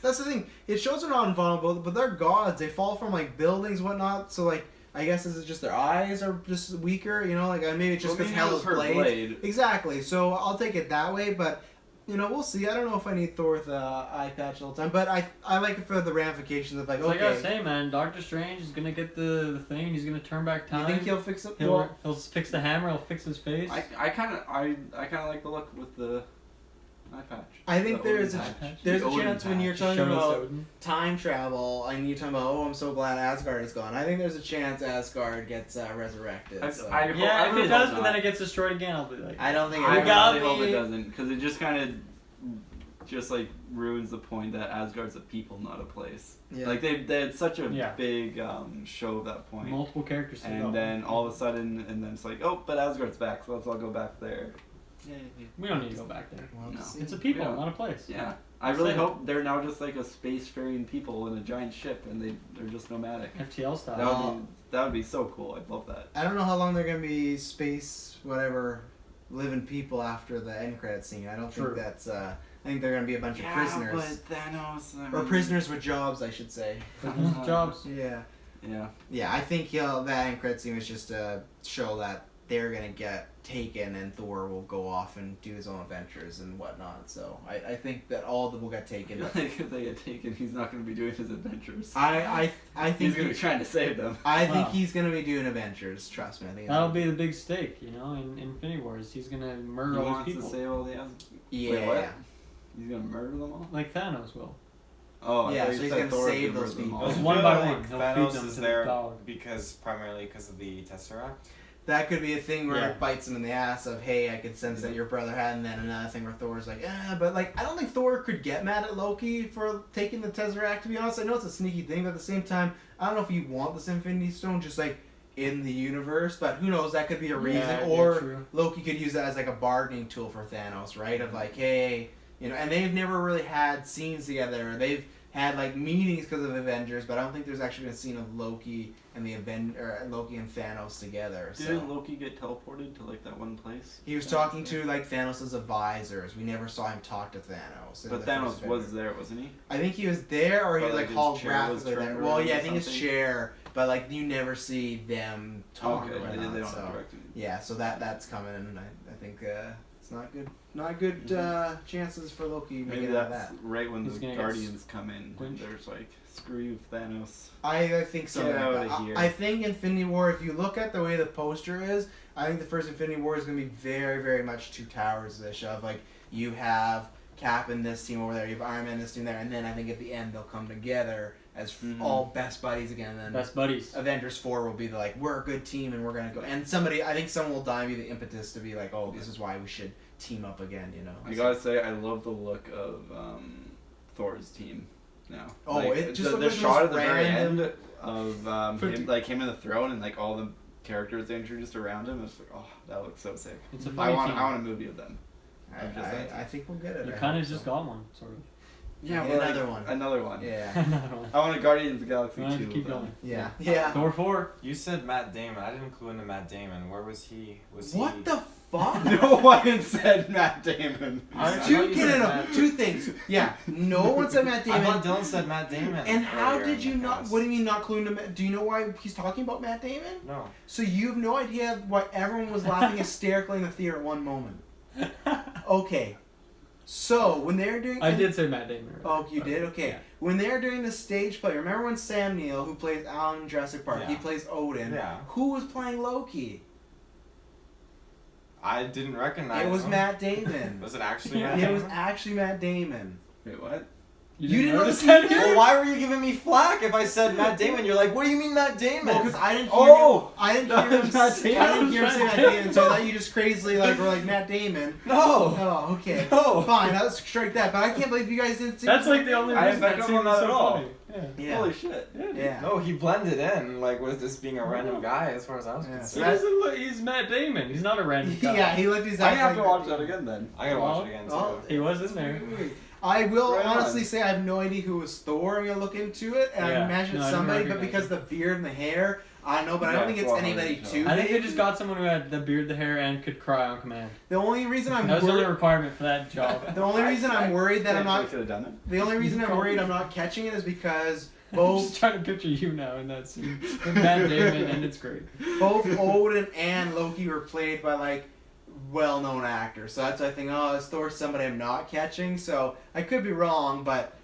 That's the thing. It shows they're not invulnerable, but they're gods. They fall from like buildings, whatnot. So like, I guess is it just their eyes are just weaker? You know, like maybe it's just because Hell's blade. Exactly. So I'll take it that way. But you know, we'll see. I don't know if I need Thor with eye patch all the time, but I like it for the ramifications of like. It's okay, like I was saying, man. Doctor Strange is gonna get the thing. He's gonna turn back time. You think he'll fix it? He'll fix the hammer. He'll fix his face. I kind of like the look with the eye patch. I think there's a chance when you're talking about Odin. time travel and you're talking about, oh, I'm so glad Asgard is gone. I think there's a chance Asgard gets resurrected. If it does, but then it gets destroyed again, I'll be like, I don't think I it really hope it doesn't, because it just kind of just like ruins the point that Asgard's a people, not a place. Yeah. Like they had such a big show at that point. Multiple characters. And then all of a sudden, and then it's like, oh, but Asgard's back, so let's all go back there. We don't need to go back there. Well, No. It's a people, not a place. Yeah. I really hope they're now just like a space-faring people in a giant ship, and they're just nomadic. FTL style. That would be so cool. I'd love that. I don't know how long they're going to be space, whatever, living people after the end credit scene. I don't think that's, I think they're going to be a bunch of prisoners. But Thanos, or prisoners with jobs, I should say. Jobs. Yeah. Yeah. Yeah, I think that end credit scene was just to show that they're going to get taken and Thor will go off and do his own adventures and whatnot. So I think that all of them will get taken. I think if they get taken, he's not going to be doing his adventures. I think he's going to be trying to save them. I think he's going to be doing adventures. Trust me. I think that'll be the big stake, you know, in Infinity Wars. He's going to murder all these people. To save all the yeah. Wait, what? He's going to murder them all? Like Thanos will. Oh, yeah, so he's going to save those people. One by one. Thanos is there primarily because of the Tesseract. That could be a thing where it bites him in the ass of, hey, I could sense that your brother had, and then another thing where Thor's like, but like, I don't think Thor could get mad at Loki for taking the Tesseract, to be honest. I know it's a sneaky thing, but at the same time, I don't know if you want this Infinity Stone just like in the universe, but who knows, that could be a reason, or Loki could use that as like a bargaining tool for Thanos, right? Of like, hey, you know, and they've never really had scenes together. They've had like meetings because of Avengers, but I don't think there's actually been a scene of Loki and Loki and Thanos together. Didn't Loki get teleported to like that one place? He was talking to like Thanos' advisors. We never saw him talk to Thanos. But Thanos was there, wasn't he? I think he was there, or he was like holographically there. Well, yeah, I think his chair, but like you never see them talk. Okay, or they don't so, direct him. Yeah, so that's coming, and I think it's not good. Not good chances for Loki. Maybe that's right when the Guardians come in. And there's like, screw you, Thanos. I think so. Get out of here. I think Infinity War, if you look at the way the poster is, I think the first Infinity War is going to be very, very much Two Towers-ish of like, you have Cap in this team over there, you have Iron Man in this team there, and then I think at the end they'll come together as all best buddies again. And then best buddies. Avengers 4 will be like, we're a good team and we're going to go. And I think someone will die and be the impetus to be like, oh, this is why we should team up again, you know. I gotta say, I love the look of Thor's team now. Oh, like, it just the shot at the very end of him in the throne and like all the characters they introduced around him. It's like, oh, that looks so sick. It's a funny team. I want a movie of them. I think we'll get it. You kind of just got one, sort of. Yeah, another one. Yeah. Another one. I want a Guardians of the Galaxy 2. Keep going. Yeah. Thor 4. You said Matt Damon. I didn't clue into Matt Damon. Where was he? What the fuck? No one said Matt Damon. Two things. Yeah, no one said Matt Damon. I thought Dylan said Matt Damon. And how did you not? What do you mean not clue into? Do you know why he's talking about Matt Damon? No. So you have no idea why everyone was laughing hysterically in the theater at one moment. Okay. So when they're doing, I did say Matt Damon. Oh, you did? Okay. Yeah. When they're doing the stage play, remember when Sam Neill, who plays Alan in Jurassic Park, he plays Odin. Yeah. Who was playing Loki? I didn't recognize. It was Matt Damon. Was it actually Matt It Damon? was actually Matt Damon. Wait, what? You didn't notice that? Well, why were you giving me flack if I said Matt Damon? You're like, what do you mean Matt Damon? Well, because I didn't hear I didn't hear him say Matt Damon, so I thought you just crazily were like Matt Damon. No. Oh, okay. No. Fine, let's strike that. But I can't believe you guys didn't see That's like the only reason I that don't scene know was that so at all. funny. Yeah. Holy shit. Yeah. No, he blended in like with just being a random guy as far as I was Yeah. concerned. He doesn't look, he's Matt Damon. He's not a random guy. Yeah, he looked I exactly have to like watch that again then. I gotta watch it again too. Oh, He was in there. I will Right honestly on. say I have no idea who was Thor. I'm gonna look into it, and I Yeah. imagine No, it's I didn't somebody, but recognize because it. the beard and the hair, I know, but I don't Yeah, think it's Thor anybody Ragnarok. too. I think they big. just got someone who had the beard, the hair, and could cry on command. The only reason I'm That was the only worried. requirement for that job. The only reason I'm worried that I'm I not. could have done it. The only reason I'm worried I'm not catching it is because I'm both just trying to picture you now in that scene with Matt Damon, and it's great. both Odin and Loki were played by like well-known actors. So that's why I think, oh, is Thor somebody I'm not catching? So I could be wrong, but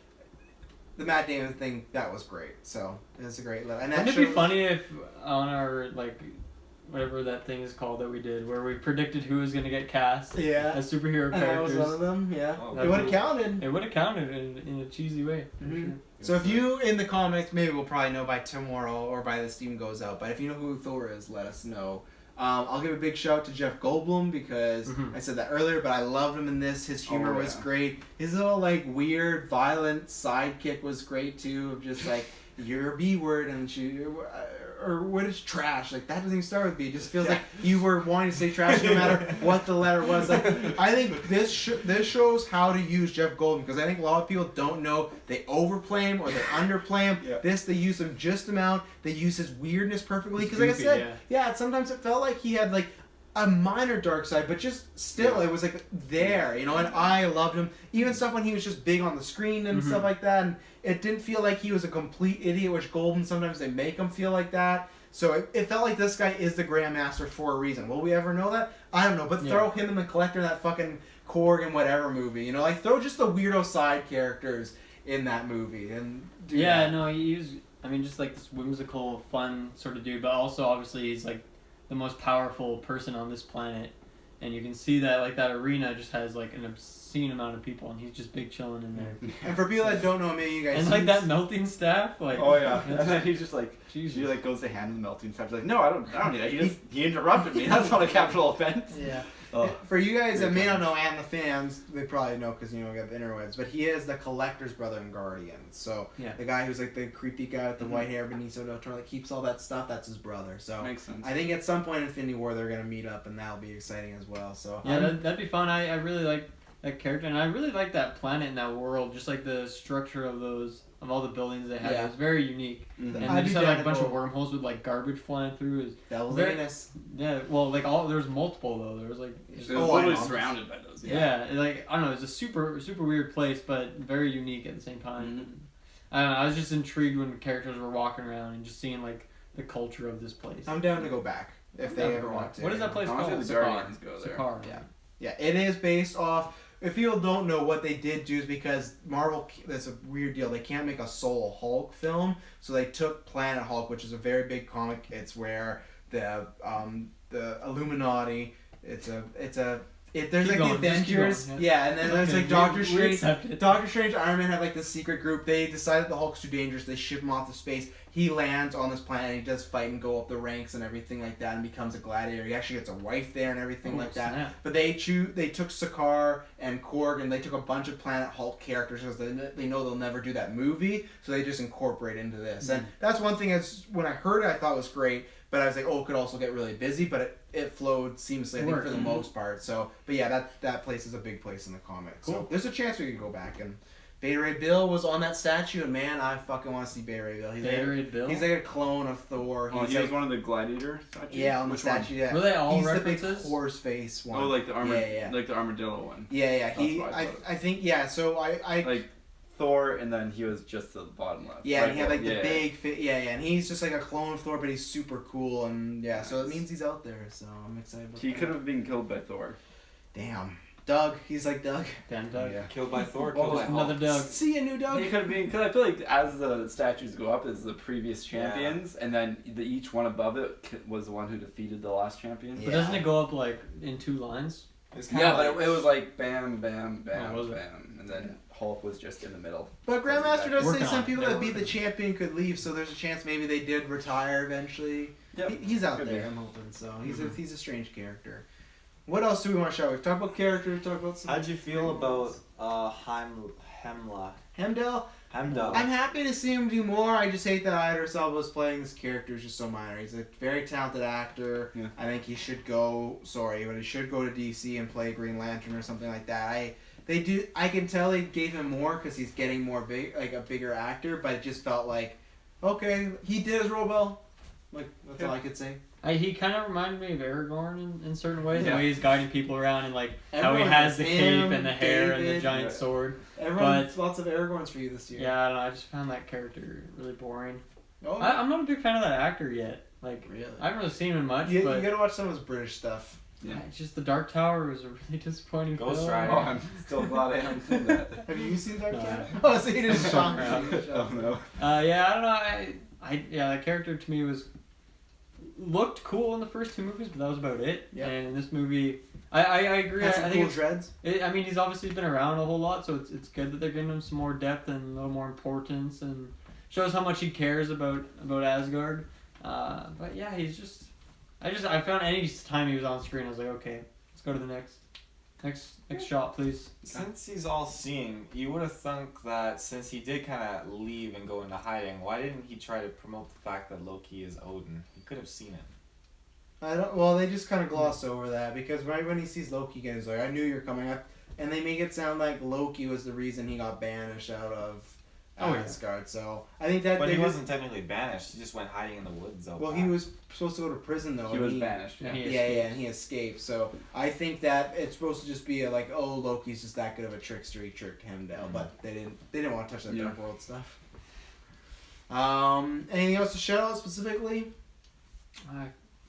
the Matt Damon thing, that was great. So it's a great look. And that Wouldn't it be shows- funny if on our like whatever that thing is called that we did, where we predicted who was gonna get cast Yeah. as superhero And that was characters? one of them, yeah. Oh, It that'd would have be- counted. It would have counted in a cheesy way. For Mhm. sure. So if you, in the comics, maybe we'll probably know by tomorrow or by the Steam goes out, but if you know who Thor is, let us know. I'll give a big shout out to Jeff Goldblum because Mhm. I said that earlier, but I loved him in this. His humor Oh, was yeah. great. His little, like, weird, violent sidekick was great, too, of just, like, you're a B word and or what is trash? Like, that doesn't even start with B. It just feels like you were wanting to say trash no matter what the letter was. Like, I think this shows how to use Jeff Goldblum because I think a lot of people don't know they overplay him or they underplay him. Yeah. This, they use him just amount. They use his weirdness perfectly. Because like I Goofy, said, yeah, sometimes it felt like he had like a minor dark side, but just still, it was like there, you know. And I loved him. Even stuff when he was just big on the screen and stuff like that. And it didn't feel like he was a complete idiot, which Golden sometimes they make him feel like that. So it felt like this guy is the Grandmaster for a reason. Will we ever know that? I don't know. But throw him and the Collector in that fucking Korg and whatever movie. You know, like throw just the weirdo side characters in that movie and do that. No, he's. I mean, just like this whimsical, fun sort of dude, but also obviously he's like the most powerful person on this planet, and you can see that like that arena just has like an obscene amount of people, and he's just big chilling in there. And for people that don't know, maybe you guys And like he's- that melting staff, like Oh yeah, and then he's just like, Jesus. he like goes to hand the melting stuff. He's like, no, I don't need that. He interrupted me. That's not a capital offense. Yeah. Oh. For you guys that Great may not times. know, and the fans, they probably know because you know we got the interwebs. But he is the Collector's brother in Guardians. So Yeah. the guy who's like the creepy guy with the white hair, Benicio del Toro, that keeps all that stuff. That's his brother. So Makes sense. I think at some point in Infinity War they're gonna meet up, and that'll be exciting as well. So Yeah, that'd be fun. I really like that character, and I really like that planet and that world. Just like the structure of all the buildings they had. Yeah. It was very unique. Mhm. And I'd they be just had down like a to bunch of go- wormholes with like garbage flying through. Is Devil's Very- Anus. yeah, well, like there was multiple though. There was like just- It was Oh, I literally know. surrounded by those. yeah, like I don't know. It's a super weird place, but very unique at the same time. I don't know. I was just intrigued when the characters were walking around and just seeing like the culture of this place. I'm down to go back if they Yeah. ever want to. What is that place Honestly, called? the Guardians go there. Sakaar. Yeah. Yeah, it is based off. If people don't know what they did do is because Marvel, that's a weird deal. They can't make a solo Hulk film, so they took Planet Hulk, which is a very big comic. It's where the Illuminati. There's Keep like going, the just keep Avengers, going, yeah, and then there's Okay, like Doctor we Strange. accept it. Doctor Strange, Iron Man have like this secret group. They decided the Hulk's too dangerous. They ship him off to space. He lands on this planet. And he does fight and go up the ranks and everything like that, and becomes a gladiator. He actually gets a wife there and everything Oh, like that. snap. But they took Sakaar and Korg, and they took a bunch of Planet Hulk characters because they know they'll never do that movie, so they just incorporate into this. And that's one thing. As when I heard it, I thought was great. But I was like, oh, it could also get really busy, but it flowed seamlessly, I think, for the most part. So, but yeah, that place is a big place in the comics. So Cool. there's a chance we could go back. And Beta Ray Bill was on that statue, and man, I fucking want to see Beta Ray Bill. He's like a clone of Thor. Oh, He's he was like, one of the gladiator statues. yeah, on the Which one? statue. Yeah. Were they all He's references? the big horse face one. Oh, like the armor, Yeah. like the armadillo one. Yeah. That's He, what I thought. I think, yeah. So I Like Thor, and then he was just to the bottom left. yeah, Right, and he had like the yeah. big fit. Yeah, and he's just like a clone of Thor, but he's super cool, and yeah, so it Nice. means he's out there. So I'm excited. About He that. could have been killed by Thor. Damn, Doug. He's like Doug. Damn Doug. Yeah. Killed by Thor, Well, killed by there's another Hulk. Doug. See a new Doug. He could have been, because I feel like as the statues go up, is the previous champions, and then each one above it was the one who defeated the last champion. But doesn't it go up like in 2 lines? It's Yeah, kinda but it was like bam, bam, bam, Oh, was it? bam, and then Hulk was just in the middle. But Grandmaster does say Working some on it. people They're that beat the working. champion could leave, so there's a chance maybe they did retire eventually. Yep. He's out Could there, be. I'm hoping. So he's a strange character. What else do we want to show? We've talked about characters. Talked about some. How'd you feel about Hemla? Hemdell. Heimdall. I'm happy to see him do more. I just hate that Idris Elba's playing this character is just so minor. He's a very talented actor. Yeah. I think he should go. Sorry, but he should go to DC and play Green Lantern or something like that. I can tell they gave him more because he's getting more big, like a bigger actor. But it just felt like, okay, he did his role well. Like that's all I could say. He kind of reminded me of Aragorn in certain ways. Yeah. The way he's guiding people around and like how he Everyone has has the him, cape and the hair and the David. giant Right. sword. Everyone, But- lots of Aragorns for you this year. Yeah, I don't know. I just found that character really boring. Oh, I'm not a big fan of that actor yet. Like, really? I haven't really seen him much, You but gotta watch some of his British stuff. Yeah. it's just the Dark Tower was a really disappointing Ghost film. Rider. Oh, I'm still glad I haven't seen that. Have you seen Dark No. Tower? Oh, so you just shocked me. Oh no. Yeah, I don't know. That character to me looked cool in the first two movies, but that was about it. Yep. And in this movie, I agree. Has I some think cool dreads. I mean, he's obviously been around a whole lot, so it's good that they're giving him some more depth and a little more importance, and shows how much he cares about Asgard. But yeah, he's just. I found any time he was on screen, I was like, okay, let's go to the next shot, please. Since he's all seeing, you would have thunk that since he did kind of leave and go into hiding, why didn't he try to promote the fact that Loki is Odin? He could have seen it. Well, they just kind of gloss over that because right when he sees Loki again, he's like, I knew you were coming up. And they make it sound like Loki was the reason he got banished out of Asgard. So I think that But they he wasn't technically banished. He just went hiding in the woods. Well, he was supposed to go to prison though. He and was banished. And Yeah. he Yeah, escaped. and he escaped. So I think that it's supposed to just be like, oh, Loki's just that good of a trickster. He tricked him down, but they didn't want to touch that Yeah. Dark World stuff. Anything else to shout out specifically?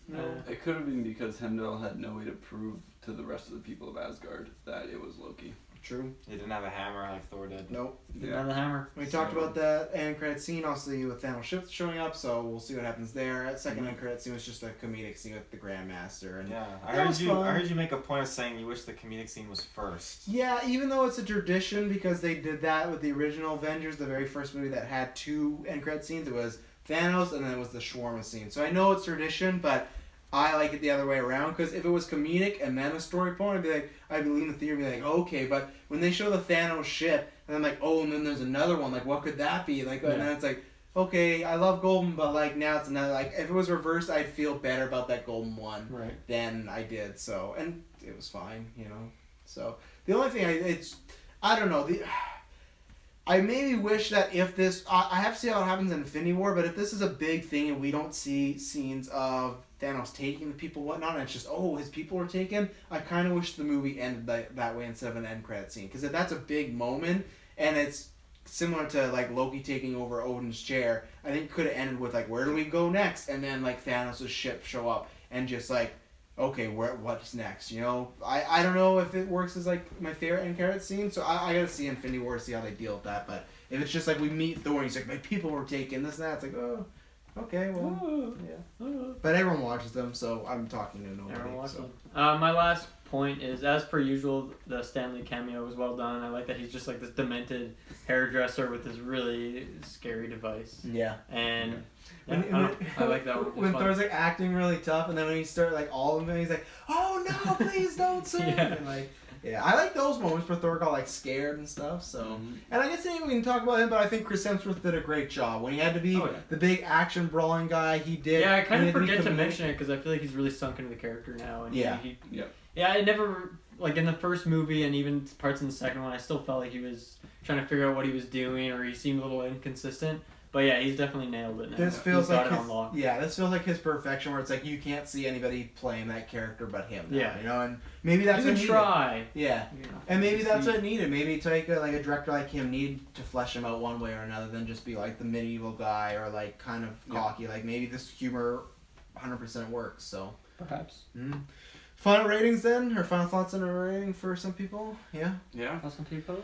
No. It could have been because Heimdall had no way to prove to the rest of the people of Asgard that it was Loki. True. He didn't have a hammer like Thor did. Nope. Yeah. The hammer. We talked about that end credit scene, obviously with Thanos showing up, so we'll see what happens there. That second end credit scene was just a comedic scene with the Grandmaster, and Yeah, That was fun. I heard you make a point of saying you wish the comedic scene was first. yeah, even though it's a tradition because they did that with the original Avengers, the very first movie that had two end credit scenes, it was Thanos and then it was the shawarma scene. So I know it's tradition, but I like it the other way around because if it was comedic and then a story point, I'd be leaving the theater and be like, okay, but when they show the Thanos ship and I'm like, oh, and then there's another one, like what could that be? Like, and then it's like, okay, I love Golden, but like now it's another. Like if it was reversed, I'd feel better about that Golden one Right. than I did. So and it was fine, So the only thing I don't know. I maybe wish that if this, I have to see how it happens in Infinity War, but if this is a big thing and we don't see scenes of Thanos taking the people, whatnot, and it's just, oh, his people are taken, I kind of wish the movie ended that way instead of an end credit scene. Because if that's a big moment, and it's similar to, like, Loki taking over Odin's chair, I think it could have ended with, like, where do we go next? And then, like, Thanos' ship show up, and just, like, okay, what's next? I don't know if it works as, like, my favorite end credit scene, so I gotta see Infinity War to see how they deal with that, but if it's just, like, we meet Thor, and he's like, my people were taken, this and that, it's like, oh, okay, well, yeah. But everyone watches them, so I'm talking to nobody. Everyone watched So. them. My last point is, as per usual, the Stanley cameo was well done. I like that he's just like this demented hairdresser with this really scary device. Yeah. And When- I like that one. It was When fun. Thor's like acting really tough, and then when he started like all of them, he's like, "Oh no, please don't sing!" Yeah. And like, yeah, I like those moments where Thor got like scared and stuff. So, Mhm. and I guess we can talk about him, but I think Chris Hemsworth did a great job when he had to be Oh, yeah. the big action brawling guy. He did. Yeah, I kind He of had be forget to comedic. mention it because I feel like he's really sunk into the character now. And Yeah. Yeah, I never, like in the first movie and even parts in the second one, I still felt like he was trying to figure out what he was doing or he seemed a little inconsistent. But yeah, he's definitely nailed it now. This feels He's got like it on lock. this feels like his perfection, where it's like you can't see anybody playing that character but him. Now, Yeah. and maybe that's You what can needed. try. Yeah. You know, And maybe just that's see- what needed. Maybe take a director like him need to flesh him out one way or another than just be like the medieval guy or like kind of cocky. Like maybe this humor 100% works. So Perhaps. final ratings then, or final thoughts on a rating for some people? Yeah. Yeah. For some people.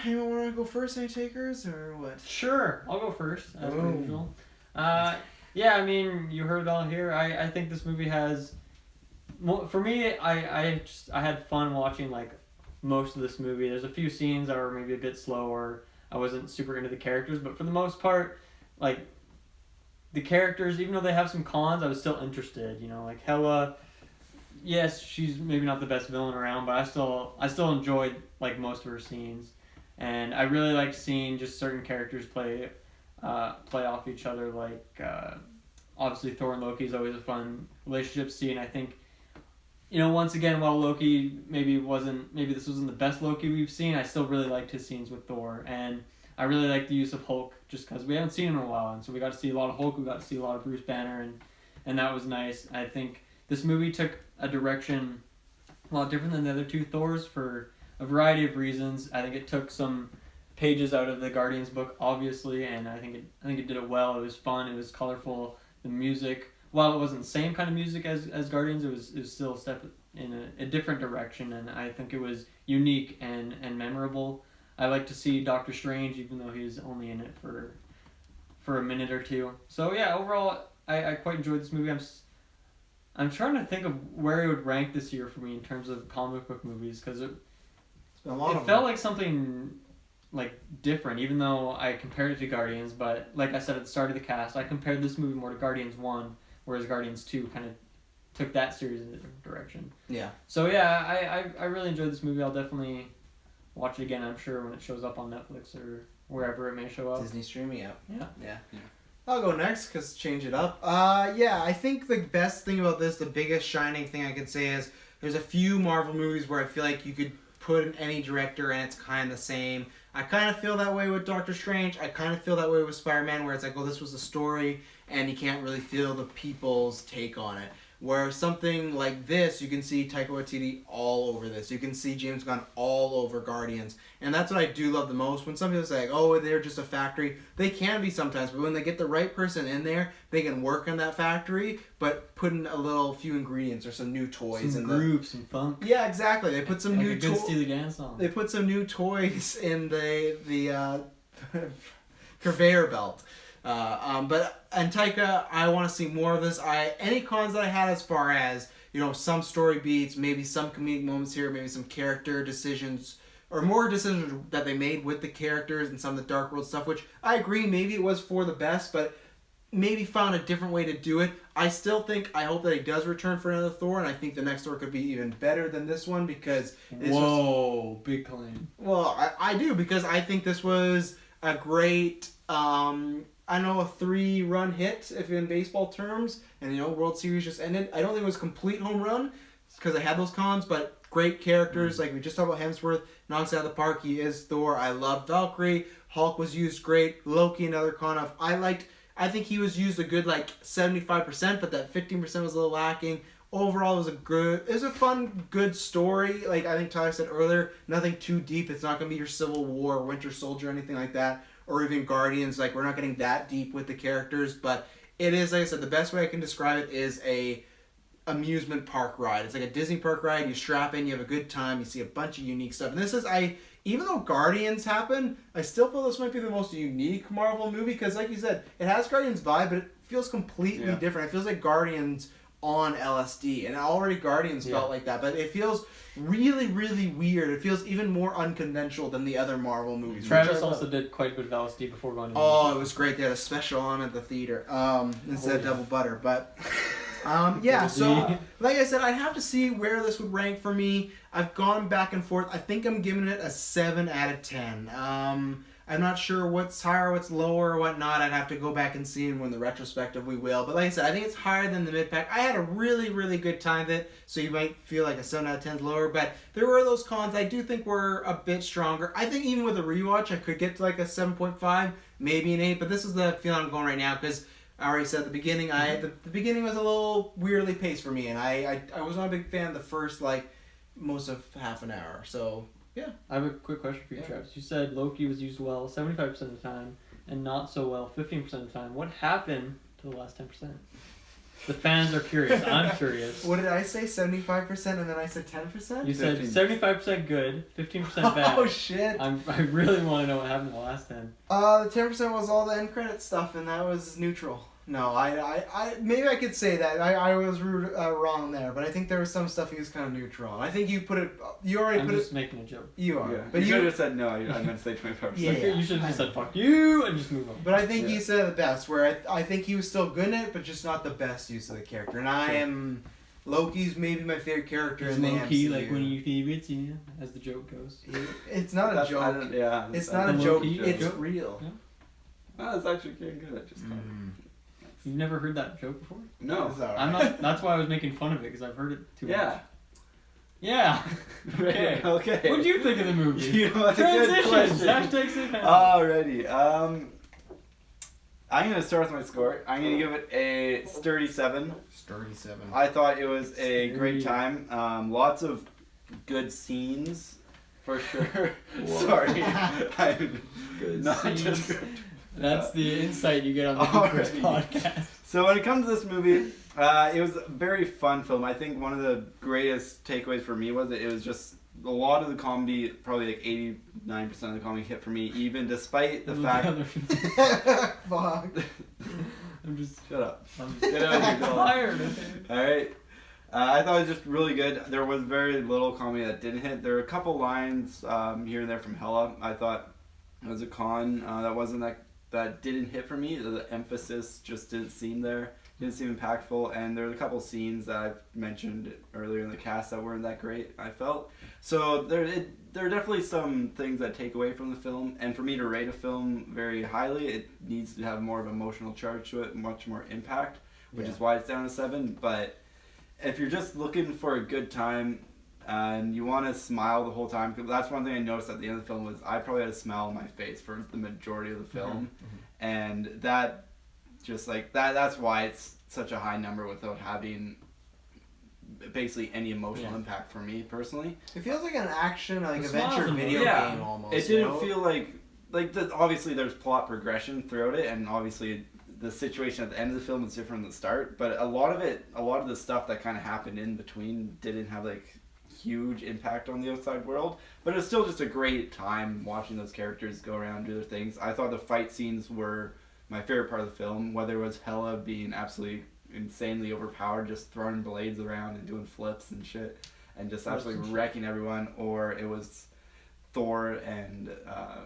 Anyone want to go first? Any takers or what? Sure, I'll go first, as per Oh. usual. Yeah, I mean, you heard it all here. I think this movie has, for me, I had fun watching like most of this movie. There's a few scenes that were maybe a bit slower. I wasn't super into the characters, but for the most part, like the characters, even though they have some cons, I was still interested. Like Hela. Yes, she's maybe not the best villain around, but I still enjoyed like most of her scenes. And I really liked seeing just certain characters play off each other. Like obviously Thor and Loki is always a fun relationship to see, and I think, once again, while Loki maybe this wasn't the best Loki we've seen, I still really liked his scenes with Thor, and I really liked the use of Hulk just because we haven't seen him in a while, and so we got to see a lot of Hulk, we got to see a lot of Bruce Banner, and that was nice. I think this movie took a direction a lot different than the other two Thors for a variety of reasons. I think it took some pages out of the Guardians book, obviously, and I think it did it well. It was fun, it was colorful, the music, while it wasn't the same kind of music as Guardians, it was still a step in a different direction, and I think it was unique and memorable. I like to see Doctor Strange, even though he's only in it for a minute or two. So yeah, overall, I quite enjoyed this movie. I'm trying to think of where it would rank this year for me in terms of comic book movies, because it felt like something like different, even though I compared it to Guardians. But like I said at the start of the cast, I compared this movie more to Guardians 1, whereas Guardians 2 kind of took that series in a different direction. Yeah. So yeah, I really enjoyed this movie. I'll definitely watch it again, I'm sure, when it shows up on Netflix or wherever it may show up. Disney streaming app. Yeah. I'll go next because change it up. I think the best thing about this, the biggest shining thing I could say is there's a few Marvel movies where I feel like you could put in any director and it's kind of the same. I kind of feel that way with Doctor Strange. I kind of feel that way with Spider-Man, where it's like, this was a story and you can't really feel the people's take on it. Where something like this, you can see Taika Waititi all over this. You can see James Gunn all over Guardians. And that's what I do love the most. When some people say, they're just a factory, they can be sometimes. But when they get the right person in there, they can work in that factory, but put in a few ingredients or some new toys. Some groove, some funk. Yeah, exactly. They put some new toys. Steely Dan song. They put some new toys in the conveyor belt. And Taika, I want to see more of this. Any cons that I had as far as, some story beats, maybe some comedic moments here, maybe some character decisions, or more decisions that they made with the characters and some of the Dark World stuff, which I agree, maybe it was for the best, but maybe found a different way to do it. I hope that he does return for another Thor, and I think the next Thor could be even better than this one, because big claim. Well, I do, because I think this was a great, a 3-run hit, if in baseball terms, and World Series just ended. I don't think it was a complete home run, because I had those cons, but great characters, like we just talked about Hemsworth, knocks out of the park, he is Thor. I love Valkyrie, Hulk was used great, Loki, another con of, I think he was used a good 75%, but that 15% was a little lacking. Overall, it was a fun, good story. Like I think Tyler said earlier, nothing too deep. It's not going to be your Civil War, or Winter Soldier, or anything like that, or even Guardians. We're not getting that deep with the characters, but it is, like I said, the best way I can describe it is a amusement park ride. It's like a Disney park ride. You strap in, you have a good time, you see a bunch of unique stuff. And this is, even though Guardians happened, I still feel this might be the most unique Marvel movie, because like you said, it has Guardians vibe, but it feels completely different. It feels like Guardians on LSD, and already Guardians felt like that, but it feels really, really weird. It feels even more unconventional than the other Marvel movies. Travis also did quite a bit of LSD before going to it was great. They had a special on at the theater instead of double butter, but so like I said, I'd have to see where this would rank for me. I've gone back and forth. I think I'm giving it a 7 out of 10. I'm not sure what's higher, what's lower, or whatnot. I'd have to go back and see, and when the retrospective we will. But like I said, I think it's higher than the mid-pack. I had a really, really good time with it, so you might feel like a 7 out of 10 is lower. But there were those cons I do think were a bit stronger. I think even with a rewatch, I could get to a 7.5, maybe an 8. But this is the feeling I'm going right now, because I already said at the beginning, the beginning was a little weirdly paced for me, and I was not a big fan of the first, most of half an hour. So... yeah. I have a quick question for you, Travis. You said Loki was used well 75% of the time and not so well 15% of the time. What happened to the last 10%? The fans are curious. I'm curious. What did I say? 75% and then I said 10%? You said 75% good, 15% bad. Oh, shit. I really want to know what happened to the last 10. The 10% was all the end credit stuff, and that was neutral. No, I maybe I could say that. I was wrong there, but I think there was some stuff he was kind of neutral. I think you put it. You already I'm put it. I'm just making a joke. You are, yeah. but you should have said no. I meant to say 25%. Yeah, you should have just said fuck you and just move on. But I think you said it the best. Where I think he was still good in it, but just not the best use of the character. And I am Loki's maybe my favorite character It's in the low key, MCU. like when you favorite you, as the joke goes. It's not a That's- I joke. don't- yeah. It's that's- not a The joke. low-key It's joke? real. Yeah. Oh, it's actually getting good. I just You've never heard that joke before? No. It's alright. I'm not. That's why I was making fun of it because I've heard it too much. Yeah. Yeah. Okay. Okay. What did you think of the movie? You know, that's a good Transitions. question. Hashtag save hands. Alrighty. I'm gonna start with my score. I'm gonna give it a sturdy 7. Sturdy 7. I thought it was a great time. Lots of good scenes, for sure. Sorry, I'm Good not scenes. just. That's the insight you get on the Alright. GeekVerse podcast. So when it comes to this movie, it was a very fun film. I think one of the greatest takeaways for me was that it was just a lot of the comedy, probably like 89% of the comedy hit for me, even despite the fact. Fuck. I'm just. Shut up. I'm Get out of here, Dylan. tired. Okay. Alright. I thought it was just really good. There was very little comedy that didn't hit. There were a couple lines here and there from Hella. I thought it was a con that wasn't that didn't hit for me. The emphasis just didn't seem there. Didn't seem impactful. And there were a couple scenes that I've mentioned earlier in the cast that weren't that great, I felt. So there are definitely some things that take away from the film. And for me to rate a film very highly, it needs to have more of an emotional charge to it, much more impact, which is why it's down to 7. But if you're just looking for a good time and you want to smile the whole time, because that's one thing I noticed at the end of the film was I probably had a smile on my face for the majority of the film, and that just like that's why it's such a high number without having basically any emotional impact for me personally. It feels like an action, like The adventure smiles video Yeah. game almost. It you didn't know? feel like obviously there's plot progression throughout it, and obviously the situation at the end of the film is different than the start, but a lot of the stuff that kind of happened in between didn't have like huge impact on the outside world, but it was still just a great time watching those characters go around and do their things. I thought the fight scenes were my favorite part of the film, whether it was Hela being absolutely insanely overpowered, just throwing blades around and doing flips and shit, and just absolutely wrecking everyone, or it was Thor and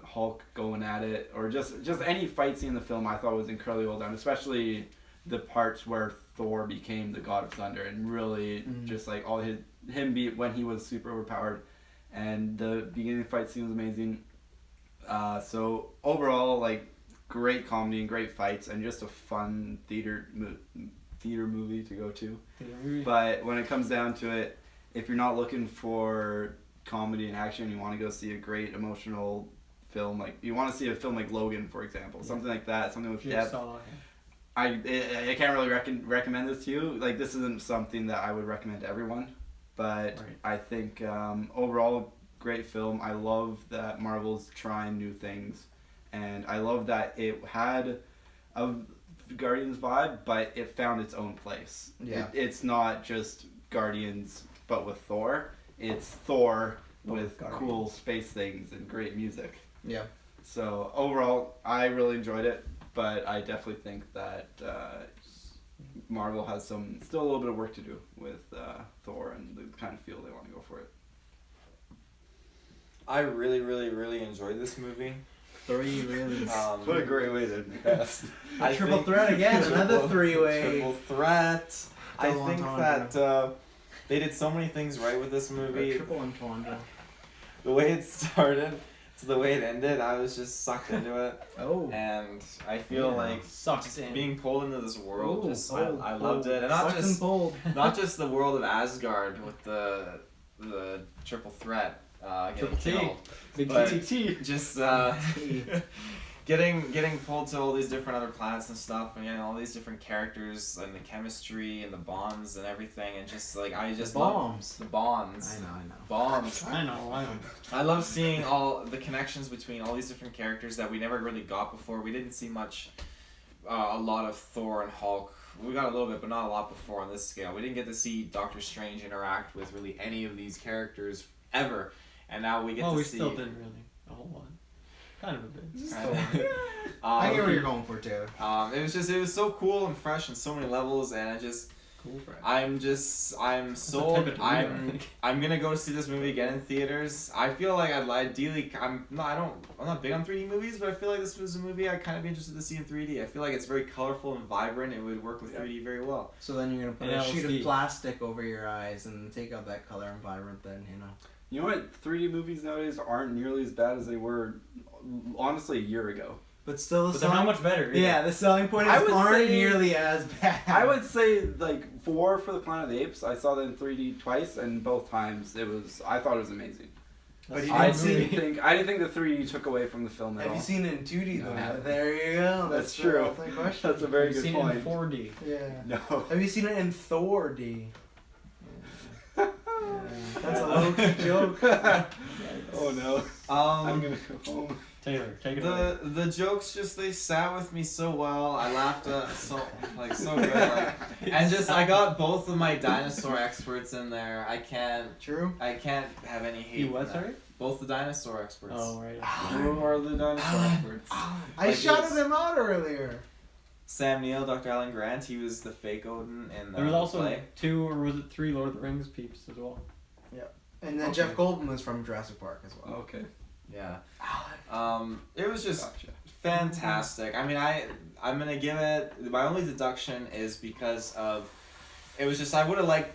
Hulk going at it, or just any fight scene in the film I thought was incredibly well done, especially the parts where Thor became the God of Thunder and really just like all him when he was super overpowered, and the beginning of the fight scene was amazing. So overall, like, great comedy and great fights and just a fun theater movie to go to. But when it comes down to it, if you're not looking for comedy and action, you want to go see a great emotional film, like you want to see a film like Logan, for example, something like that, something with depth. I can't really recommend this to you. Like, this isn't something that I would recommend to everyone, but I think overall great film. I love that Marvel's trying new things, and I love that it had a Guardians vibe, but it found its own place. Yeah. It's not just Guardians, but with Thor. It's Thor with cool space things and great music. Yeah. So overall, I really enjoyed it, but I definitely think that Marvel has still a little bit of work to do with Thor and the kind of feel they want to go for it. I really, really, really enjoyed this movie. 3 really. What a great way to pass. Triple threat again, another 3-way. Triple threat. I Double think entendre. that they did so many things right with this movie. Triple entendre. The way it started to the way it ended, I was just sucked into it. Oh. And I feel like Sucks in. being pulled into this world, Ooh, I loved it. And not Sucked just and pulled. not just the world of Asgard with the triple threat getting Triple T. killed, Big but TT. just getting pulled to all these different other planets and stuff, and all these different characters and the chemistry and the bonds and everything, and just like I just Bombs. love the bonds. I know. Bonds. I know. I love seeing all the connections between all these different characters that we never really got before. We didn't see much, a lot of Thor and Hulk. We got a little bit, but not a lot before on this scale. We didn't get to see Doctor Strange interact with really any of these characters ever, and now we get to we see. still didn't really. A whole lot. Kind of a bit. I get where you're going for, Taylor. It was so cool and fresh on so many levels, and I just cool Friday. I'm the sold. type of tomato, I think. I'm gonna go see this movie again in theaters. I feel like ideally I'm not big on 3D movies, but I feel like this was a movie I'd kind of be interested to see in 3D. I feel like it's very colorful and vibrant. It would work with 3D very well. So then you're gonna put And a sheet LSD. of plastic over your eyes and take out that color and vibrant. Then you know. You know what? 3D movies nowadays aren't nearly as bad as they were, honestly, a year ago. But still, But they're not much better. Either. Yeah, the selling point I is would aren't say- nearly as bad. I would say like War for the Planet of the Apes. I saw that in 3D twice, and both times I thought it was amazing. But you I didn't see. didn't think the 3D took away from the film at Have all. you seen it in 2D though? No. There you go. That's the true. ultimate question. That's a very I've good seen point. it in 4D. Yeah. No. Have you seen it in Thor D? Yeah. That's a low key joke. Oh no. I'm gonna go home. Taylor, take it away. The jokes they sat with me so well. I laughed so good. Like, and I got both of my dinosaur experts in there. I can't True. have any hate. You in what, that. sorry? Both the dinosaur experts. Oh, right. Who are the dinosaur experts? I Like shouted this. him out earlier. Sam Neill, Dr. Alan Grant. He was the fake Odin in There was the also play. 2 or was it 3 Lord of the Rings peeps as well. And then Okay. Jeff Goldblum was from Jurassic Park as well. Okay. Yeah. It was just Gotcha. fantastic. I mean, I'm gonna give it. My only deduction is because of. It was just I would have liked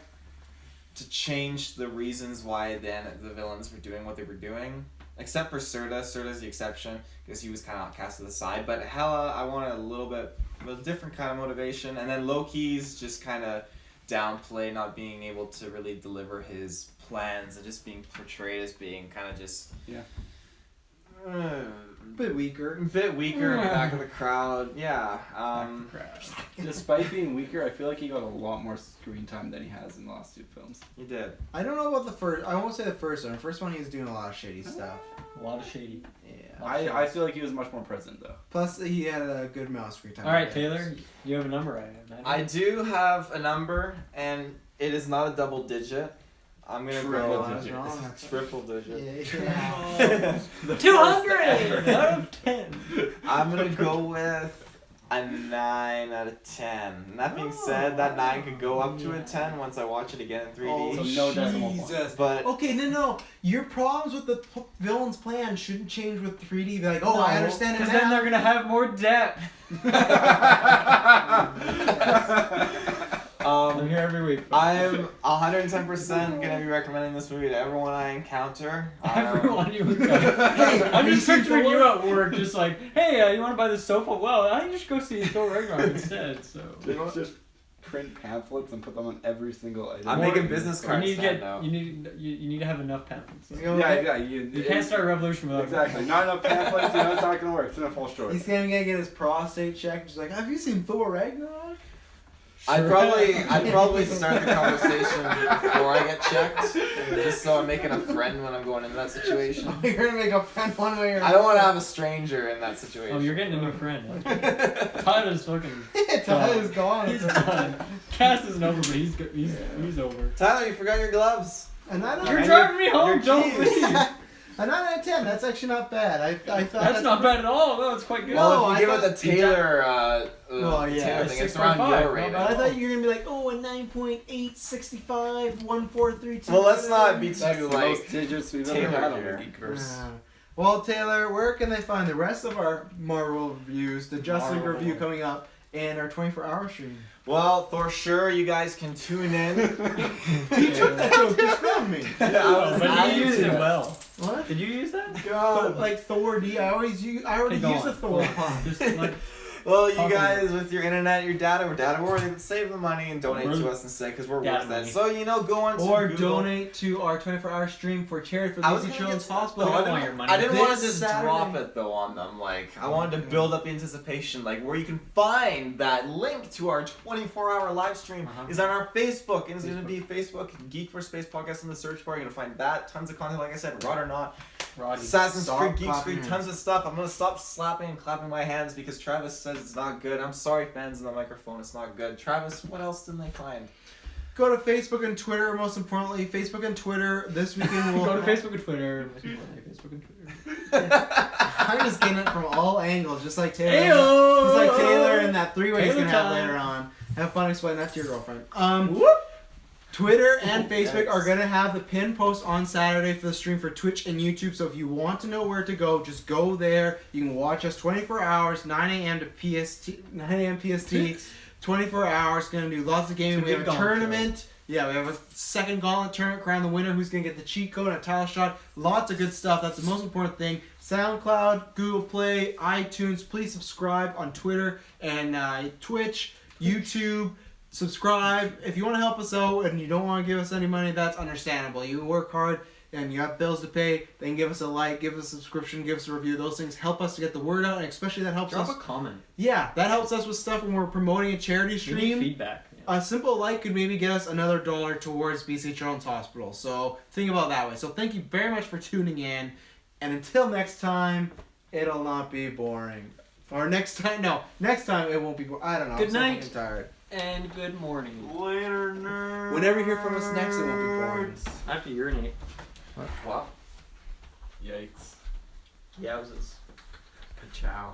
to change the reasons why then the villains were doing what they were doing. Except for Serta. Serta's the exception because he was kind of cast to the side. But Hela, I wanted a little bit of a different kind of motivation. And then Loki's just kind of downplay, not being able to really deliver his plans and just being portrayed as being kind of just Bit weaker. a bit weaker in the back of the crowd. Yeah. Despite being weaker, I feel like he got a lot more screen time than he has in the last 2 films. He did. I don't know about the first. I won't say the first one. The first one he was doing a lot of shady stuff. A lot of shady. Yeah. I feel like he was much more present though. Plus he had a good amount of screen time. All right, Taylor, you have a number. I have. I do have a number, and it is not a double digit. I'm gonna Triple go digit. Wrong. triple digit. Yeah. 200 out of 10. I'm gonna go with a 9 out of 10. And that being said, that 9 could go up to a 10 once I watch it again in 3D. Oh, So no decimal point. Jesus. But Okay, no. Your problems with the villain's plan shouldn't change with 3D. Be like, oh, I understand it Because now. then they're gonna have more depth. I'm here every week. I'm 110% gonna be recommending this movie to everyone I encounter. Everyone you Hey, I'm just picturing you at work, just like, hey, you want to buy this sofa? Well, I can just go see Thor Ragnarok instead. So Just print pamphlets and put them on every single item. I'm making business you cards need to now. you need to have enough pamphlets. He's So. gonna Yeah, get- yeah. You can't start a revolution without Exactly. Not enough pamphlets. You know it's not gonna work. It's gonna fall short. He's gonna get his prostate checked. He's like, have you seen Thor Ragnarok? I'd probably start the conversation before I get checked, just so I'm making a friend when I'm going into that situation. You're gonna make a friend one way or I don't want to have a stranger in that situation. Oh, you're getting a new friend. Tyler's fucking. Tyler's gone. He's done. Cast isn't over, but he's over. Tyler, you forgot your gloves. And I don't. You're And driving me your home. Don't keys. leave. A 9 out of 10. That's actually not bad. I thought That's not bad at all. No, it's quite good. Well, No, if I you give it thought- the Taylor, Well, yeah, Taylor it's thing, it's around 6.5. your rating. But I thought you were gonna be like, oh, a 9.865, 1432. Well, let's not be That's too the like. most digits we've ever Taylor had on here. the Geekverse. Well, Taylor, where can they find the rest of our Marvel reviews, the Justice League Marvel. review coming up, and our 24-hour stream? Well, for sure, you guys can tune in. You took that joke just from me. Oh, but adding you used to it that. well. What? Did you use that? Like Thor D. I already Okay, go use on. the Thor pun. Just like Well, you Talk guys, with your internet, your data, we're save the money and donate to us instead because we're Data worth it. money. So, go on to Or Google. donate to our 24-hour stream for charity for I was Lazy gonna Children's get to that, Hospital. though. We don't want your money. I didn't want to This just Saturday. drop it though on them. Like I wanted to build up the anticipation, like where you can find that link to our 24-hour live stream is on our Facebook, and it's going to be Facebook GeekVerse Space Podcast in the search bar. You're going to find that tons of content. Like I said, Rod or not, Roddy. Assassin's Stop Creed, Geeks clapping Creed, your tons of stuff. I'm going to stop slapping and clapping my hands because Travis says it's not good. I'm sorry, fans in the microphone, it's not good. Travis, what else didn't they find? Go to Facebook and Twitter. Most importantly, Facebook and Twitter. This weekend we'll Go to Facebook and Twitter. Facebook and Twitter. I'm just getting it from all angles, just like Taylor. Ayo! Just like Taylor and that three-way he's Taylor gonna have time. later on. Have fun explaining that to your girlfriend. Whoop. Twitter and Oh, Facebook yikes. are going to have the pin post on Saturday for the stream for Twitch and YouTube. So if you want to know where to go, just go there. You can watch us 24 hours, 9 a.m. to PST, 9 a.m. PST, 24 hours. Going to do lots of gaming. It's We a have a big gauntlet tournament. Yeah, we have a second gauntlet tournament, crown the winner, who's going to get the cheat code and a title shot. Lots of good stuff. That's the most important thing. SoundCloud, Google Play, iTunes. Please subscribe on Twitter and Twitch, YouTube. Subscribe. If you want to help us out and you don't want to give us any money, that's understandable. You work hard and you have bills to pay, then give us a like, give us a subscription, give us a review. Those things help us to get the word out, and especially that helps Drop us. a comment. Yeah, that helps us with stuff when we're promoting a charity We need stream. feedback. Yeah. A simple like could maybe get us another $1 towards BC Children's Hospital. So think about it that way. So thank you very much for tuning in. And until next time, it'll not be boring. Or next time it won't be boring. I don't know. Good I'm so night. fucking tired. And good morning. Later, nerds. Whenever you hear from us next, it won't be boring. I have to urinate. Wow. Yikes. Yowzes. Ka-chow.